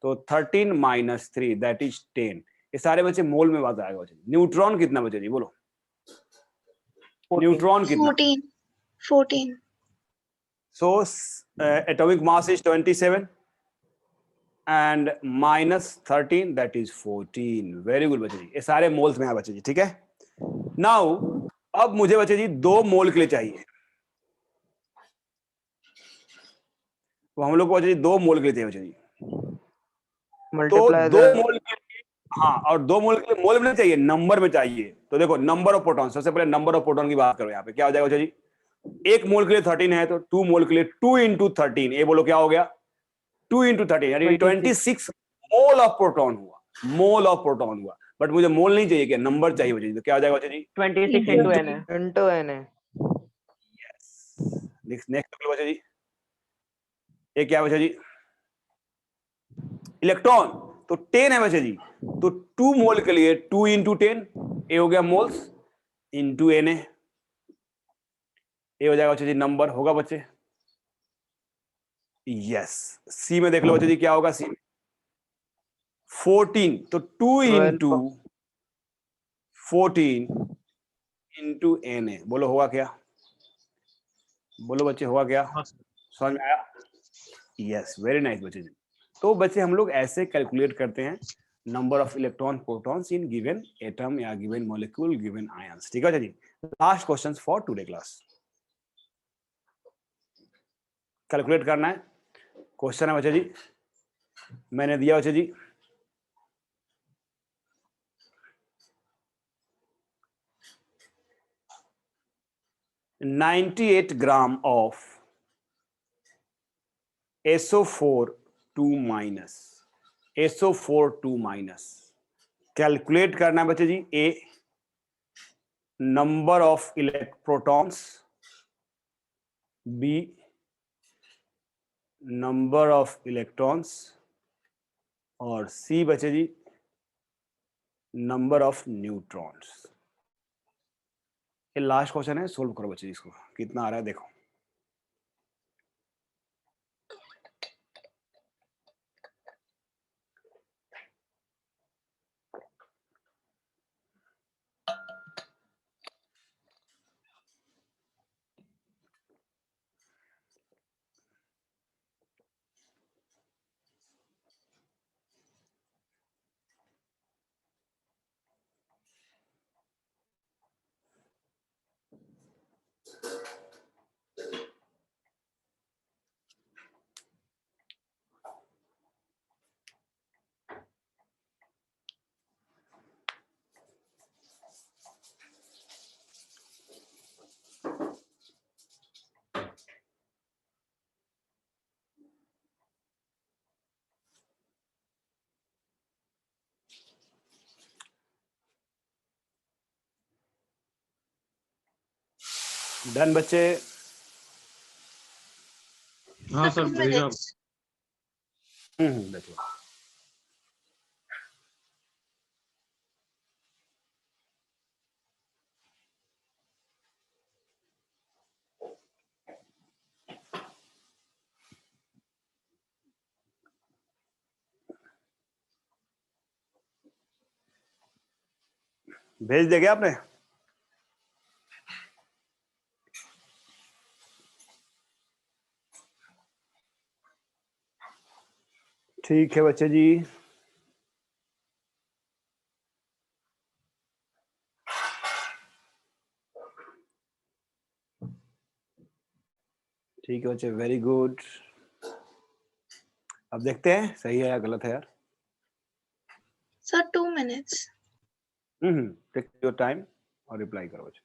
तो 13 - 3 दैट इज 10। ये सारे बच्चे मोल में बात आएगा बच्चे। न्यूट्रॉन कितना बच्चे जी बोलो? न्यूट्रॉन कितना? 14 so atomic mass is 27 and -13 that is 14। Very good बच्चे जी, ये सारे मोल्स में है बच्चे जी, ठीक है। नाउ अब मुझे बच्चे जी 2 मोल के लिए चाहिए, तो हम लोग को बच्चे जी 2 मोल के लिए चाहिए बच्चे जी, तो मल्टीप्लाई 2 मोल के लिए, हाँ, और 2 मोल के लिए मोल में नहीं चाहिए, नंबर में चाहिए। तो देखो नंबर ऑफ प्रोटॉन, सबसे पहले नंबर ऑफ प्रोटॉन की बात करो, यहाँ पे क्या हो जाएगा बच्चे जी? 1 मोल के लिए 13 है, तो 2 मोल के लिए 2 × 13, ये बोलो क्या हो गया? 2 × 13 यानी 26 मोल ऑफ प्रोटॉन हुआ, मोल ऑफ प्रोटॉन हुआ। बट मुझे मोल नहीं चाहिए, क्या नंबर चाहिए बच्चे जी, तो क्या हो जाएगा बच्चे जी? 26 into n है। इंटू n है। नेक्स्ट बच्चे जी ये क्या बचा जी, इलेक्ट्रॉन, तो 10 है बच्चे जी, तो 2 मोल के लिए 2 इंटू 10, ये हो गया मोल्स इंटू Na, ये हो जाएगा बच्चे जी नंबर, होगा बच्चे, यस। सी में देख लो बच्चे जी क्या होगा, सी 14, तो 2 इंटू 14 इंटू Na, बोलो होगा क्या, बोलो बच्चे होगा क्या, हाँ सर। समझ में आया, यस, वेरी नाइस बच्चे जी। तो बच्चे हम लोग ऐसे कैलकुलेट करते हैं number of electron protons in given atom या गिवन मॉलिक्यूल गिवन आयंस, ठीक है जी। Last questions for today class, calculate करना है, क्वेश्चन है बच्चे जी, मैंने दिया बच्चे जी 98 gram of SO4 2 minus, SO4 2 minus, calculate करना है बच्चे जी, A number of protons, B number of electrons, और सी बचे जी नंबर ऑफ न्यूट्रॉन्स। ये लास्ट क्वेश्चन है, सोल्व करो बच्चे, इसको कितना आ रहा है देखो। डन बच्चे, हाँ सर 2 भेजा। minutes. देखो भेज देगा आपने, ठीक है बच्चे जी, ठीक है बच्चे, वेरी गुड। अब देखते हैं सही है या गलत है यार। Sir, 2 minutes. Take your time और रिप्लाई करो बच्चे।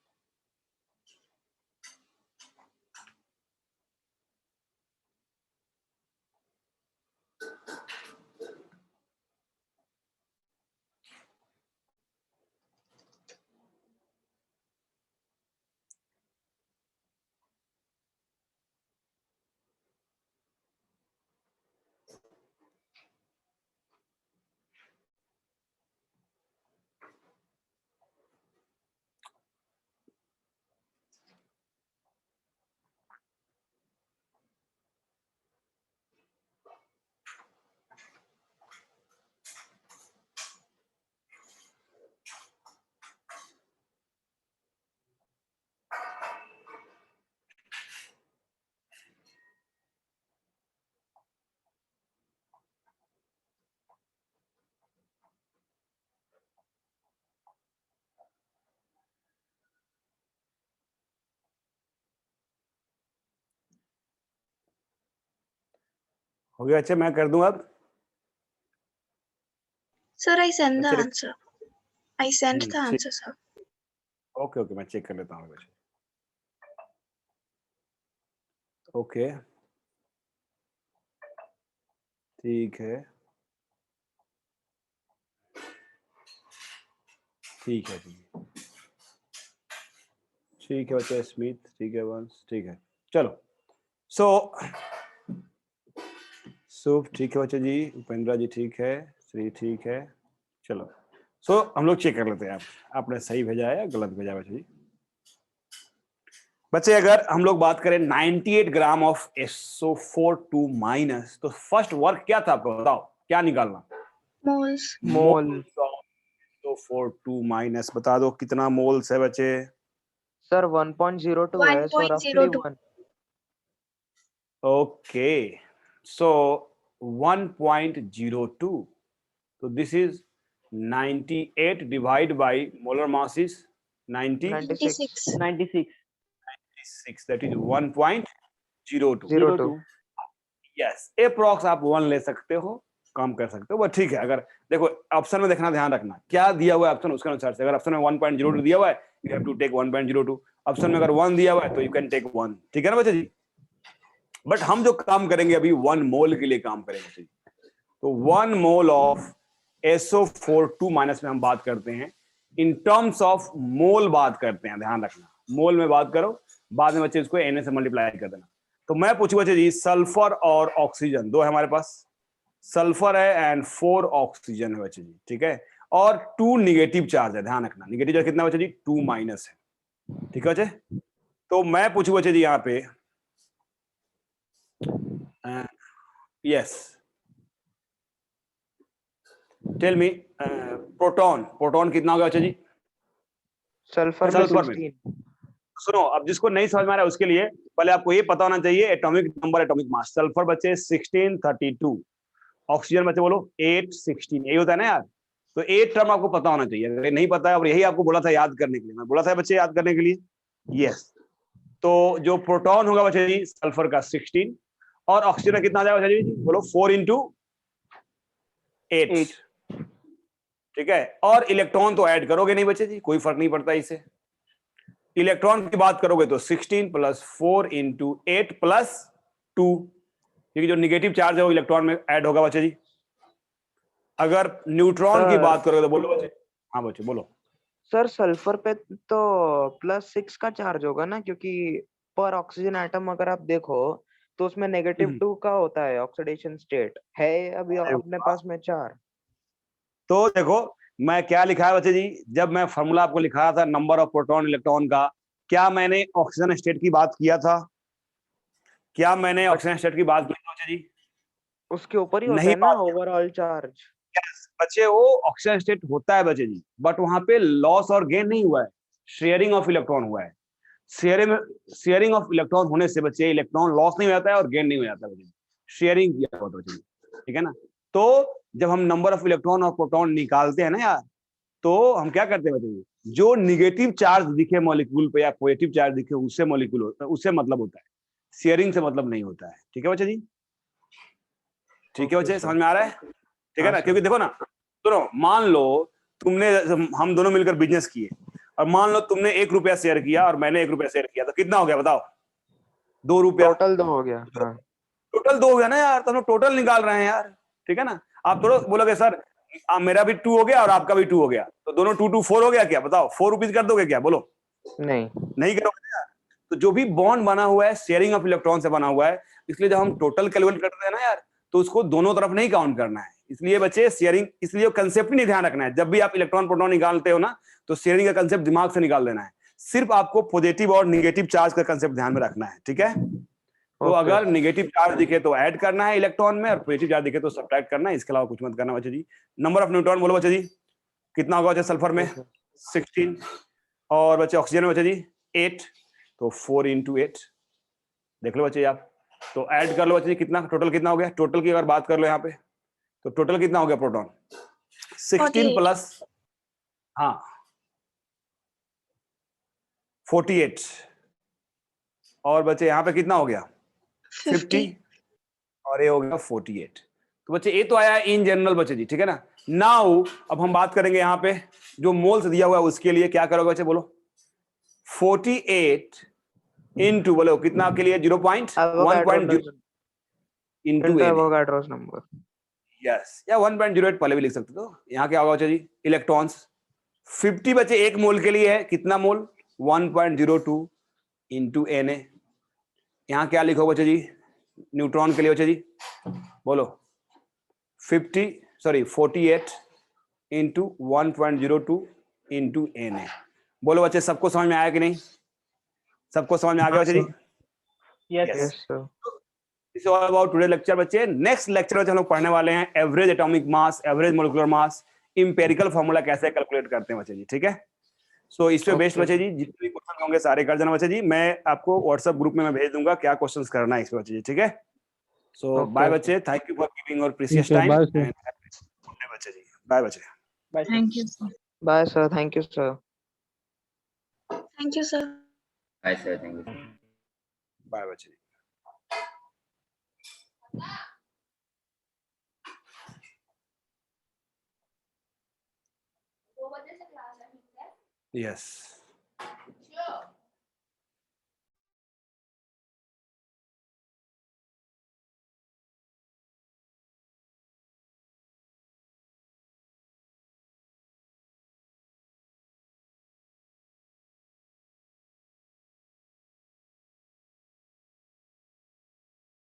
हो गया अच्छा, मैं कर दूं अब। Sir, I sent the बच्चे answer. I sent the ठीक, answer, sir. ओके ओके, मैं चेक कर लेता हूँ बच्चे। ओके ठीक है, ठीक है ठीक है बच्चे, स्मिथ ठीक है, वंश ठीक है, चलो। सो शुभ ठीक है बच्चे जी, उपेंद्रा जी ठीक है, श्री ठीक है। चलो सो हम लोग चेक कर लेते हैं आपने सही भेजा है या गलत भेजा है बच्चे जी। बच्चे अगर हम लोग बात करें 98 ग्राम ऑफ SO4 माइनस, तो फर्स्ट वर्क क्या था आपको बताओ, क्या निकालना? मोल्स। मोल SO4 माइनस, बता दो कितना मोल्स है बच्चे? सर 1.02 है, सो रफली 1.02। 1. ओके, सो 1.02, तो this is 98 divide by molar mass is 96. 96 96, that is 1.02। 02. Yes, approx आप 1 ले सकते हो, कम कर सकते हो, बट ठीक है। अगर देखो ऑप्शन में देखना, ध्यान रखना क्या दिया हुआ है ऑप्शन, उसके अनुसार से। अगर ऑप्शन में 1.02 दिया हुआ है, you have to take 1.02। Option में अगर 1 दिया हुआ है तो यू कैन टेक 1, ठीक है ना बच्चे जी? बट हम जो काम करेंगे अभी 1 मोल के लिए काम करेंगे बच्चे जी। तो 1 मोल ऑफ SO4 माइनस में हम बात करते हैं इन टर्म्स ऑफ मोल, बात करते हैं, ध्यान रखना मोल में बात करो, बाद में बच्चे इसको Na से मल्टीप्लाई कर देना। तो मैं पूछू बच्चे जी, सल्फर और ऑक्सीजन दो है हमारे पास, सल्फर है एंड 4 ऑक्सीजन है बच्चे जी, ठीक है? और 2 निगेटिव चार्ज है, ध्यान रखना निगेटिव चार्ज कितना बच्चे जी? 2 माइनस है, ठीक है बच्चे? तो मैं पूछू बच्चे जी यहाँ पे, यस टेल मी, प्रोटॉन कितना होगा बच्चे जी? सल्फर में सल्फर में 16. सुनो, अब जिसको नहीं समझ में आ रहा है उसके लिए पहले आपको ये पता होना चाहिए atomic number, atomic mass. Sulphur बच्चे 1632, ऑक्सीजन बच्चे बोलो 816, यही होता है ना यार? तो 8 टर्म आपको पता होना चाहिए, अगर नहीं पता है, और यही आपको बोला था याद करने के लिए, मैं बोला था बच्चे याद करने के लिए। यस, तो जो प्रोटॉन होगा बच्चे जी सल्फर का 16, और ऑक्सीजन का कितना आ जाएगा बच्चे जी? बोलो 4 × 8, ठीक है? और इलेक्ट्रॉन तो ऐड करोगे नहीं बच्चे जी, कोई फर्क नहीं पड़ता इससे। इलेक्ट्रॉन की बात करोगे तो 16 + 4 × 8 + 2, क्योंकि जो निगेटिव चार्ज है वो इलेक्ट्रॉन में ऐड होगा बच्चे जी। अगर न्यूट्रॉन की बात करोगे तो बोलो बच्चे। हाँ बच्चे बोलो। सर सल्फर पे तो +6 का चार्ज होगा ना, क्योंकि पर ऑक्सीजन एटम अगर आप देखो तो उसमें -2 का होता है ऑक्सीडेशन स्टेट, है अभी अपने पास में 4। तो देखो मैं क्या लिखा है बच्चे जी, जब मैं फॉर्मूला आपको लिखाया था नंबर ऑफ प्रोटॉन इलेक्ट्रॉन का, क्या मैंने ऑक्सीजन स्टेट की बात किया था? क्या मैंने ऑक्सीजन स्टेट की बात की थी बच्चे जी? उसके ऊपर ही होता नहीं है ना बात किया। Overall charge. बच्चे वो ऑक्सीजन स्टेट होता है बच्चे जी, बट वहां पे लॉस और गेन नहीं हुआ है, शेयरिंग ऑफ इलेक्ट्रॉन हुआ है। शेयरिंग ऑफ इलेक्ट्रॉन होने से बच्चे इलेक्ट्रॉन लॉस नहीं हो जाता है और गेन नहीं हो जाता बच्चे, शेयरिंग किया हुआ बच्चे, ठीक है ना? तो जब हम नंबर ऑफ इलेक्ट्रॉन और प्रोटॉन निकालते हैं ना यार, तो हम क्या करते हैं बच्चे जी, जो निगेटिव चार्ज दिखे मॉलिक्यूल पे या पॉजिटिव चार्ज दिखे उससे मॉलिक्यूल उससे मतलब होता है, शेयरिंग से मतलब नहीं होता है, ठीक है बच्चे जी? ठीक है बच्चे, समझ में आ रहा है? ठीक है ना? क्योंकि देखो ना, सुनो, मान लो तुमने, हम दोनों मिलकर बिजनेस किए, और मान लो तुमने 1 रुपया शेयर किया और मैंने 1 रुपया शेयर किया, तो कितना हो गया बताओ? 2 रुपया। टोटल 2 हो गया। हाँ, टोटल 2 हो गया ना यार, तो हम टोटल निकाल रहे हैं यार, ठीक है ना? आप थोड़ा बोलोगे सर मेरा भी 2 हो गया और आपका भी 2 हो गया, तो दोनों 2 2 4 हो गया क्या? बताओ 4 रुपीज कर दोगे क्या? बोलो नहीं करोगे यार। तो जो भी बॉन्ड बना हुआ है शेयरिंग ऑफ इलेक्ट्रॉन से बना हुआ है, इसलिए जब हम टोटल कैलकुलेट करते हैं ना यार, तो उसको दोनों तरफ नहीं काउंट करना है। इसलिए बच्चे शेयरिंग, इसलिए कंसेप्ट नहीं ध्यान रखना है, जब भी आप इलेक्ट्रॉन प्रोटॉन निकालते हो ना, तो शेयरिंग का कंसेप्ट दिमाग से निकाल देना है, सिर्फ आपको पॉजिटिव और निगेटिव चार्ज का कंसेप्ट ध्यान में रखना है, ठीक है? तो अगर निगेटिव चार्ज दिखे तो ऐड करना है इलेक्ट्रॉन में, और पॉजिटिव चार्ज दिखे तो सब्ट्रैक्ट करना है, इसके अलावा कुछ मत करना बच्चे जी। नंबर ऑफ न्यूट्रॉन बोलो बच्चे जी, कितना होगा बच्चे सल्फर में? 16, और बच्चे ऑक्सीजन में बच्चे जी 8, तो 4 × 8 देख लो बच्चे आप, तो ऐड कर लो बच्चे जी, कितना टोटल कितना हो गया? टोटल की अगर बात कर लो यहाँ पे, तो टोटल कितना हो गया प्रोटॉन? 16 प्लस 48, और बच्चे यहाँ पे कितना हो गया? 50, और ये हो गया 48। तो बच्चे ये तो आया है इन जनरल बच्चे जी, ठीक है ना? नाउ अब हम बात करेंगे यहाँ पे जो मोल्स दिया हुआ है उसके लिए, क्या करोगे बच्चे बोलो? 48 इनटू, बोलो कितना के लिए? 0.1.0 इनटू एवोगाड्रोस नंबर। यस, या 1.08 पहले भी लिख सकते हो। यहाँ क्या होगा बच्चे जी? इलेक्ट्रॉन्स 50 बच्चे एक मोल के लिए है, कितना मोल? 1.02 इनटू Na। यहाँ क्या लिखो बच्चे जी न्यूट्रॉन के लिए बच्चे जी? बोलो 48 इंटू 1.02 इंटू Na। बोलो बच्चे, सबको समझ में आया कि नहीं? सबको समझ में आ गया बच्चे जी? Yes yes sir. This is all about today lecture बच्चे। नेक्स्ट लेक्चर में हम लोग पढ़ने वाले हैं average atomic mass, average molecular mass, empirical formula कैसे कैलकुलेट करते हैं बच्चे जी, ठीक है? सो इस पे बेस्ट Okay. बच्चे जी, जितने भी क्वेश्चन होंगे सारे कर देना बच्चे जी। मैं आपको व्हाट्सएप ग्रुप में मैं भेज दूंगा क्या क्वेश्चंस करना है इस पे बच्चे जी, ठीक है? So Okay, bye okay. बच्चे, thank you for giving your precious time बच्चे जी। बाय बच्चे। Bye thank you sir. Bye sir. Thank you sir. Thank you sir. Hi sir, thank you. Bye बच्चे जी। यस